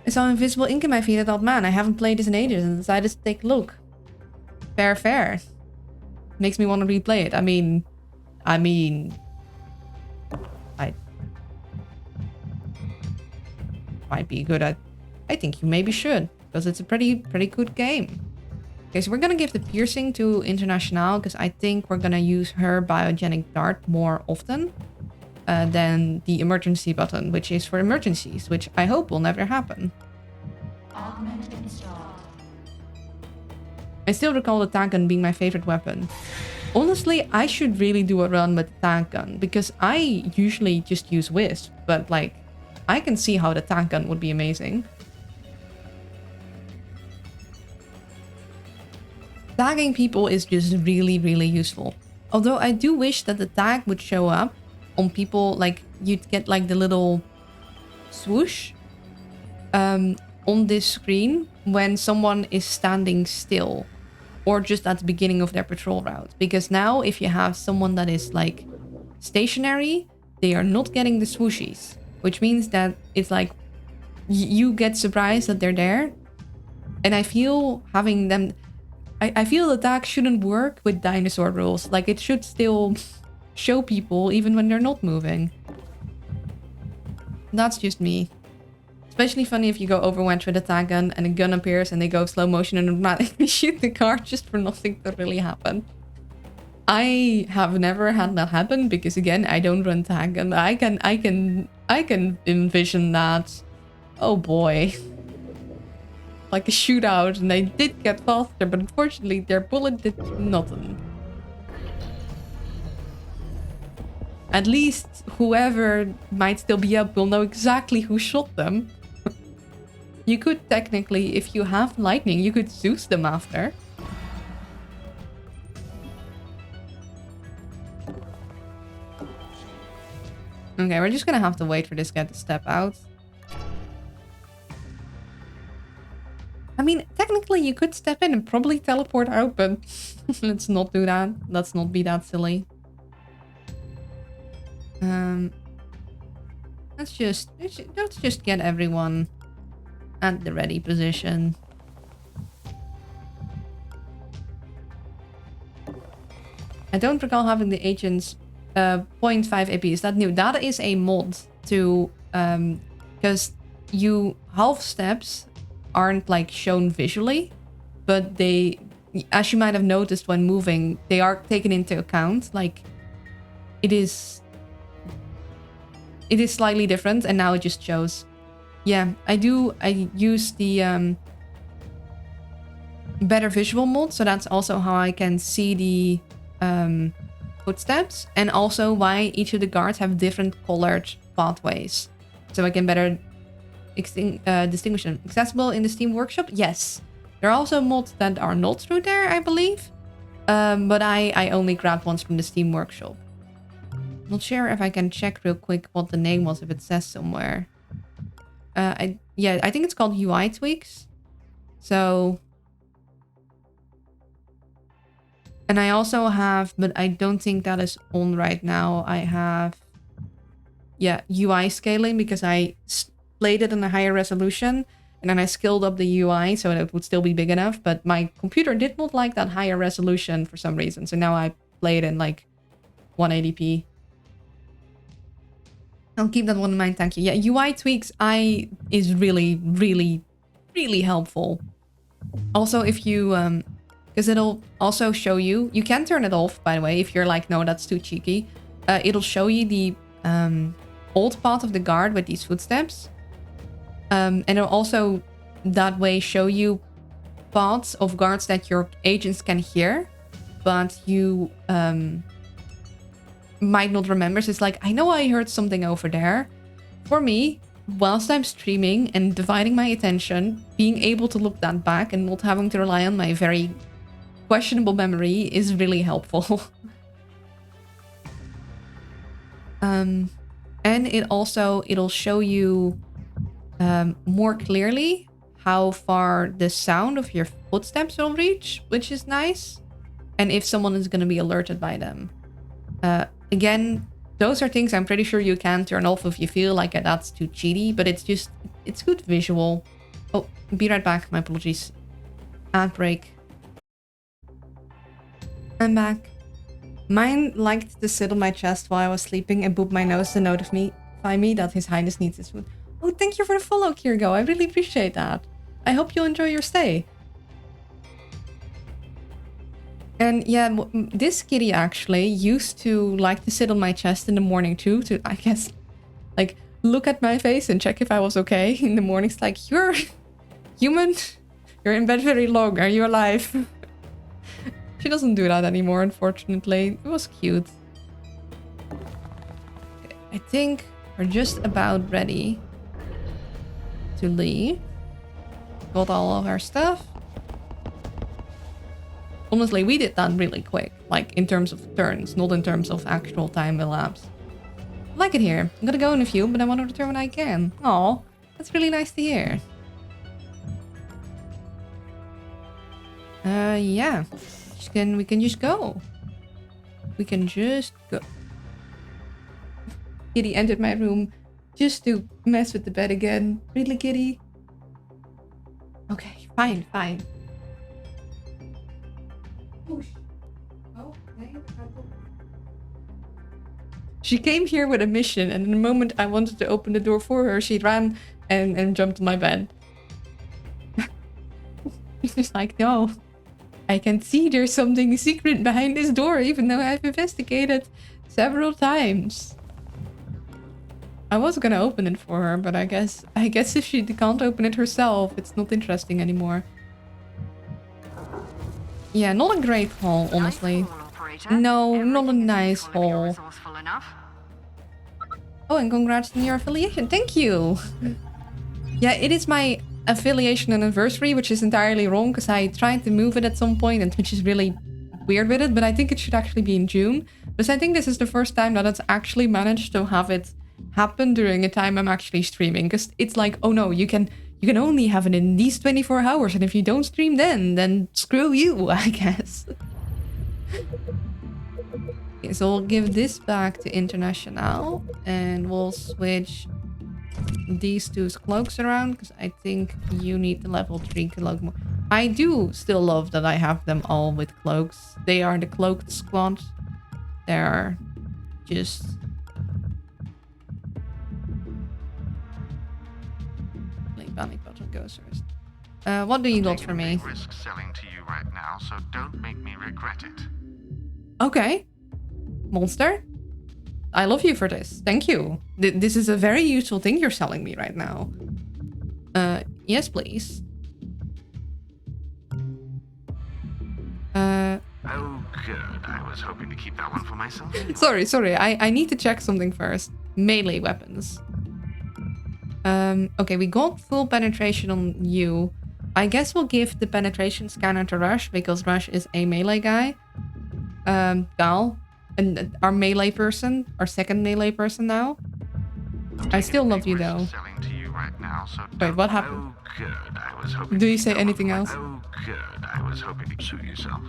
I saw invisible ink in my feed. I thought, man, I haven't played this in ages and decided to take a look. Fair. Makes me want to replay it. I mean, I might be good at. I think you maybe should, because it's a pretty good game. Okay, so we're gonna give the piercing to International because I think we're gonna use her biogenic dart more often than the emergency button, which is for emergencies, which I hope will never happen. Augment installed. I still recall the tank gun being my favorite weapon. Honestly, I should really do a run with the tank gun because I usually just use Wisp, but like, I can see how the tank gun would be amazing. Tagging people is just really useful. Although I do wish that the tag would show up on people, like you'd get like the little swoosh on this screen when someone is standing still or just at the beginning of their patrol route. Because now if you have someone that is like stationary, they are not getting the swooshies, which means that it's like you get surprised that they're there. And I feel having them, I feel the tag shouldn't work with dinosaur rules. Like it should still show people even when they're not moving. That's just me. Especially funny if you go Overwatch with a tag gun and a gun appears and they go slow motion and automatically shoot the car just for nothing to really happen. I have never had that happen because again, I don't run tag gun. I can envision that. Oh boy. Like a shootout, and they did get faster, but unfortunately their bullet did nothing. At least whoever might still be up will know exactly who shot them. You could technically, if you have lightning, you could Zeus them after. Okay, we're just gonna have to wait for this guy to step out. I mean, technically you could step in and probably teleport out, but let's not do that. Let's not be that silly. Let's just get everyone at the ready position. I don't recall having the agents 0.5 AP. Is that new? That is a mod to because you half steps aren't like shown visually, but they, as you might have noticed when moving, they are taken into account. Like it is slightly different, and now it just shows. Yeah, I use the better visual mod, so that's also how I can see the footsteps, and also why each of the guards have different colored pathways, so I can better distinguish them. Accessible in the Steam Workshop? Yes. There are also mods that are not through there, I believe. But I only grabbed ones from the Steam Workshop. Not sure if I can check real quick what the name was, if it says somewhere. I think it's called UI tweaks. So... And I also have, but I don't think that is on right now. I have, yeah, UI scaling, because I played it in a higher resolution, and then I scaled up the UI so that it would still be big enough. But my computer did not like that higher resolution for some reason. So now I play it in like 180p. I'll keep that one in mind, thank you. Yeah, UI tweaks is really, really, really helpful. Also, if you, because it'll also show you, you can turn it off, by the way, if you're like, no, that's too cheeky. It'll show you the old path of the guard with these footsteps. And it'll also that way show you paths of guards that your agents can hear, but you might not remember. So it's like, I know I heard something over there. For me, whilst I'm streaming and dividing my attention, being able to look that back and not having to rely on my very questionable memory is really helpful. And it'll show you more clearly how far the sound of your footsteps will reach, which is nice, and if someone is going to be alerted by them. Again, those are things I'm pretty sure you can turn off if you feel like that's too cheaty, but it's good visual. Oh, be right back. My apologies. Ad break. I'm back. Mine liked to sit on my chest while I was sleeping and boop my nose to notify me that His Highness needs his food. Oh, thank you for the follow, Kirgo. I really appreciate that. I hope you'll enjoy your stay. And yeah, this kitty actually used to like to sit on my chest in the morning too, to, I guess, like, look at my face and check if I was okay. In the morning, it's like, you're human? You're in bed very long. Are you alive? She doesn't do that anymore, unfortunately. It was cute. Okay, I think we're just about ready to leave. Got all of our stuff. Honestly, we did that really quick, like in terms of turns, not in terms of actual time elapsed. I like it here. I'm gonna go in a few, but I want to return when I can. Aw, that's really nice to hear. Yeah. We can just go. We can just go. Kitty entered my room just to mess with the bed again. Really, Kitty? Okay, fine. She came here with a mission, and the moment I wanted to open the door for her, she ran and jumped on my bed. She's like, no. I can see there's something secret behind this door, even though I've investigated several times. I was gonna open it for her, but I guess if she can't open it herself, it's not interesting anymore. Yeah, not a great haul, honestly. Nice haul, operator. No, not a Everything nice seems going to be haul. resourceful enough. Oh, and congrats on your affiliation. Thank you. Yeah, it is my affiliation anniversary, which is entirely wrong because I tried to move it at some point and Twitch is really weird with it, but I think it should actually be in June. Because I think this is the first time that it's actually managed to have it happen during a time I'm actually streaming. Because it's like, oh no, you can only have it in these 24 hours, and if you don't stream then screw you, I guess. Okay, so we'll give this back to International, and we'll switch these two cloaks around, because I think you need the level 3 cloak more. I do still love that I have them all with cloaks. They are the cloaked squad. They're just... Panic button goes first. What do you got for me? Risk selling to you right now, so don't make me regret it. Okay. Monster? I love you for this. Thank you. This is a very useful thing you're selling me right now. Yes, please. Oh, good. I was hoping to keep that one for myself. Sorry. I need to check something first. Melee weapons. Okay, we got full penetration on you. I guess we'll give the penetration scanner to Rush, because Rush is a melee guy. Gal, and our melee person, our second melee person now. I still love you though. Wait, what happened? Oh, good. I was hoping Do you say anything else? Oh, good. I was hoping to suit yourself.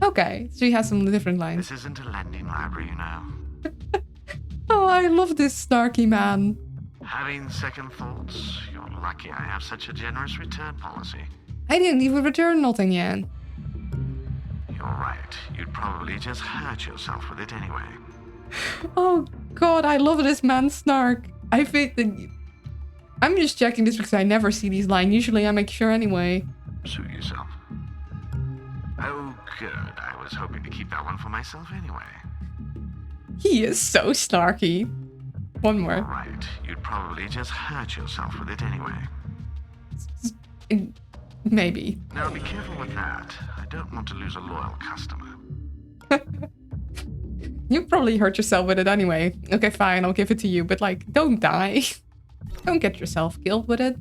Okay, so he has some different lines. This isn't a lending library, you know. Oh, I love this snarky man. Having second thoughts, you're lucky I have such a generous return policy. I didn't even return nothing yet. You're right. You'd probably just hurt yourself with it anyway. Oh god, I love this man's snark. I think that... I'm just checking this because I never see these lines. Usually I make sure anyway. Suit yourself. Oh, good. I was hoping to keep that one for myself anyway. He is so snarky. One more. Right. You'd probably just hurt yourself with it anyway. Maybe. Now be careful with that. I don't want to lose a loyal customer. You probably hurt yourself with it anyway. Okay, fine, I'll give it to you, but like, don't die. Don't get yourself killed with it.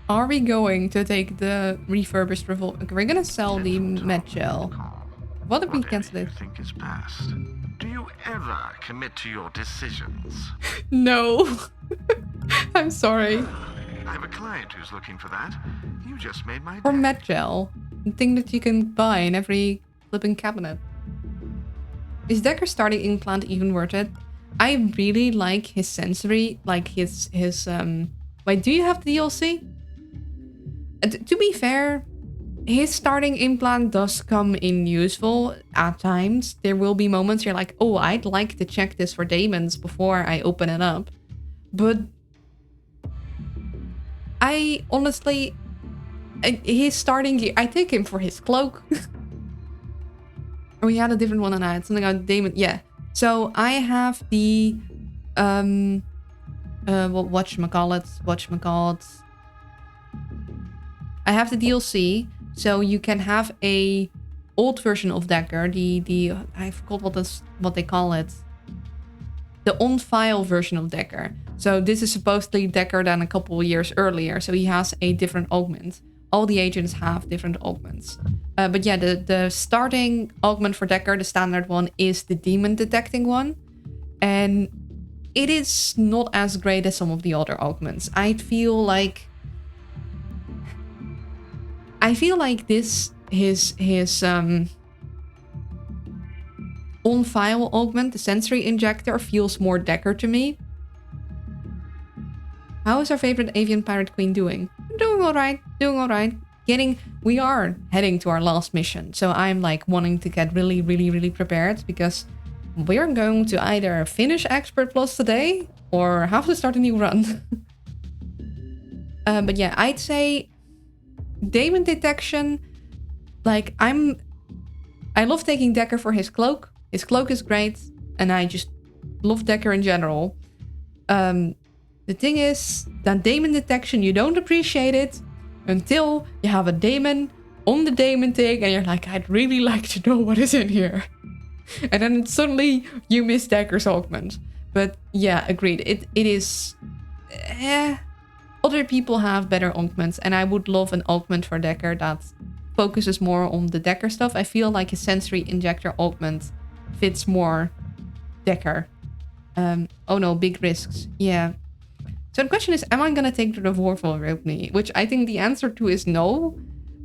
Are we going to take the refurbished revolver? We're gonna sell the med gel. What if we cancel it? Think is best. Do you ever commit to your decisions? No. I'm sorry. I have a client who's looking for that. You just made my For day. med gel. The thing that you can buy in every flipping cabinet. Is Decker's starting implant even worth it? I really like his sensory, like his wait, do you have the DLC? To be fair, his starting implant does come in useful at times. There will be moments you're like, oh, I'd like to check this for demons before I open it up. But I honestly, his starting gear, I take him for his cloak. We had a different one on that, something about demon. Yeah. So I have the, whatchamacallit. I have the DLC. So you can have a old version of Decker, I forgot what they call it. The on-file version of Decker. So this is supposedly Decker than a couple of years earlier. So he has a different augment. All the agents have different augments. But yeah, the starting augment for Decker, the standard one, is the demon detecting one. And it is not as great as some of the other augments. I feel like this, his on-file augment, the sensory injector, feels more Decker to me. How is our favorite avian pirate queen doing? Doing alright, we are heading to our last mission. So I'm like wanting to get really, really, really prepared, because we're going to either finish Expert Plus today or have to start a new run. But yeah, I'd say demon detection, like I love taking Decker for his cloak. His cloak is great, and I just love Decker in general. The thing is that demon detection, you don't appreciate it until you have a demon on the demon thing and you're like, I'd really like to know what is in here. And then suddenly you miss Decker's augment. But yeah, agreed. It is... other people have better augments, and I would love an augment for Decker that focuses more on the Decker stuff. I feel like a sensory injector augment fits more Decker. Oh no, big risks. Yeah. So the question is, am I gonna take the revolver with me? Which I think the answer to is no.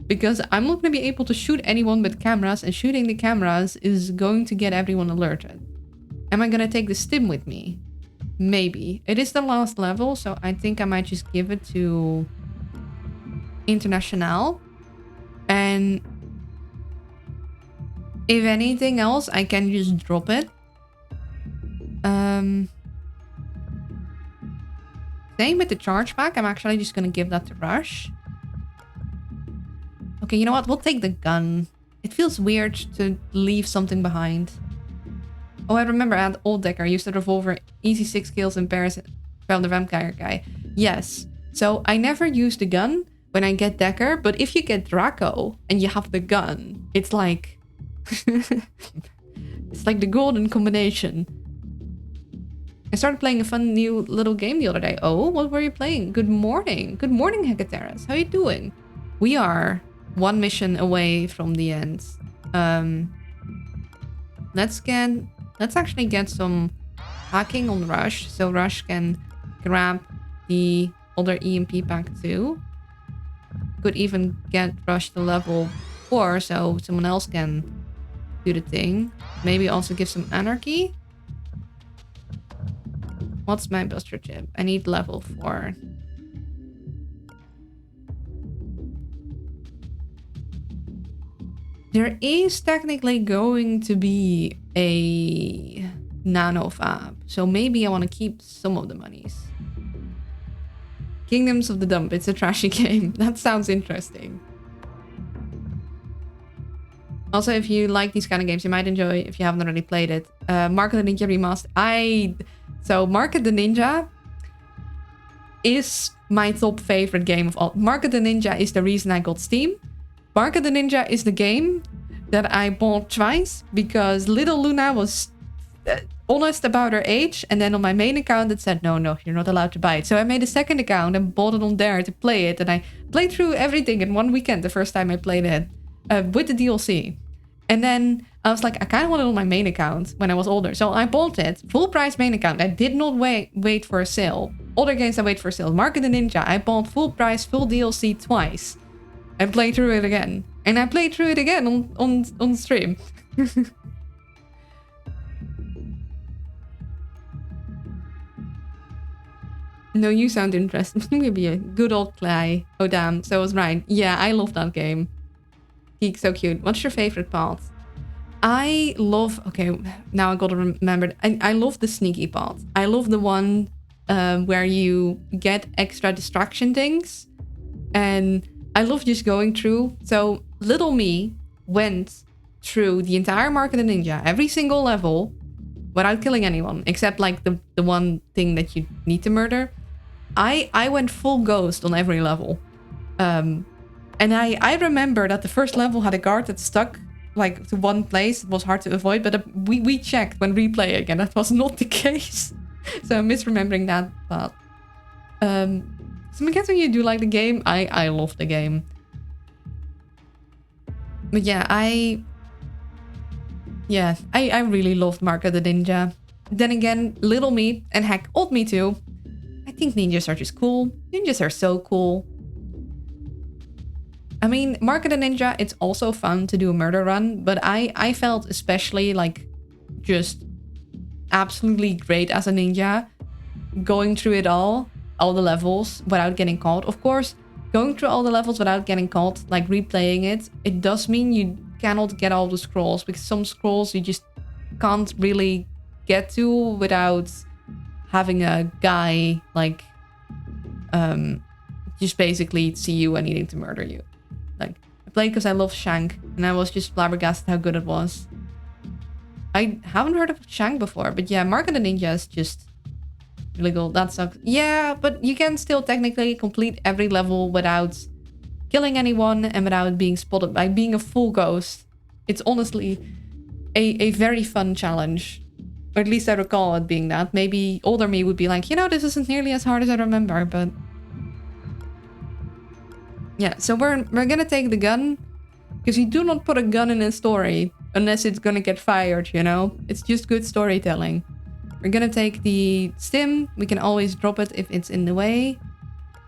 Because I'm not gonna be able to shoot anyone with cameras, and shooting the cameras is going to get everyone alerted. Am I gonna take the stim with me? Maybe. It is the last level, so I think I might just give it to International. And if anything else, I can just drop it. Same with the charge pack. I'm actually just gonna give that to Rush. Okay, you know what? We'll take the gun. It feels weird to leave something behind. Oh, I remember at Old Decker, I used the revolver, easy 6 kills in Paris from the vampire guy. Yes. So I never use the gun when I get Decker, but if you get Draco and you have the gun, it's like... it's like the golden combination. I started playing a fun new little game the other day. Oh, what were you playing? Good morning. Good morning, Hecateras. How are you doing? We are one mission away from the end. Let's actually get some hacking on Rush, so Rush can grab the other EMP pack too. Could even get Rush to level 4, so someone else can do the thing. Maybe also give some anarchy. What's my buster chip? I need level 4. There is technically going to be a nano fab, so maybe I want to keep some of the monies. Kingdoms of the Dump, it's a trashy game. That sounds interesting. Also, if you like these kind of games, you might enjoy, if you haven't already played it, Mark of the Ninja Remastered. So Mark of the Ninja is my top favorite game of all. Mark of the Ninja is the reason I got Steam. Mark of the Ninja is the game that I bought twice because little Luna was honest about her age, and then on my main account it said, no, you're not allowed to buy it. So I made a second account and bought it on there to play it, and I played through everything in one weekend the first time I played it with the DLC. And then I was like, I kind of want it on my main account when I was older. So I bought it, full price main account. I did not wait for a sale. Other games I wait for a sale. Mark of the Ninja, I bought full price, full DLC twice. And played through it again. And I played through it again on stream. No, you sound interesting. Maybe a good old Clay. Oh damn, so I was right. Yeah, I love that game. Geek, so cute. What's your favorite part? I love... Okay, now I gotta remember. I love the sneaky part. I love the one where you get extra distraction things. And I love just going through. So little me went through the entire Mark of the Ninja, every single level, without killing anyone, except like the one thing that you need to murder. I went full ghost on every level. And I remember that the first level had a guard that stuck like to one place. It was hard to avoid, but we checked when replaying and that was not the case. So I'm misremembering that part. So I'm guessing you do like the game. I love the game. But yeah, I really loved Mark of the Ninja. Then again, little me, and heck, old me too. I think ninjas are just cool. Ninjas are so cool. I mean, Mark of the Ninja, it's also fun to do a murder run, but I felt especially like just absolutely great as a ninja, going through it all the levels without getting caught. Of course, going through all the levels without getting caught, like replaying it does mean you cannot get all the scrolls, because some scrolls you just can't really get to without having a guy like just basically see you and needing to murder you. Like, I played because I love Shank, and I was just flabbergasted how good it was. I haven't heard of Shank before, but yeah, Mark of the Ninja is just really cool. That sucks. Yeah, but you can still technically complete every level without killing anyone and without being spotted by being a full ghost. It's honestly a very fun challenge. Or at least I recall it being that. Maybe older me would be like, you know, this isn't nearly as hard as I remember, but... Yeah, so we're gonna take the gun. Because you do not put a gun in a story unless it's gonna get fired, you know? It's just good storytelling. We're gonna take the stim. We can always drop it if it's in the way.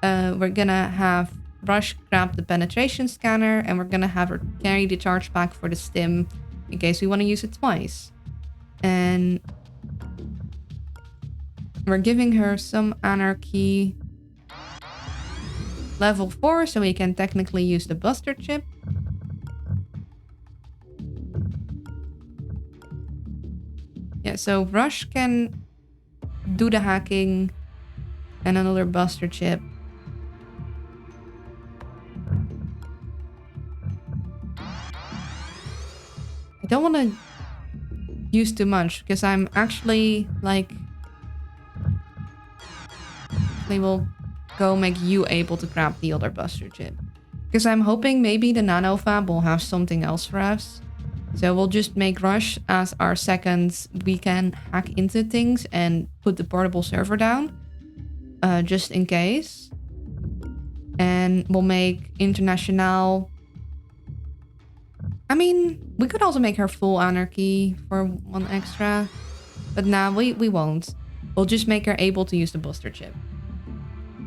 We're gonna have Rush grab the penetration scanner, and we're gonna have her carry the charge pack for the stim in case we want to use it twice. And we're giving her some anarchy level 4, so we can technically use the buster chip. Yeah, so Rush can do the hacking and another buster chip. I don't want to use too much because I'm actually like... They will go make you able to grab the other buster chip. Because I'm hoping maybe the nanofab will have something else for us. So we'll just make Rush as our second. We can hack into things and put the portable server down. Just in case. And we'll make International... I mean, we could also make her full anarchy for 1 extra. But nah, we won't. We'll just make her able to use the buster chip.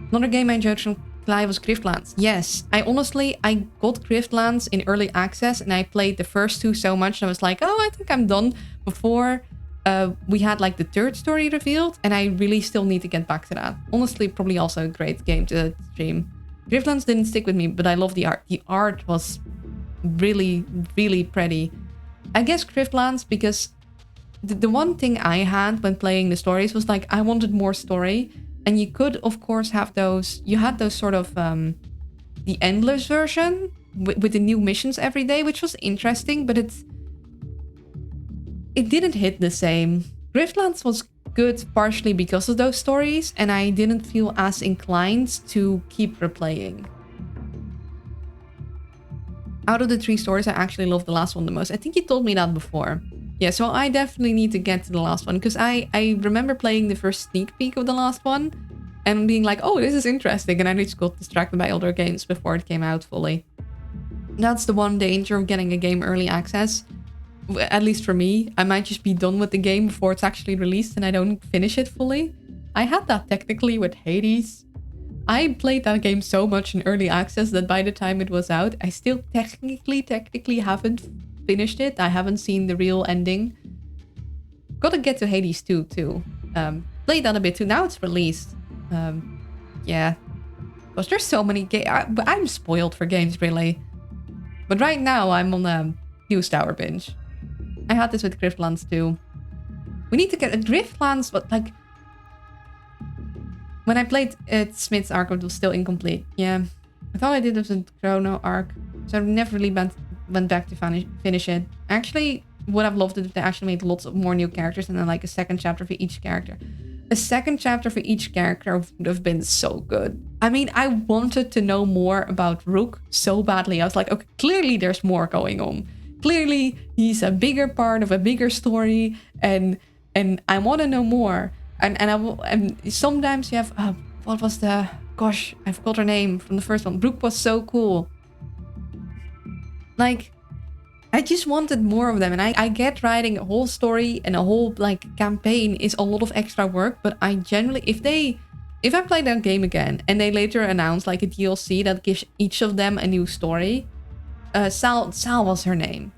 Another game I enjoyed from Clive was Griftlands. Yes, I got Griftlands in early access and I played the first 2 so much and I was like, oh, I think I'm done before we had like the 3rd story revealed, and I really still need to get back to that. Honestly, probably also a great game to stream. Griftlands didn't stick with me, but I love the art. The art was really, really pretty. I guess Griftlands, because the one thing I had when playing the stories was like, I wanted more story. And you could, of course, have those... You had those sort of... the endless version with the new missions every day, which was interesting, but it didn't hit the same. Griftlands was good partially because of those stories, and I didn't feel as inclined to keep replaying. Out of the 3 stories, I actually love the last one the most. I think you told me that before. Yeah, so I definitely need to get to the last one, because I remember playing the first sneak peek of the last one and being like, oh, this is interesting, and I just got distracted by other games before it came out fully. That's the one danger of getting a game early access. At least for me, I might just be done with the game before it's actually released and I don't finish it fully. I had that technically with Hades. I played that game so much in early access that by the time it was out, I still technically haven't finished it. I haven't seen the real ending. Gotta get to Hades 2 too. Played that a bit too. Now it's released. Yeah. Because there's so many games. I'm spoiled for games, really. But right now, I'm on a Hughes Tower binge. I had this with Griftlands too. We need to get a Griftlands, but like... When I played it, Smith's Arc, it was still incomplete. Yeah. I thought I did this with Chrono Arc. So I never really went back to finish it. Actually, would have loved it if they actually made lots of more new characters and then like a second chapter for each character. A second chapter for each character would have been so good. I mean, I wanted to know more about Rook so badly. I was like, okay, clearly there's more going on. Clearly he's a bigger part of a bigger story, and I want to know more. And sometimes you have what was the gosh, I forgot her name from the first one. Brooke was so cool. Like, I just wanted more of them, and I get writing a whole story and a whole like campaign is a lot of extra work, but I generally, if I play that game again and they later announce like a DLC that gives each of them a new story, Sal was her name.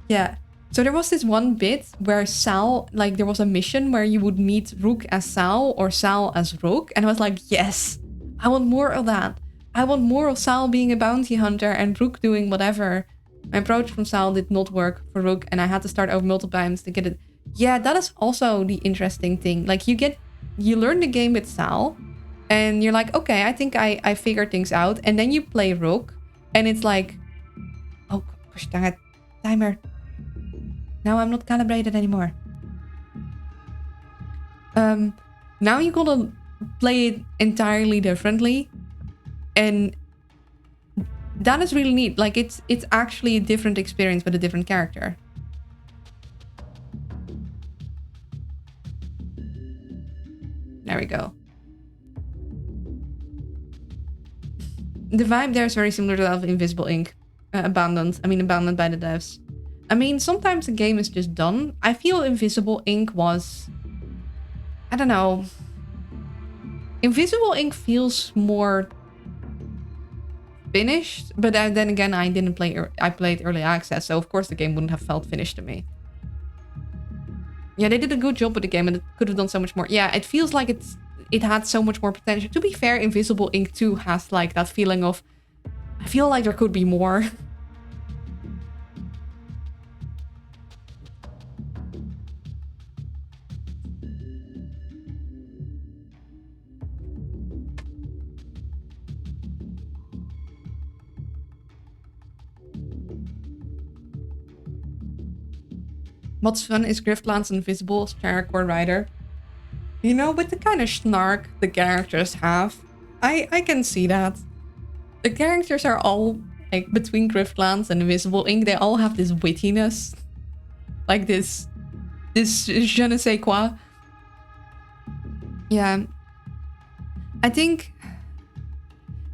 Yeah. So there was this one bit where Sal, like there was a mission where you would meet Rook as Sal or Sal as Rook, and I was like, yes, I want more of that. I want more of Sal being a bounty hunter and Rook doing whatever. My approach from Sal did not work for Rook, and I had to start over multiple times to get it. Yeah, that is also the interesting thing. Like you learn the game with Sal, and you're like, okay, I think I figured things out. And then you play Rook, and it's like, oh gosh dang it, timer. Now I'm not calibrated anymore. Now you gotta play it entirely differently, and that is really neat. Like it's actually a different experience with a different character. go. The vibe there is very similar to that of Invisible Ink. Abandoned by the devs. I mean, sometimes the game is just done. I feel Invisible Ink was... I don't know. Invisible Ink feels more finished, but then again, I didn't play. I played early access, so of course the game wouldn't have felt finished to me. Yeah, they did a good job with the game, and it could have done so much more. Yeah, it feels like it had so much more potential. To be fair, Invisible Ink 2 has like that feeling of, I feel like there could be more. What's fun is Griftlands Invisible Paracord Rider. You know, with the kind of snark the characters have, I can see that. The characters are all, like, between Griftlands and Invisible Ink, they all have this wittiness. Like this je ne sais quoi. Yeah. I think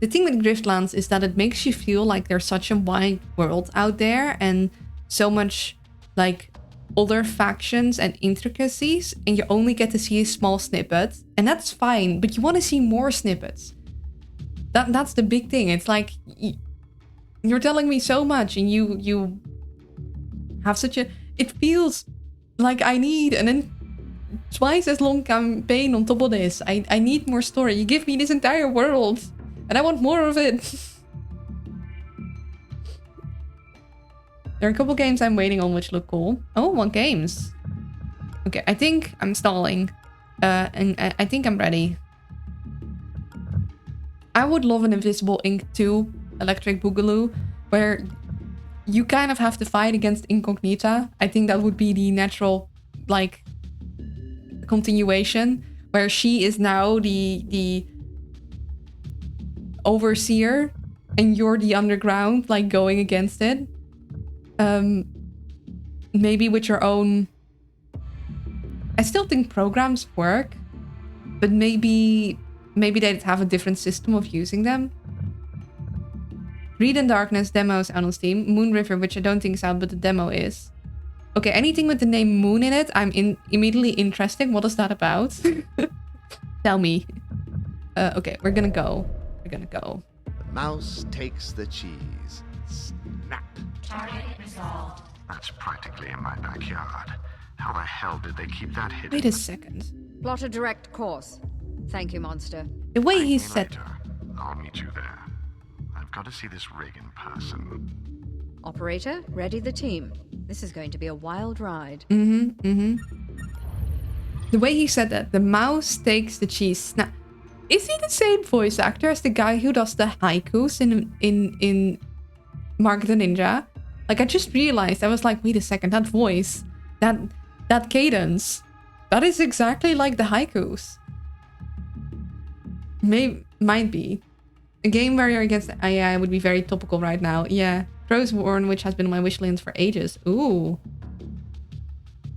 the thing with Griftlands is that it makes you feel like there's such a wide world out there and so much, like, other factions and intricacies, and you only get to see a small snippet, and that's fine, but you want to see more snippets. That's the big thing. It's like you're telling me so much, and you have such a... It feels like I need then twice as long campaign on top of this. I need more story. You give me this entire world, and I want more of it. There are a couple games I'm waiting on which look cool. Oh, what games? Okay, I think I'm stalling. And I think I'm ready. I would love an Invisible Ink 2 Electric Boogaloo, where you kind of have to fight against Incognita. I think that would be the natural, like, continuation, where she is now the overseer, and you're the underground, like, going against it. Maybe with your own... I still think programs work, but maybe they'd have a different system of using them. Read in Darkness demos out on Steam. Moon River, which I don't think is out, but the demo is. Okay, anything with the name Moon in it, I'm immediately interested. What is that about? Tell me. Okay, we're gonna go. The mouse takes the cheese. Snap. Target resolved. That's practically in my backyard. How the hell did they keep that hidden? Wait a second. Plot a direct course. Thank you, Monster. The way he Thank me said... later. I'll meet you there. I've got to see this rig in person. Operator, ready the team. This is going to be a wild ride. The way he said that, the mouse takes the cheese. Snap. Is he the same voice actor as the guy who does the haikus in Mark the Ninja? Like, I just realized, I was like, wait a second, that voice, that cadence, that is exactly like the haikus. Might be. A game where you're against the AI would be very topical right now. Yeah. Crow's Warren, which has been on my wish list for ages. Ooh.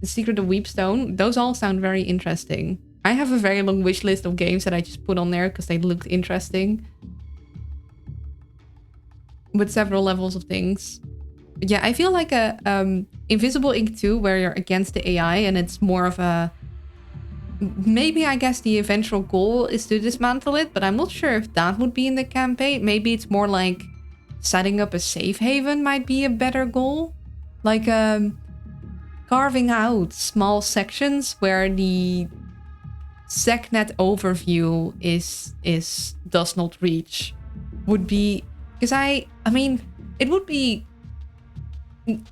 The Secret of Weepstone. Those all sound very interesting. I have a very long wish list of games that I just put on there because they looked interesting. With several levels of things. But yeah, I feel like a Invisible Ink 2 where you're against the AI and it's more of a... Maybe, I guess, the eventual goal is to dismantle it, but I'm not sure if that would be in the campaign. Maybe it's more like setting up a safe haven might be a better goal. Like carving out small sections where the SecNet overview does not reach. Would be... Because I mean, it would be...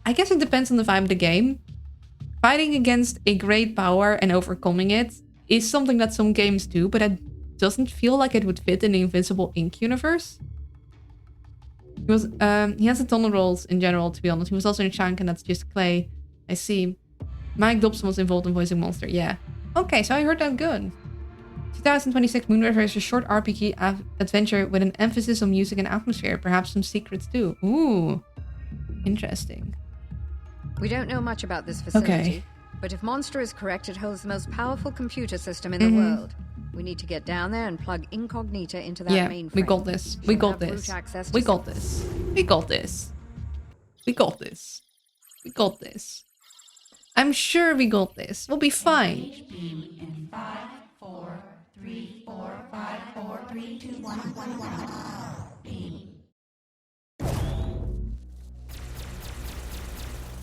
I guess it depends on the vibe of the game. Fighting against a great power and overcoming it is something that some games do, but it doesn't feel like it would fit in the Invisible Ink universe. He has a ton of roles in general, to be honest. He was also in Shank, and that's just Clay. I see. Mike Dobson was involved in voicing Monster. Yeah. Okay, so I heard that good. 2026 Moon River is a short RPG adventure with an emphasis on music and atmosphere. Perhaps some secrets too. Ooh. Interesting. We don't know much about this facility, Okay. but if Monster is correct, it holds the most powerful computer system in the world. We need to get down there and plug Incognita into that Yeah, mainframe. we got this. We She'll got have root this. access to We got this. We got this. We got this. We got this. I'm sure we got this. We'll be fine. Engage beam in 5, 4, 3, 4, 5, 4, 3, 2, 1, 1, 1. Beam.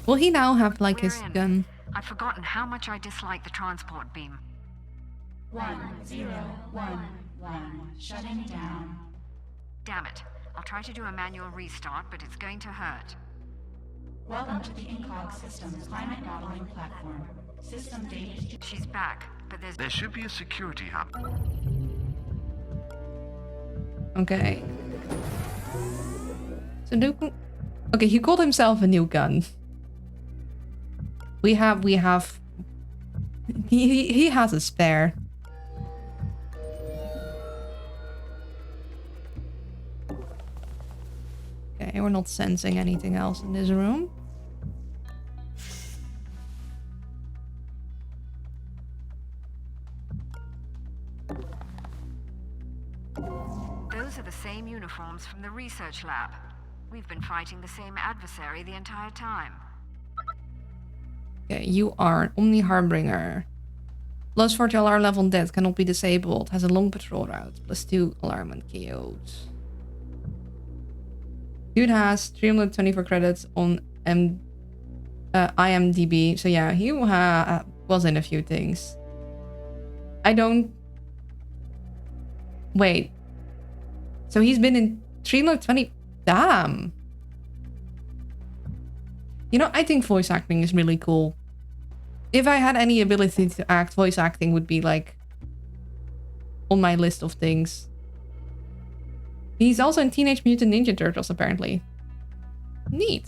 Will he now have like We're his in. gun? I've forgotten how much I dislike the transport beam. 1, 0, 1, 1. Shutting down. Damn it. I'll try to do a manual restart, but it's going to hurt. Welcome to the Incog Systems Climate Modeling Platform. System data. She's back, but there's... There should be a security hub. Okay. So new. Okay, he called himself a new gun. We have. He has a spare. Okay, we're not sensing anything else in this room. Those are the same uniforms from the research lab. We've been fighting the same adversary the entire time. Okay, you are an Omni Harbinger. +4 to alarm level on death, cannot be disabled, has a long patrol route, +2 alarm on KOs. Dude has 324 credits on IMDb, so yeah, he was in a few things. I don't... Wait. So he's been in 320... Damn! You know, I think voice acting is really cool. If I had any ability to act, voice acting would be like on my list of things. He's also in Teenage Mutant Ninja Turtles, apparently. Neat.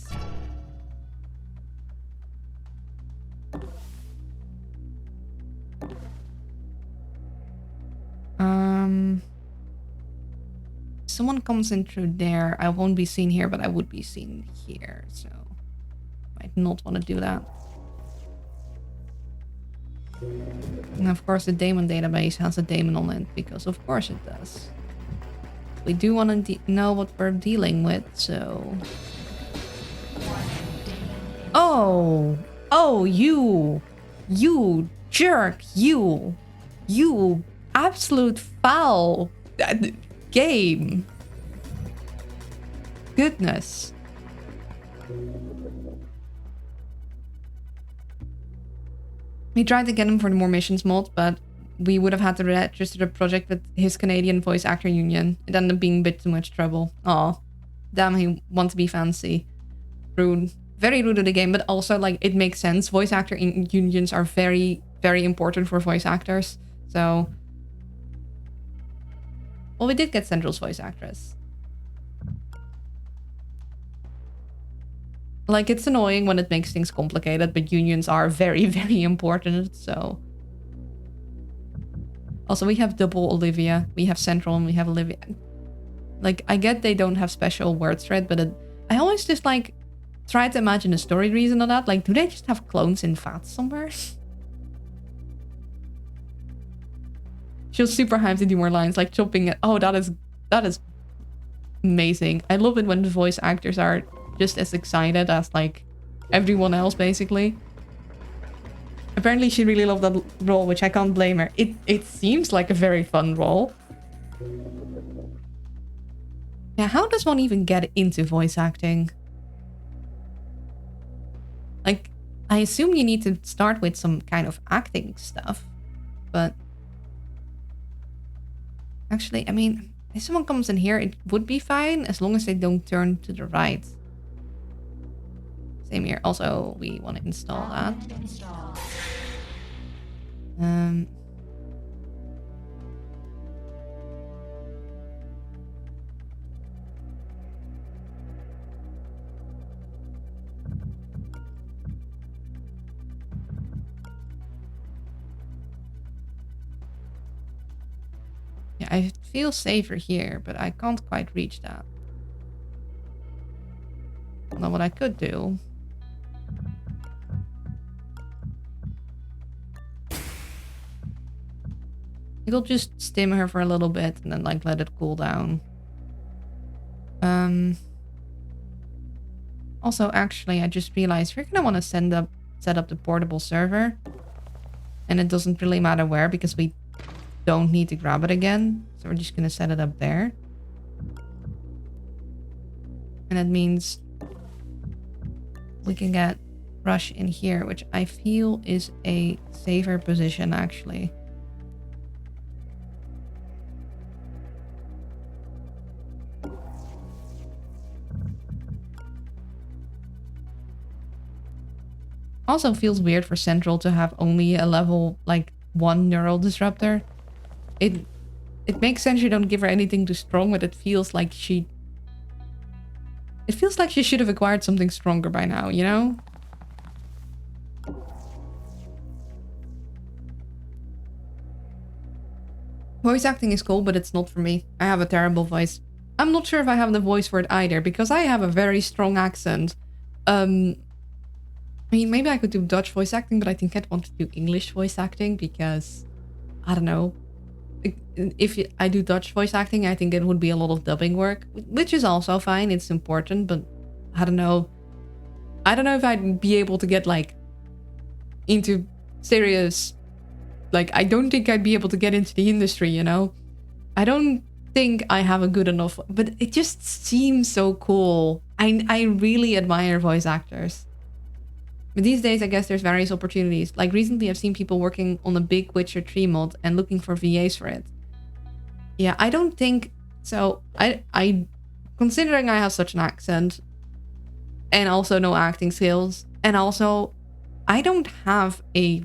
Someone comes in through there. I won't be seen here, but I would be seen here, so might not want to do that. And of course the daemon database has a daemon on it, because of course it does. We do want to know what we're dealing with, so... Oh! Oh, you! You jerk! You absolute foul game! Goodness. We tried to get him for the More Missions mod, but we would have had to register the project with his Canadian voice actor union. It ended up being a bit too much trouble. Aw. Damn, he wants to be fancy. Rude. Very rude to the game, but also, like, it makes sense. Voice actor unions are very, very important for voice actors. So... Well, we did get Central's voice actress. Like, it's annoying when it makes things complicated, but unions are very, very important, so... Also, we have double Olivia. We have Central and we have Olivia. Like, I get they don't have special words for it, but I always just, like, try to imagine a story reason on that. Like, do they just have clones in fats somewhere? She was super hyped to do more lines, like chopping it. Oh, that is amazing. I love it when the voice actors are just as excited as, like, everyone else, basically. Apparently, she really loved that role, which I can't blame her. It seems like a very fun role. Yeah, how does one even get into voice acting? Like, I assume you need to start with some kind of acting stuff, but... Actually, I mean, if someone comes in here, it would be fine as long as they don't turn to the right. Same here. Also, we want to install that. Yeah, I feel safer here, but I can't quite reach that. Now, what I could do... It'll just stim her for a little bit and then like let it cool down. Also, actually, I just realized we're gonna want to set up the portable server. And it doesn't really matter where because we don't need to grab it again. So we're just gonna set it up there. And that means we can get Rush in here, which I feel is a safer position actually. Also feels weird for Central to have only a level like 1 neural disruptor. It makes sense you don't give her anything too strong, but it feels like she should have acquired something stronger by now, you know? Voice acting is cool, but it's not for me. I have a terrible voice. I'm not sure if I have the voice for it either, because I have a very strong accent. I mean, maybe I could do Dutch voice acting, but I think I'd want to do English voice acting because, I don't know. If I do Dutch voice acting, I think it would be a lot of dubbing work, which is also fine. It's important, but I don't know. I don't know if I'd be able to get like into serious, like I don't think I'd be able to get into the industry, you know? I don't think I have a good enough, but it just seems so cool. I really admire voice actors. But these days, I guess there's various opportunities. Like recently, I've seen people working on a big Witcher 3 mod and looking for VAs for it. Yeah, I don't think so. I considering I have such an accent and also no acting skills, and also I don't have a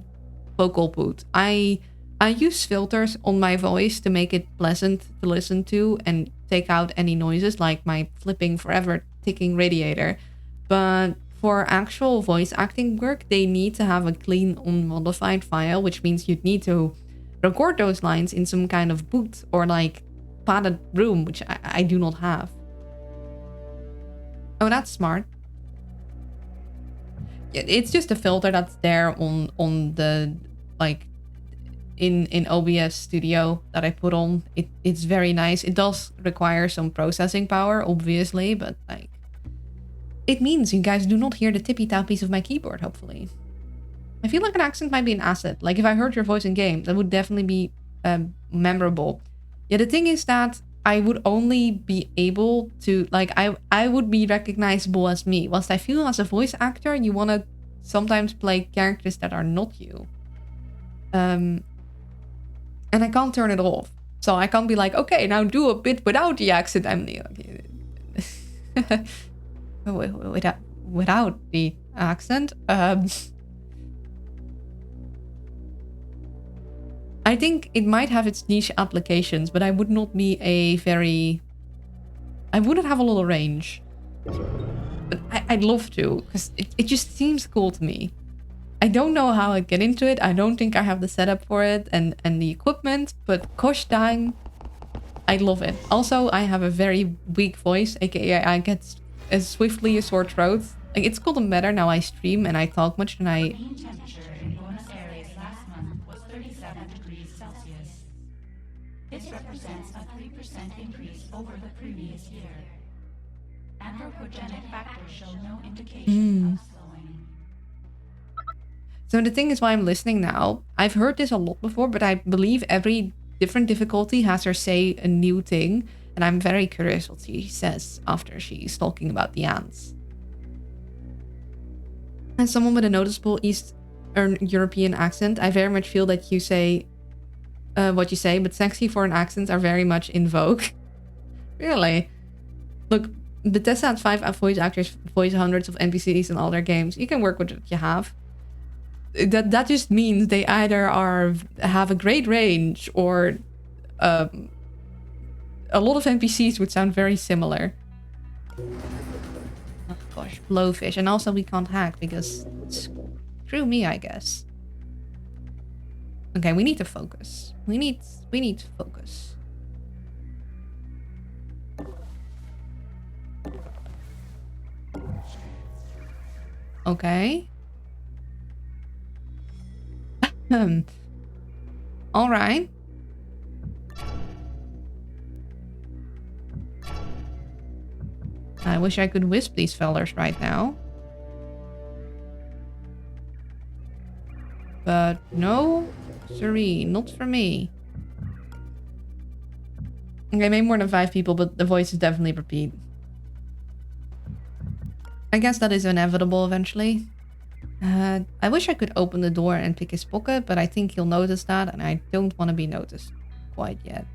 vocal booth. I use filters on my voice to make it pleasant to listen to and take out any noises like my flipping forever ticking radiator. But for actual voice acting work, they need to have a clean, unmodified file, which means you'd need to record those lines in some kind of booth or like padded room, which I do not have. Oh, that's smart. It's just a filter that's there on the like in OBS Studio that I put on. It's very nice. It does require some processing power, obviously, but like it means you guys do not hear the tippy tappies of my keyboard, hopefully. I feel like an accent might be an asset. Like if I heard your voice in game, that would definitely be memorable. Yeah, the thing is that I would only be able to, like, I would be recognizable as me. Whilst I feel as a voice actor, you want to sometimes play characters that are not you. And I can't turn it off. So I can't be like, okay, now do a bit without the accent. I'm without the accent. I think it might have its niche applications, but I would not be I wouldn't have a lot of range. But I'd love to, because it just seems cool to me. I don't know how I'd get into it. I don't think I have the setup for it and the equipment, but gosh dang, I love it. Also, I have a very weak voice, aka I get as swiftly a sore throat. Like, it's gotten better now I stream and I talk much and I... Mean temperature in Buenos Aires last month was 37 degrees Celsius. This represents a 3% increase over the previous year. Anthropogenic factors show no indication of slowing. So the thing is why I'm listening now, I've heard this a lot before, but I believe every different difficulty has her say a new thing. And I'm very curious what she says after she's talking about the ants. As someone with a noticeable Eastern European accent, I very much feel that you say what you say, but sexy foreign accents are very much in vogue. Really? Look, Bethesda had 5 voice actors voice hundreds of NPCs in all their games. You can work with what you have. That just means they either have a great range or a lot of NPCs would sound very similar. Oh gosh, blowfish. And also we can't hack because screw me, I guess. Okay, we need to focus. We need to focus. Okay. All right. I wish I could wisp these fellers right now. But no, sorry, not for me. Okay, maybe more than 5 people, but the voice is definitely repeat. I guess that is inevitable eventually. I wish I could open the door and pick his pocket, but I think he'll notice that, and I don't want to be noticed quite yet.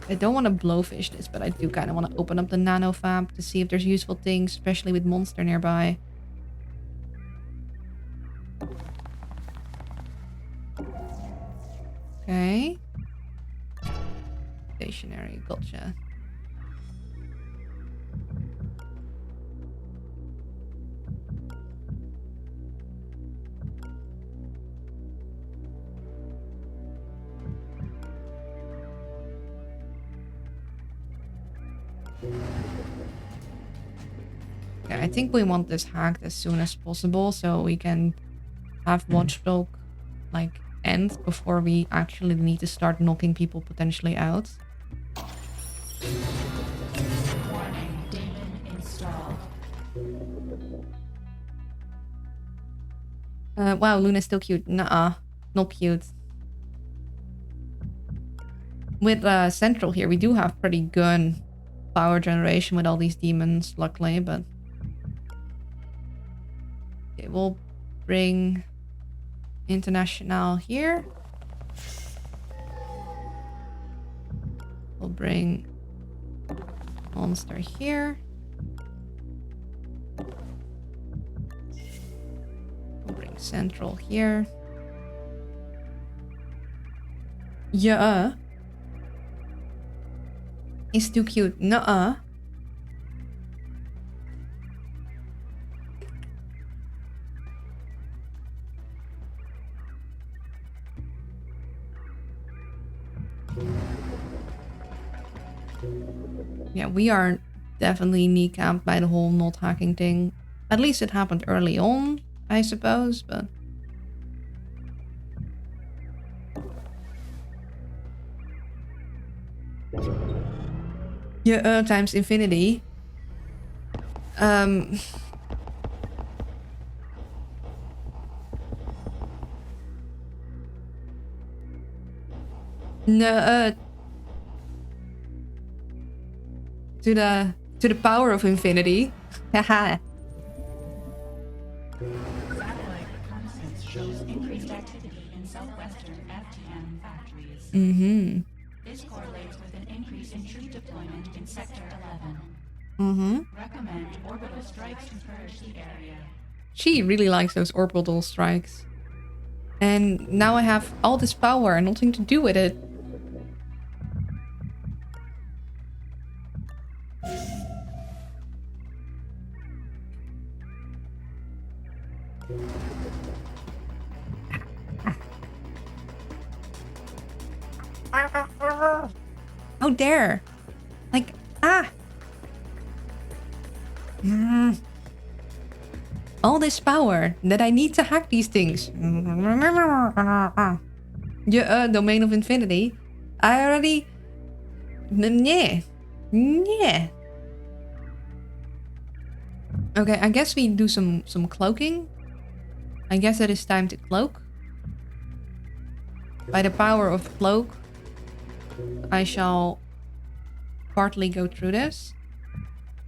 I don't want to blowfish this, but I do kind of want to open up the nano fab to see if there's useful things, especially with monster nearby. Okay. Stationary, gotcha. Okay, I think we want this hacked as soon as possible so we can have Watchdog like end before we actually need to start knocking people potentially out. Warning, daemon installed. Wow, Luna's still cute. Nuh-uh, not cute. With Central here, we do have pretty good power generation with all these demons, luckily, but... Okay, we'll bring International here. We'll bring Monster here. We'll bring Central here. Yeah. He's too cute. Nuh-uh. Yeah, we are definitely kneecapped by the whole not hacking thing. At least it happened early on, I suppose, but... Yeah, times infinity. No, to the power of infinity. Haha. Satellite reconnaissance shows increased activity in southwestern FTM factories. Mm-hmm. This correlates with an increase in troop deployment in Sector 11. Mm-hmm. Recommend orbital strikes to purge the area. She really likes those orbital strikes. And now I have all this power and nothing to do with it. How dare! Like, ah! All this power that I need to hack these things. Yeah, domain of infinity. I already... Yeah. Yeah. Okay, I guess we do some cloaking. I guess it is time to cloak. By the power of cloak, I shall partly go through this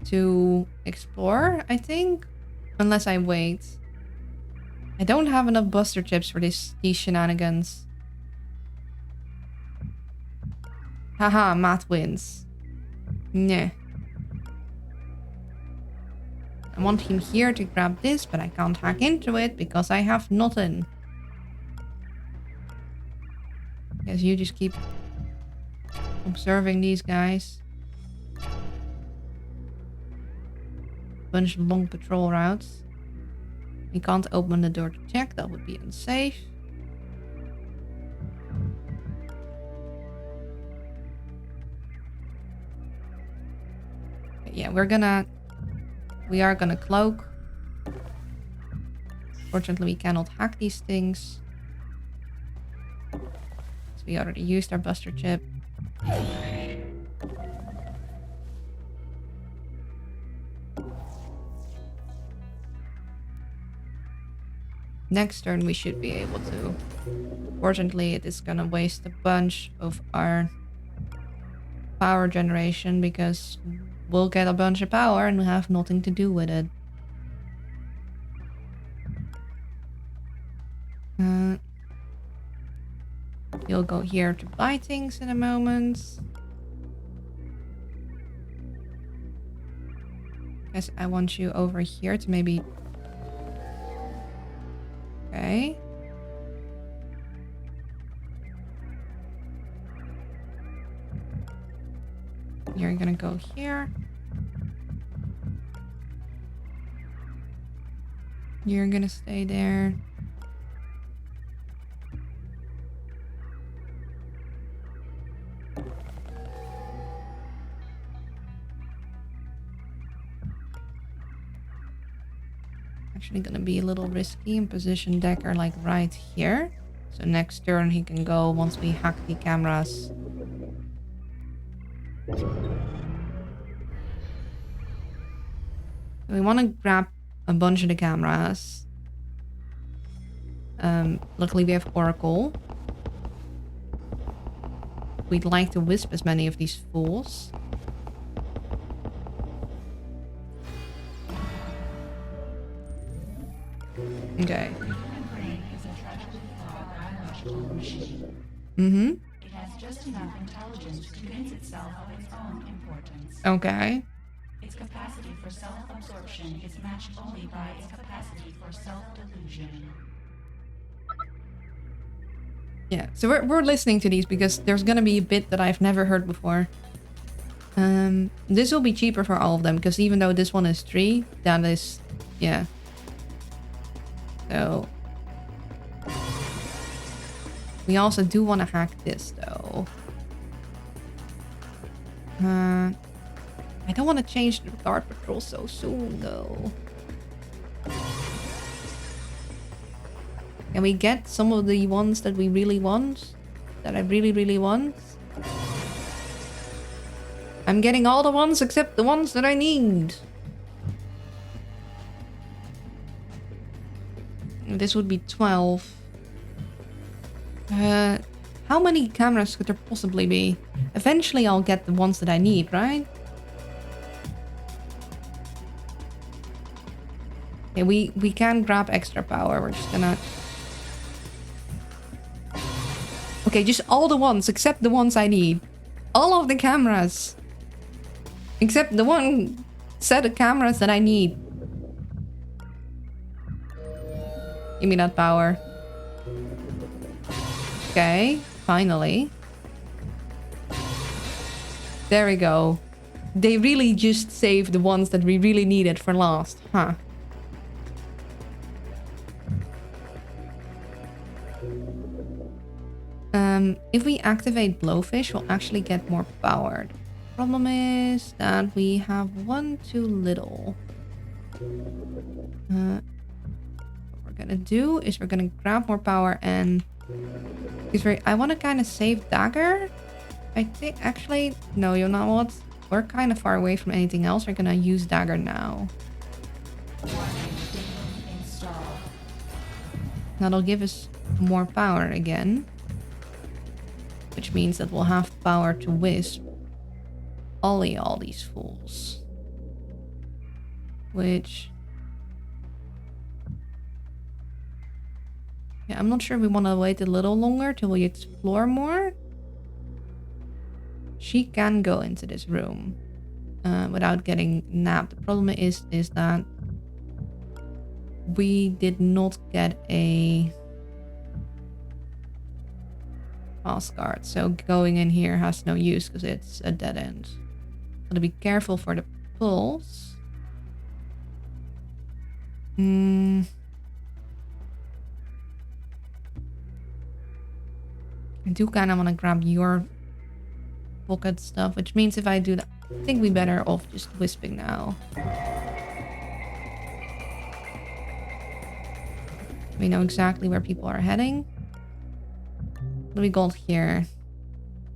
to explore, I think. Unless I wait. I don't have enough buster chips for these shenanigans. Haha, Matt wins. Nah. I want him here to grab this, but I can't hack into it because I have nothing. Guess you just keep observing these guys. Bunch of long patrol routes. We can't open the door to check, that would be unsafe. Okay, yeah, we are gonna cloak. Fortunately, we cannot hack these things. So we already used our buster chip. Next turn we should be able to. Fortunately, it is gonna waste a bunch of our power generation because we'll get a bunch of power and have nothing to do with it. You'll go here to buy things in a moment. Guess I want you over here to maybe... Okay. You're gonna go here. You're gonna stay there. Actually gonna be a little risky and position Decker like right here. So next turn he can go once we hack the cameras. We want to grab a bunch of the cameras. Luckily we have Oracle. We'd like to wisp as many of these fools. Okay. Mm-hmm. It has just enough intelligence to convince itself of its own importance. Okay. Its capacity for self-absorption is matched only by its capacity for self-delusion. Yeah, so we're listening to these because there's gonna be a bit that I've never heard before. This will be cheaper for all of them because even though this one is 3, that is, yeah. So we also do want to hack this though. I don't want to change the guard patrol so soon though. Can we get some of the ones that we really want? That I really want? I'm getting all the ones except the ones that I need. This would be 12. How many cameras could there possibly be? Eventually I'll get the ones that I need, right? Okay, we can grab extra power. We're just gonna... Okay, just all the ones except the ones I need. All of the cameras. Except the one set of cameras that I need. Give me that power. Okay, finally. There we go. They really just saved the ones that we really needed for last, huh? If we activate Blowfish, we'll actually get more power. The problem is that we have one too little. What we're gonna do is we're gonna grab more power and... I want to kind of save Dagger. I think actually... No, you know what? We're kind of far away from anything else. We're gonna use Dagger now. That'll give us more power again. Which means that we'll have power to wisp all these fools. Which... Yeah, I'm not sure we want to wait a little longer till we explore more. She can go into this room without getting nabbed. The problem is that we did not get a pass guard, so going in here has no use because it's a dead end. Gotta be careful for the pulse. I do kind of want to grab your pocket stuff, which means if I do that, I think we better off just wisping now. We know exactly where people are heading. What do we got here?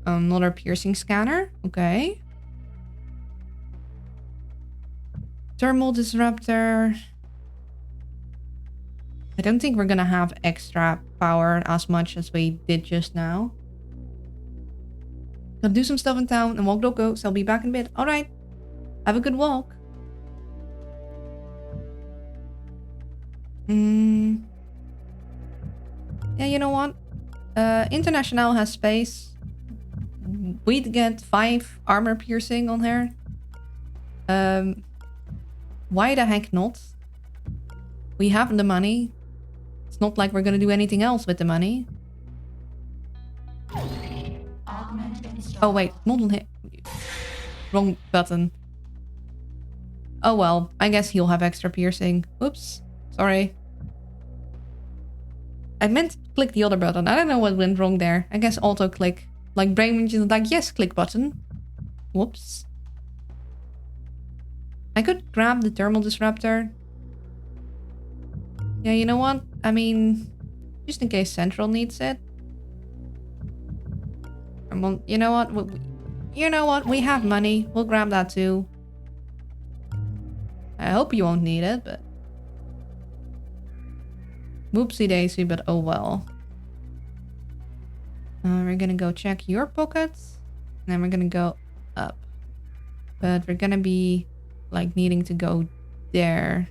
Another piercing scanner. Okay. Thermal disruptor. I don't think we're gonna have extra power as much as we did just now. Gonna do some stuff in town and walk Doko, so I'll be back in a bit. Alright. Have a good walk. Yeah, you know what? International has space. We'd get 5 armor piercing on her. Why the heck not? We have the money. It's not like we're gonna do anything else with the money. Oh wait, model hit. Wrong button. Oh well, I guess he'll have extra piercing. Oops, sorry. I meant to click the other button. I don't know what went wrong there. I guess auto click. Like brain just like yes, click button. Whoops. I could grab the thermal disruptor. Yeah, you know what? I mean, just in case Central needs it. You know what? You know what? We have money. We'll grab that too. I hope you won't need it, but... Whoopsie daisy, but oh well. We're gonna go check your pockets. And then we're gonna go up. But we're gonna be, like, needing to go there.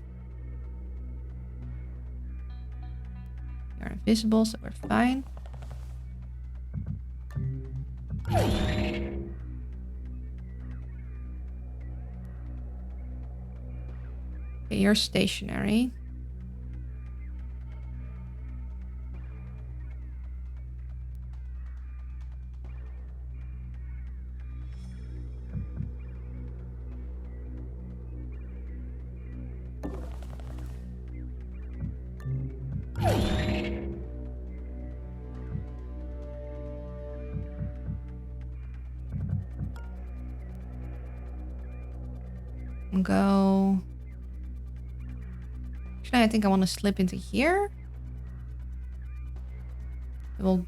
You're invisible, so we're fine. Okay, you're stationary. Go. Actually, I think I want to slip into here. Well,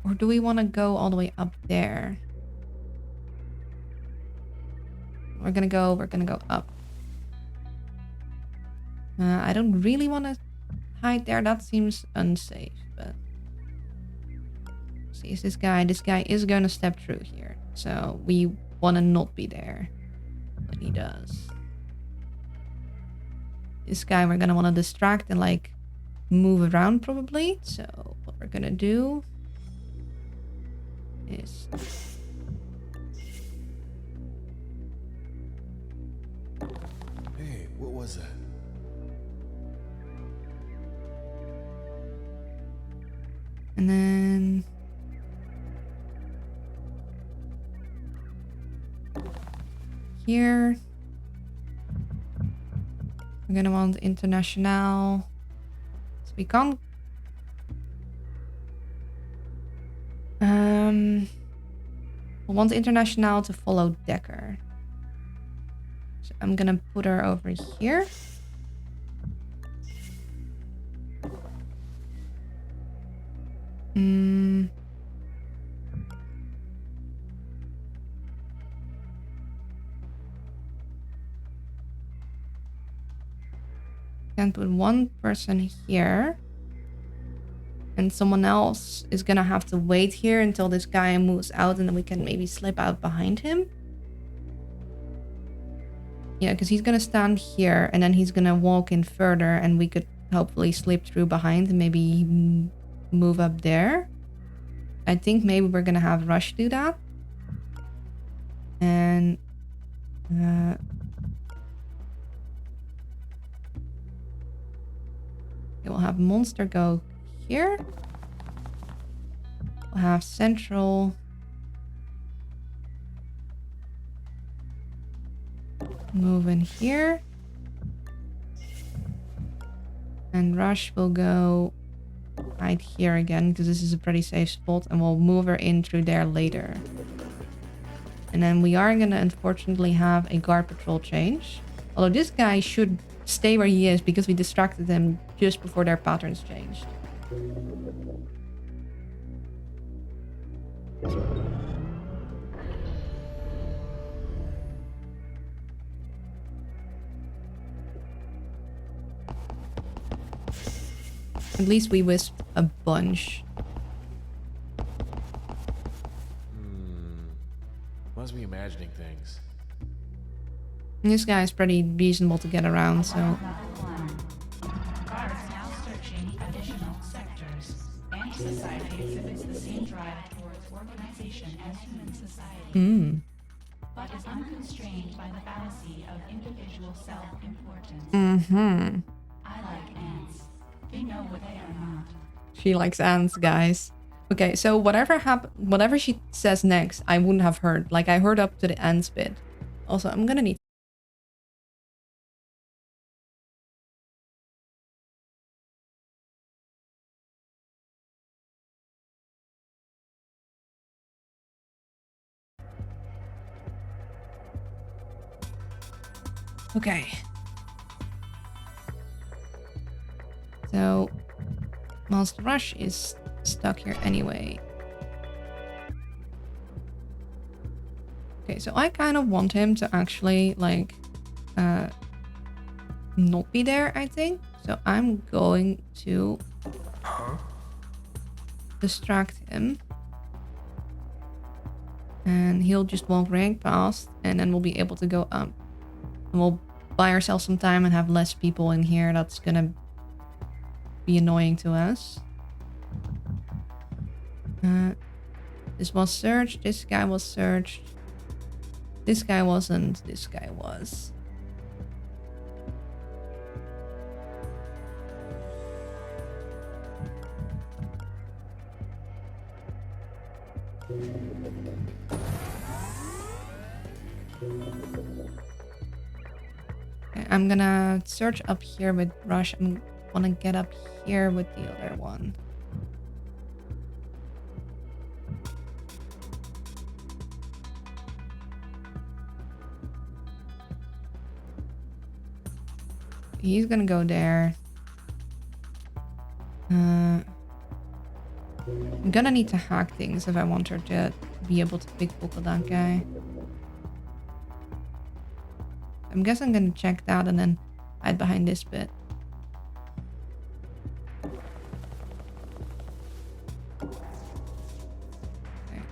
or do we want to go all the way up there? We're gonna go up. I don't really want to hide there. That seems unsafe, but... See, is this guy? This guy is going to step through here. So we want to not be there when he does. This guy we're going to want to distract and like move around probably. So what we're going to do is... Hey, what was that? And then... Here... We're gonna want international. So we can't... We'll want international to follow Decker. So I'm gonna put her over here. Can put one person here. And someone else is gonna have to wait here until this guy moves out and then we can maybe slip out behind him. Yeah, because he's gonna stand here and then he's gonna walk in further and we could hopefully slip through behind and maybe move up there. I think maybe we're gonna have Rush do that. And... we'll have Monster go here. We'll have Central move in here. And Rush will go right here again because this is a pretty safe spot and we'll move her in through there later. And then we are gonna unfortunately have a guard patrol change. Although this guy should stay where he is because we distracted them just before their patterns changed. At least we wisped a bunch. Must be imagining things. This guy is pretty reasonable to get around, so... Guards now searching additional sectors. Anti-society exhibits the same drive towards organization as human society. But is unconstrained by the fallacy of individual self-importance. I like ants. They know what they are not. She likes ants, guys. Okay, so whatever she says next, I wouldn't have heard. Like, I heard up to the ants bit. Also, I'm gonna need... Okay. So, Master Rush is stuck here anyway. Okay, so I kind of want him to actually, like, not be there, I think. So I'm going to distract him. And he'll just walk right past, and then we'll be able to go up. And we'll buy ourselves some time and have less people in here. That's gonna be annoying to us. This was searched. This guy was searched. This guy wasn't. This guy was. Okay, I'm gonna search up here with Rush. I wanna get up here with the other one. He's gonna go there. I'm gonna need to hack things if I want her to be able to pickpocket that guy. I'm guessing I'm gonna check that and then hide behind this bit. Okay.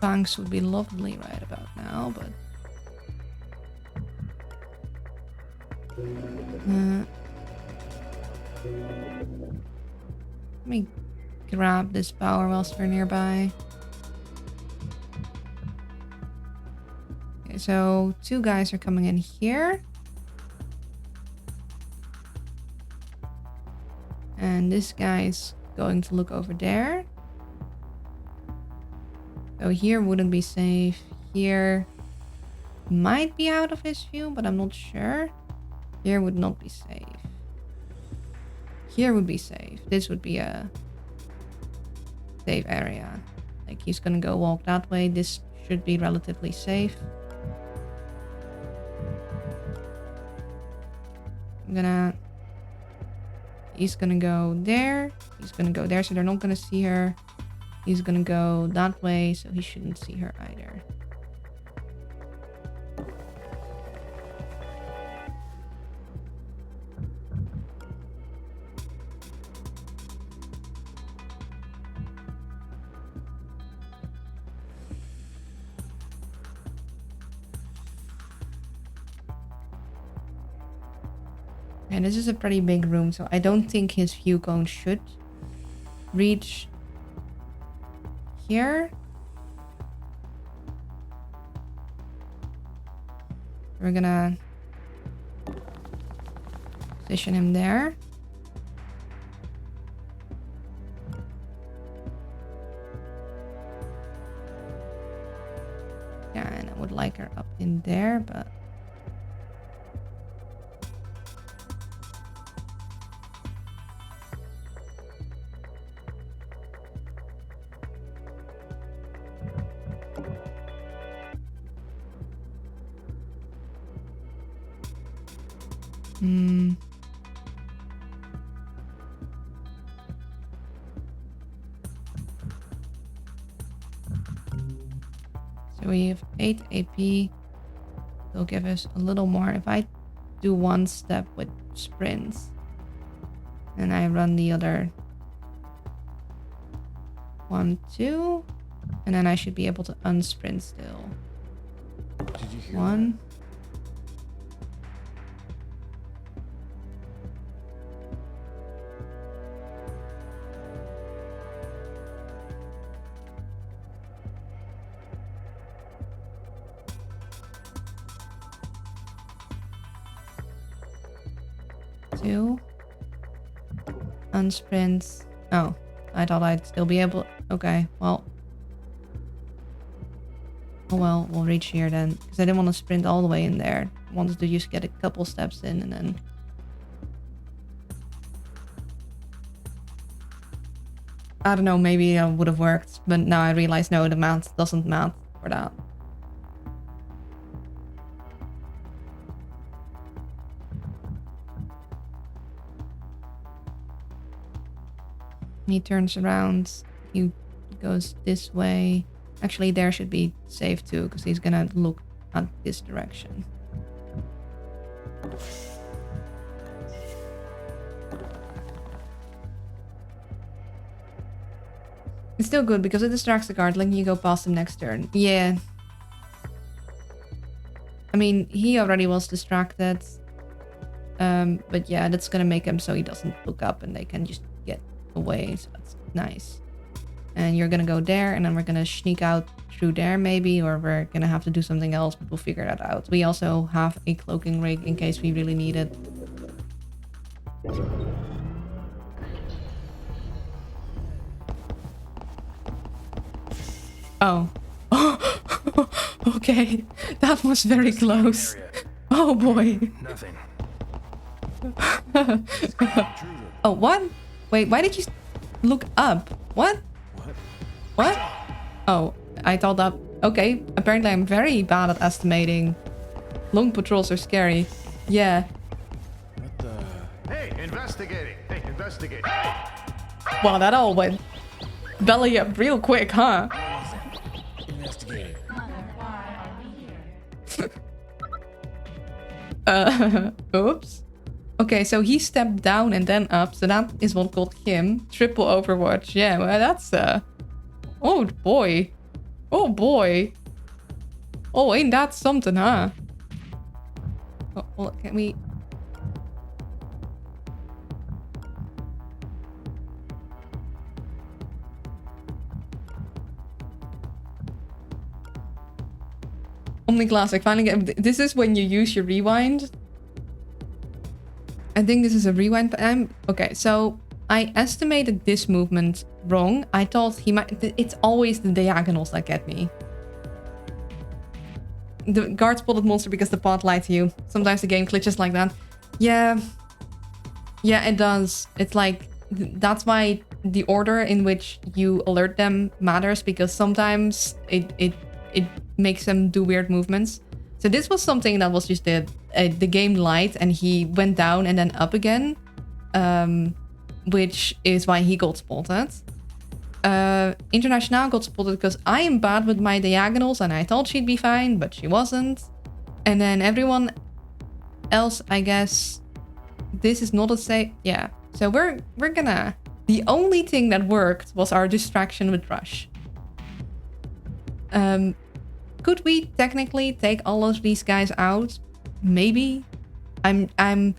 Banks would be lovely right about now, but... let me grab this power whilst we're nearby. Okay, so 2 guys are coming in here. And this guy's going to look over there. So here wouldn't be safe. Here might be out of his view, but I'm not sure. Here would not be safe. Here would be safe. This would be a safe area. Like, he's gonna go walk that way. This should be relatively safe. He's gonna go there. He's gonna go there, so they're not gonna see her. He's gonna go that way, so he shouldn't see her either. And this is a pretty big room, so I don't think his view cone should reach here. We're gonna position him there. Yeah, and I would like her up in there, but So we have 8 AP. They'll give us a little more. If I do one step with sprints, and I run the other 1, 2, and then I should be able to unsprint still. Did you hear 1. that? Two. Unsprint. Oh, I thought I'd still be able. Okay, well. Oh well, we'll reach here then. Because I didn't want to sprint all the way in there. I wanted to just get a couple steps in and then. I don't know, maybe it would have worked. But now I realize no, the math doesn't math for that. He turns around, he goes this way. Actually, there should be safe too, because he's gonna look at this direction. It's still good because it distracts the guard, letting you go past him next turn. Yeah. I mean, he already was distracted. But yeah, that's gonna make him so he doesn't look up and they can just get away, so that's nice. And you're gonna go there, and then we're gonna sneak out through there maybe, or we're gonna have to do something else, but we'll figure that out. We also have a cloaking rig in case we really need it. Oh. Okay, that was very close. Oh boy. Nothing. Oh, what? Wait, why did you look up? What? What? Oh, I thought that... Okay, apparently I'm very bad at estimating. Long patrols are scary. Yeah. What the? Hey, investigating. Hey, investigating. Wow, that all went belly up real quick, huh? Investigating. Mother, why are we here? Oops. Okay, so he stepped down and then up, so that is what called him. Triple Overwatch. Yeah, well, that's oh boy. Oh boy. Oh, ain't that something, huh? Oh, well, can we... Omni Classic, finally get... This is when you use your rewind. I think this is a rewind. Okay, so I estimated this movement wrong. I thought he might... It's always the diagonals that get me. The guard spotted monster because the pod lied to you. Sometimes the game glitches like that. Yeah. Yeah, it does. It's like... That's why the order in which you alert them matters, because sometimes it makes them do weird movements. So this was something that was just the game light, and he went down and then up again, which is why he got spotted. International got spotted because I am bad with my diagonals, and I thought she'd be fine, but she wasn't. And then everyone else, I guess, this is not a safe. Yeah. So we're gonna. The only thing that worked was our distraction with Rush. Could we technically take all of these guys out? Maybe. I'm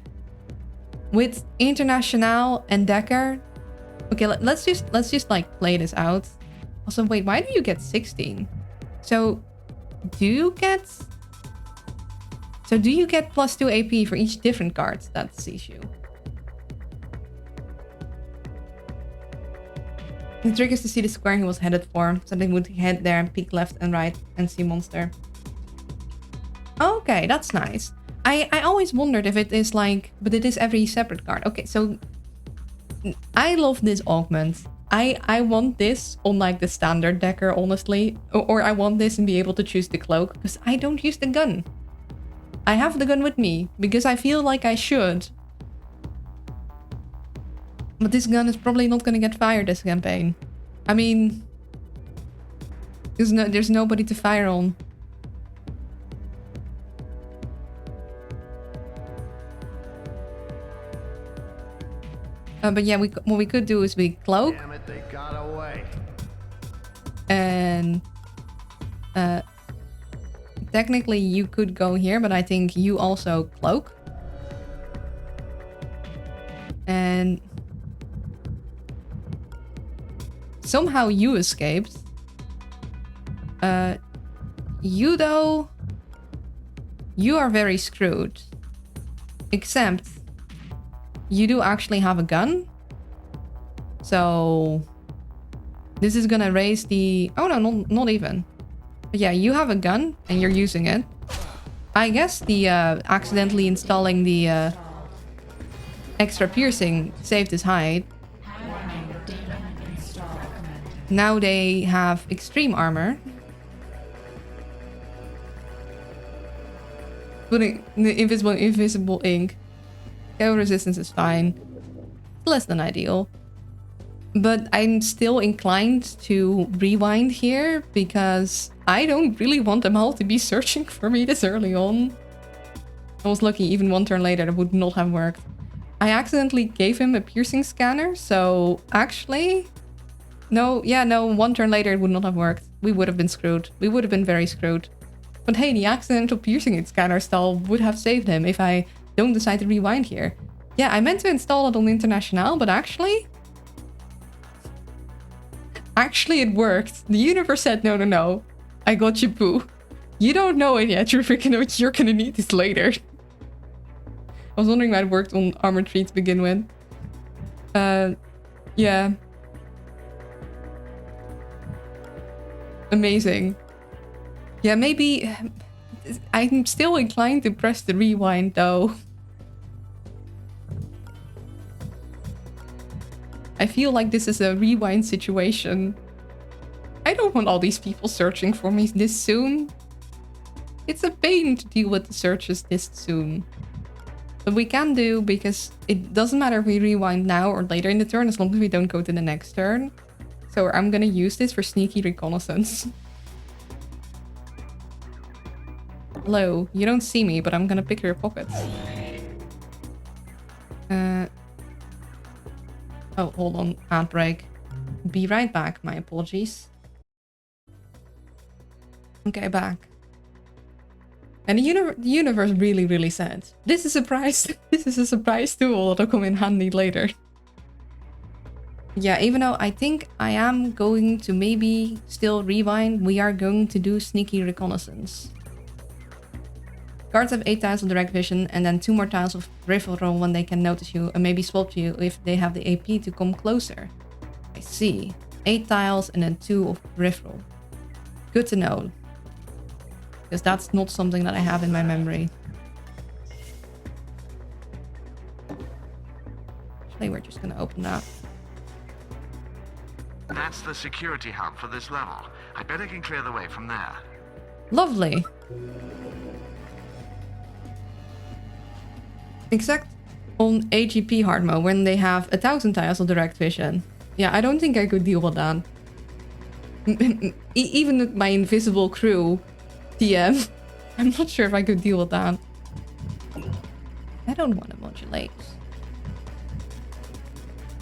with International and Decker. Okay, let's just like play this out. Also, wait, why do you get 16? So do you get +2 AP for each different card that sees you? The trick is to see the square he was headed for, so they would head there and peek left and right and see monster. Okay, that's nice. I always wondered if it is like, but it is every separate card. Okay, so I love this augment. I want this on like the standard Decker, honestly, or I want this and be able to choose the cloak, because I don't use the gun. I have the gun with me because I feel like I should. But this gun is probably not going to get fired this campaign. I mean, There's nobody to fire on. But yeah, what we could do is we cloak. Damn it, they got away. And technically you could go here, but I think you also cloak. And somehow you escaped. You though, you are very screwed. Except you do actually have a gun. So this is gonna raise the... Oh no, not even. But yeah, you have a gun and you're using it. I guess the accidentally installing the extra piercing saved his hide. Now they have extreme armor. Putting the invisible ink. KO resistance is fine. Less than ideal. But I'm still inclined to rewind here because I don't really want them all to be searching for me this early on. I was lucky even one turn later that would not have worked. I accidentally gave him a piercing scanner, so actually... No, one turn later it would not have worked. We would have been screwed. We would have been very screwed. But hey, the accidental piercing scanner stall would have saved him if I don't decide to rewind here. Yeah, I meant to install it on International, but actually it worked. The universe said, no. I got you, boo. You don't know it yet. You're gonna need this later. I was wondering why it worked on Armored 3 to begin with. Yeah. Amazing. Yeah, maybe... I'm still inclined to press the rewind, though. I feel like this is a rewind situation. I don't want all these people searching for me this soon. It's a pain to deal with the searches this soon. But we can do, because it doesn't matter if we rewind now or later in the turn, as long as we don't go to the next turn. So I'm gonna use this for sneaky reconnaissance. Hello, you don't see me, but I'm gonna pick your pockets. Oh, hold on. Outbreak. Be right back. My apologies. Okay, back. And the universe really said, this is a surprise. This is a surprise tool that'll come in handy later. Yeah, even though I think I am going to maybe still rewind, we are going to do sneaky reconnaissance. Guards have 8 tiles of direct vision and then 2 more tiles of rifle roll when they can notice you and maybe swap to you if they have the AP to come closer. I see. 8 tiles and then 2 of rifle. Good to know. Because that's not something that I have in my memory. Actually, we're just gonna open that. That's the security hub for this level. I bet I can clear the way from there. Lovely. Except on AGP hard mode when they have 1,000 tiles of direct vision. Yeah, I don't think I could deal with that. Even with my invisible crew TM, I'm not sure if I could deal with that. I don't want to modulate.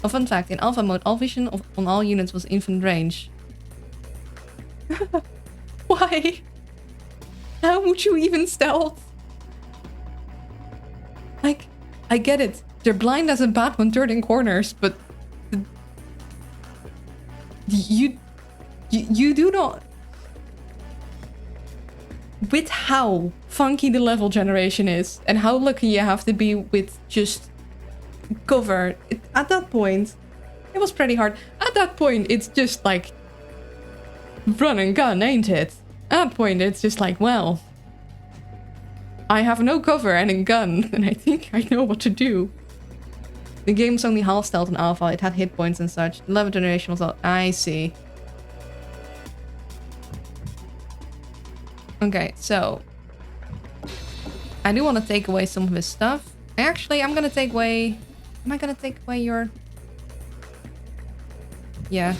A fun fact, in alpha mode, all vision on all units was infinite range. Why? How would you even stealth? Like, I get it. They're blind as a bat when turning corners, but... You do not... With how funky the level generation is, and how lucky you have to be with just cover, at that point, it was pretty hard. At that point, it's just like... run and gun, ain't it? At that point, it's just like, well... I have no cover and a gun, and I think I know what to do. The game's only half stealth in alpha, it had hit points and such. The level generation was all... I see. Okay, so... I do want to take away some of his stuff. Actually, I'm gonna take away... Am I gonna take away your... Yeah.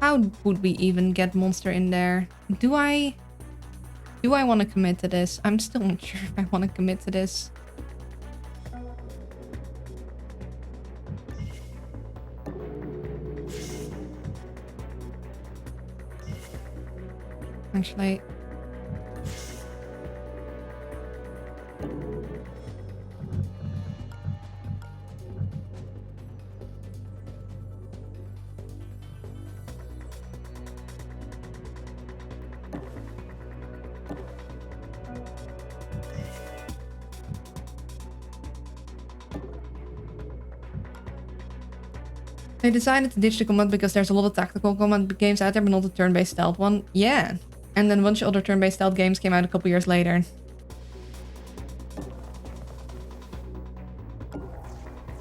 How would we even get monster in there? Do I want to commit to this? I'm still not sure if I want to commit to this. Actually, they decided to ditch the combat because there's a lot of tactical combat games out there, but not a turn-based stealth one. Yeah. And then a bunch of other turn-based stealth games came out a couple years later.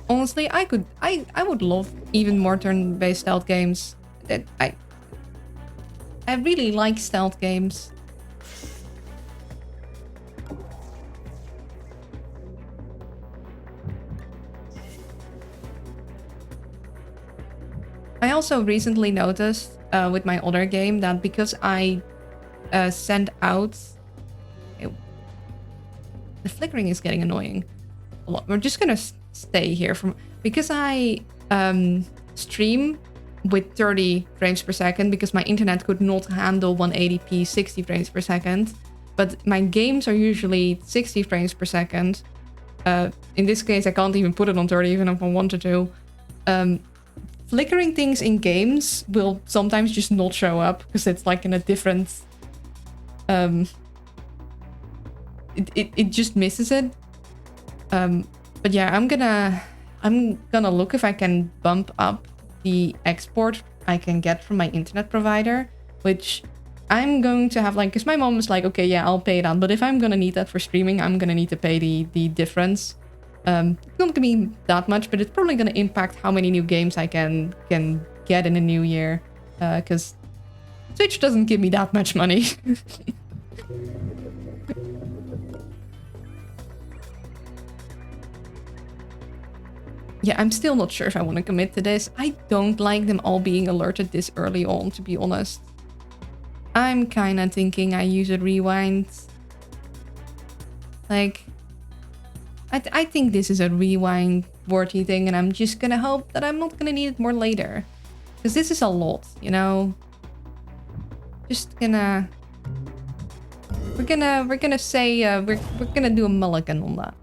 Honestly, I would love even more turn-based stealth games. I really like stealth games. I also recently noticed with my other game that because I send out... the flickering is getting annoying. We're just gonna stay here because I stream with 30 frames per second because my internet could not handle 180p 60 frames per second, but my games are usually 60 frames per second. In this case, I can't even put it on 30 even if I wanted to. Flickering things in games will sometimes just not show up because it's like in a different... it just misses it. But yeah, I'm gonna look if I can bump up the export I can get from my internet provider, which I'm going to have like, because my mom is like, okay, yeah, I'll pay that, but if I'm gonna need that for streaming, I'm gonna need to pay the difference. It's not gonna be that much, but it's probably gonna impact how many new games I can get in a new year, because Twitch doesn't give me that much money. Yeah, I'm still not sure if I want to commit to this. I don't like them all being alerted this early on, to be honest. I'm kind of thinking I use a rewind. Like, I think this is a rewind worthy thing, and I'm just gonna hope that I'm not gonna need it more later. Because this is a lot, you know? Just gonna... We're gonna say, we're gonna do a mulligan on that.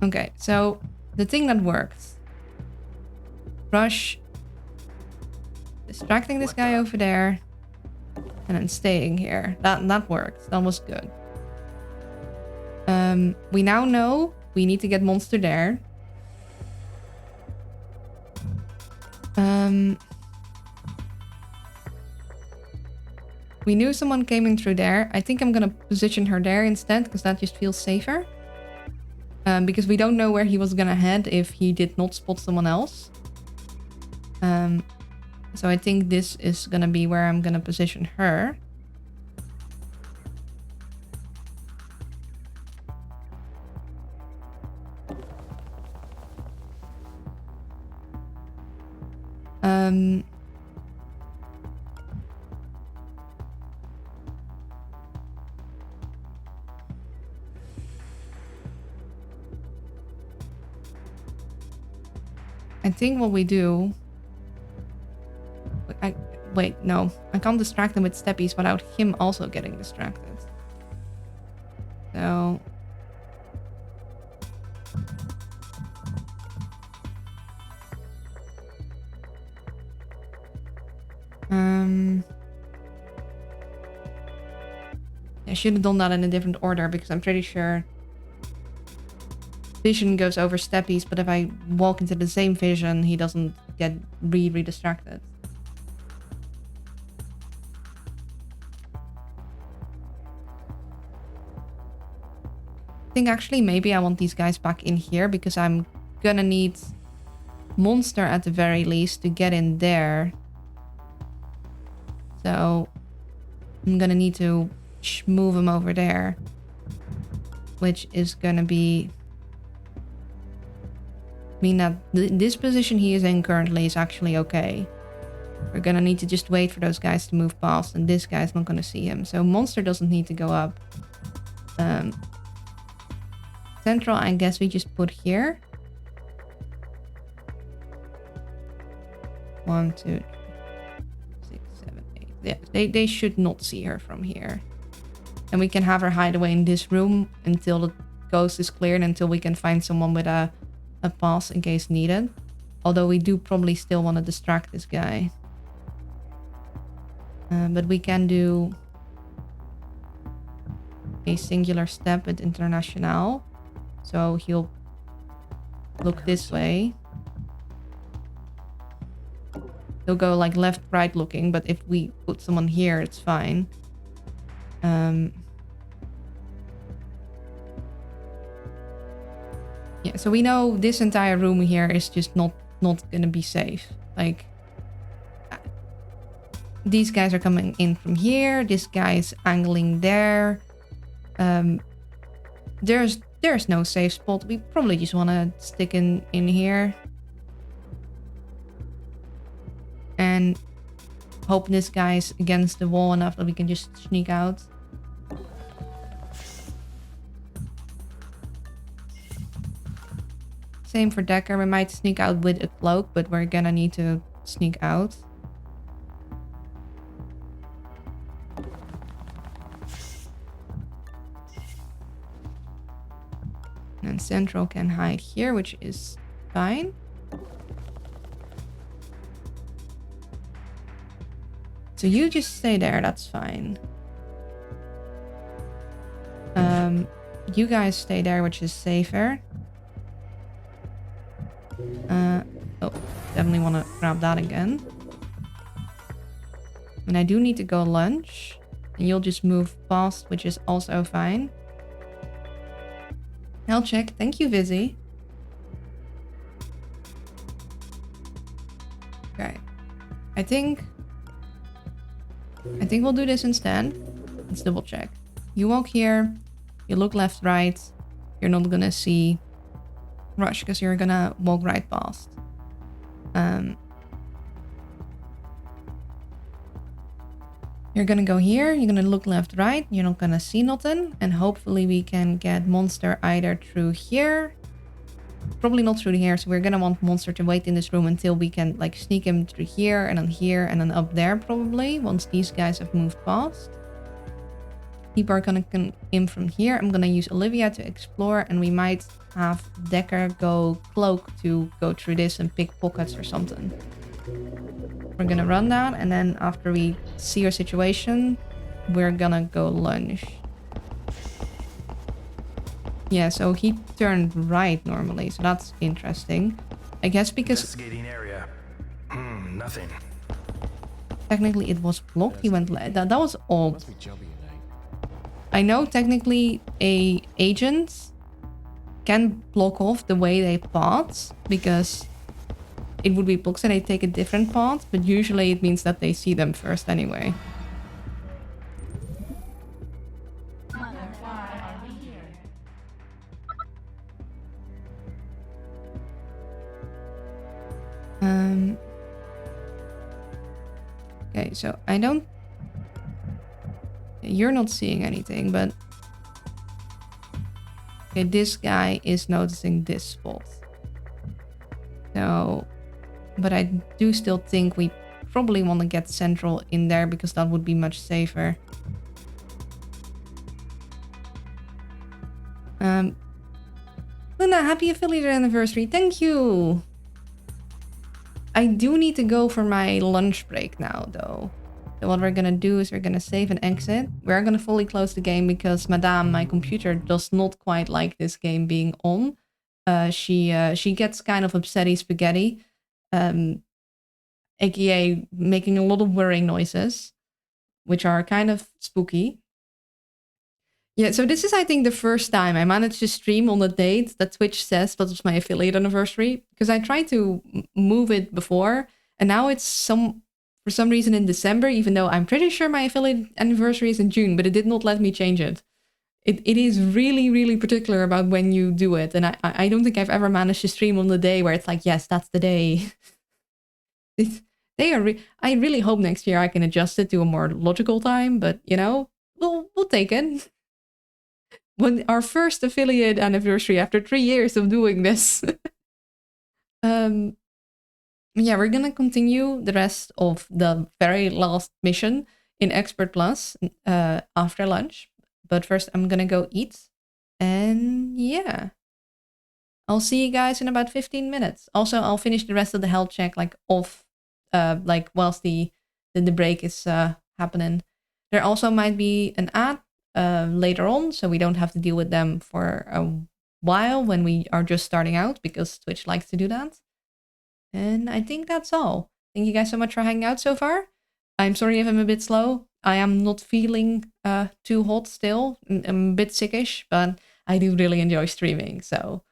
Okay, so the thing that worked. Rush. Distracting this guy over there. And then staying here. That worked. That was good. We now know we need to get monster there. We knew someone came in through there. I think I'm gonna position her there instead, because that just feels safer. Because we don't know where he was gonna head if he did not spot someone else. So I think this is gonna be where I'm gonna position her. I think what we do... Wait, no. I can't distract him with steppies without him also getting distracted. So... I should have done that in a different order because I'm pretty sure vision goes over steppies, but if I walk into the same vision, he doesn't get really distracted. I think actually maybe I want these guys back in here because I'm gonna need monster at the very least to get in there. So I'm gonna need to move him over there, which is gonna be mean that this position he is in currently is actually okay. We're gonna need to just wait for those guys to move past, and this guy's not gonna see him. So monster doesn't need to go up. Central, I guess we just put here. 1, 2, 3, 6, 7, 8. Yeah, they should not see her from here. And we can have her hide away in this room until the coast is cleared, until we can find someone with a pass in case needed. Although we do probably still want to distract this guy. But we can do a singular step with International. So he'll look this way. He'll go like left, right looking, but if we put someone here, it's fine. Yeah, so we know this entire room here is just not gonna be safe. Like, these guys are coming in from here. This guy's angling there. There's no safe spot. We probably just want to stick in here. And hope this guy's against the wall enough that we can just sneak out. Same for Decker. We might sneak out with a cloak, but we're gonna need to sneak out. And Central can hide here, which is fine. So you just stay there, that's fine. You guys stay there, which is safer. Oh, definitely want to grab that again. And I do need to go lunch. And you'll just move past, which is also fine. I'll check. Thank you, Vizzy. Okay. I think we'll do this instead. Let's double check. You walk here. You look left, right. You're not gonna see Rush because you're gonna walk right past. You're gonna go here. You're gonna look left, right. You're not gonna see nothing. And hopefully we can get Monster either through here. Probably not through here. So we're gonna want Monster to wait in this room until we can like sneak him through here and then up there probably. Once these guys have moved past. People are gonna come in from here. I'm gonna use Olivia to explore, and we might have Decker go cloak to go through this and pick pockets or something. We're gonna run that, and then after we see our situation, we're gonna go lunge. Yeah, so he turned right normally, so that's interesting. I guess because Investigating area. Nothing. technically it was blocked. He went that was odd. Must be jumpy at night. I know technically a agent can block off the way they pass because it would be blocked and they take a different path, but usually it means that they see them first anyway. Mother, why are we here? Okay, so I don't... You're not seeing anything, but... Okay, this guy is noticing this spot. So... But I do still think we probably want to get Central in there because that would be much safer. Luna, happy affiliate anniversary. Thank you. I do need to go for my lunch break now, though. So what we're gonna do is we're gonna save and exit. We're gonna fully close the game because Madame, my computer, does not quite like this game being on. She gets kind of upsetty spaghetti. AKA making a lot of whirring noises, which are kind of spooky. Yeah, so this is, I think, the first time I managed to stream on the date that Twitch says that was my affiliate anniversary, because I tried to move it before, and now it's for some reason in December, even though I'm pretty sure my affiliate anniversary is in June, but it did not let me change it. it is really, really particular about when you do it. And I don't think I've ever managed to stream on the day where it's like, yes, that's the day. I really hope next year I can adjust it to a more logical time, but you know, we'll take it. When our first affiliate anniversary after 3 years of doing this. Yeah, we're gonna continue the rest of the very last mission in Expert Plus after lunch. But first I'm gonna go eat. And yeah. I'll see you guys in about 15 minutes. Also, I'll finish the rest of the health check like off like whilst the break is happening. There also might be an ad later on, so we don't have to deal with them for a while when we are just starting out, because Twitch likes to do that. And I think that's all. Thank you guys so much for hanging out so far. I'm sorry if I'm a bit slow. I am not feeling too hot still. I'm a bit sickish, but I do really enjoy streaming, so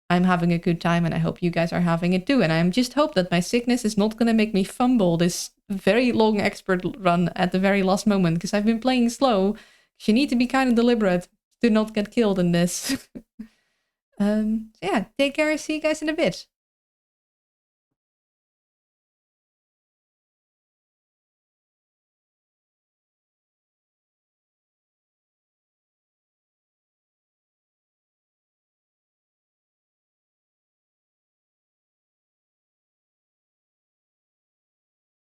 I'm having a good time, and I hope you guys are having it too. And I just hope that my sickness is not going to make me fumble this very long expert run at the very last moment, because I've been playing slow. You need to be kind of deliberate to not get killed in this. So yeah, take care. See you guys in a bit.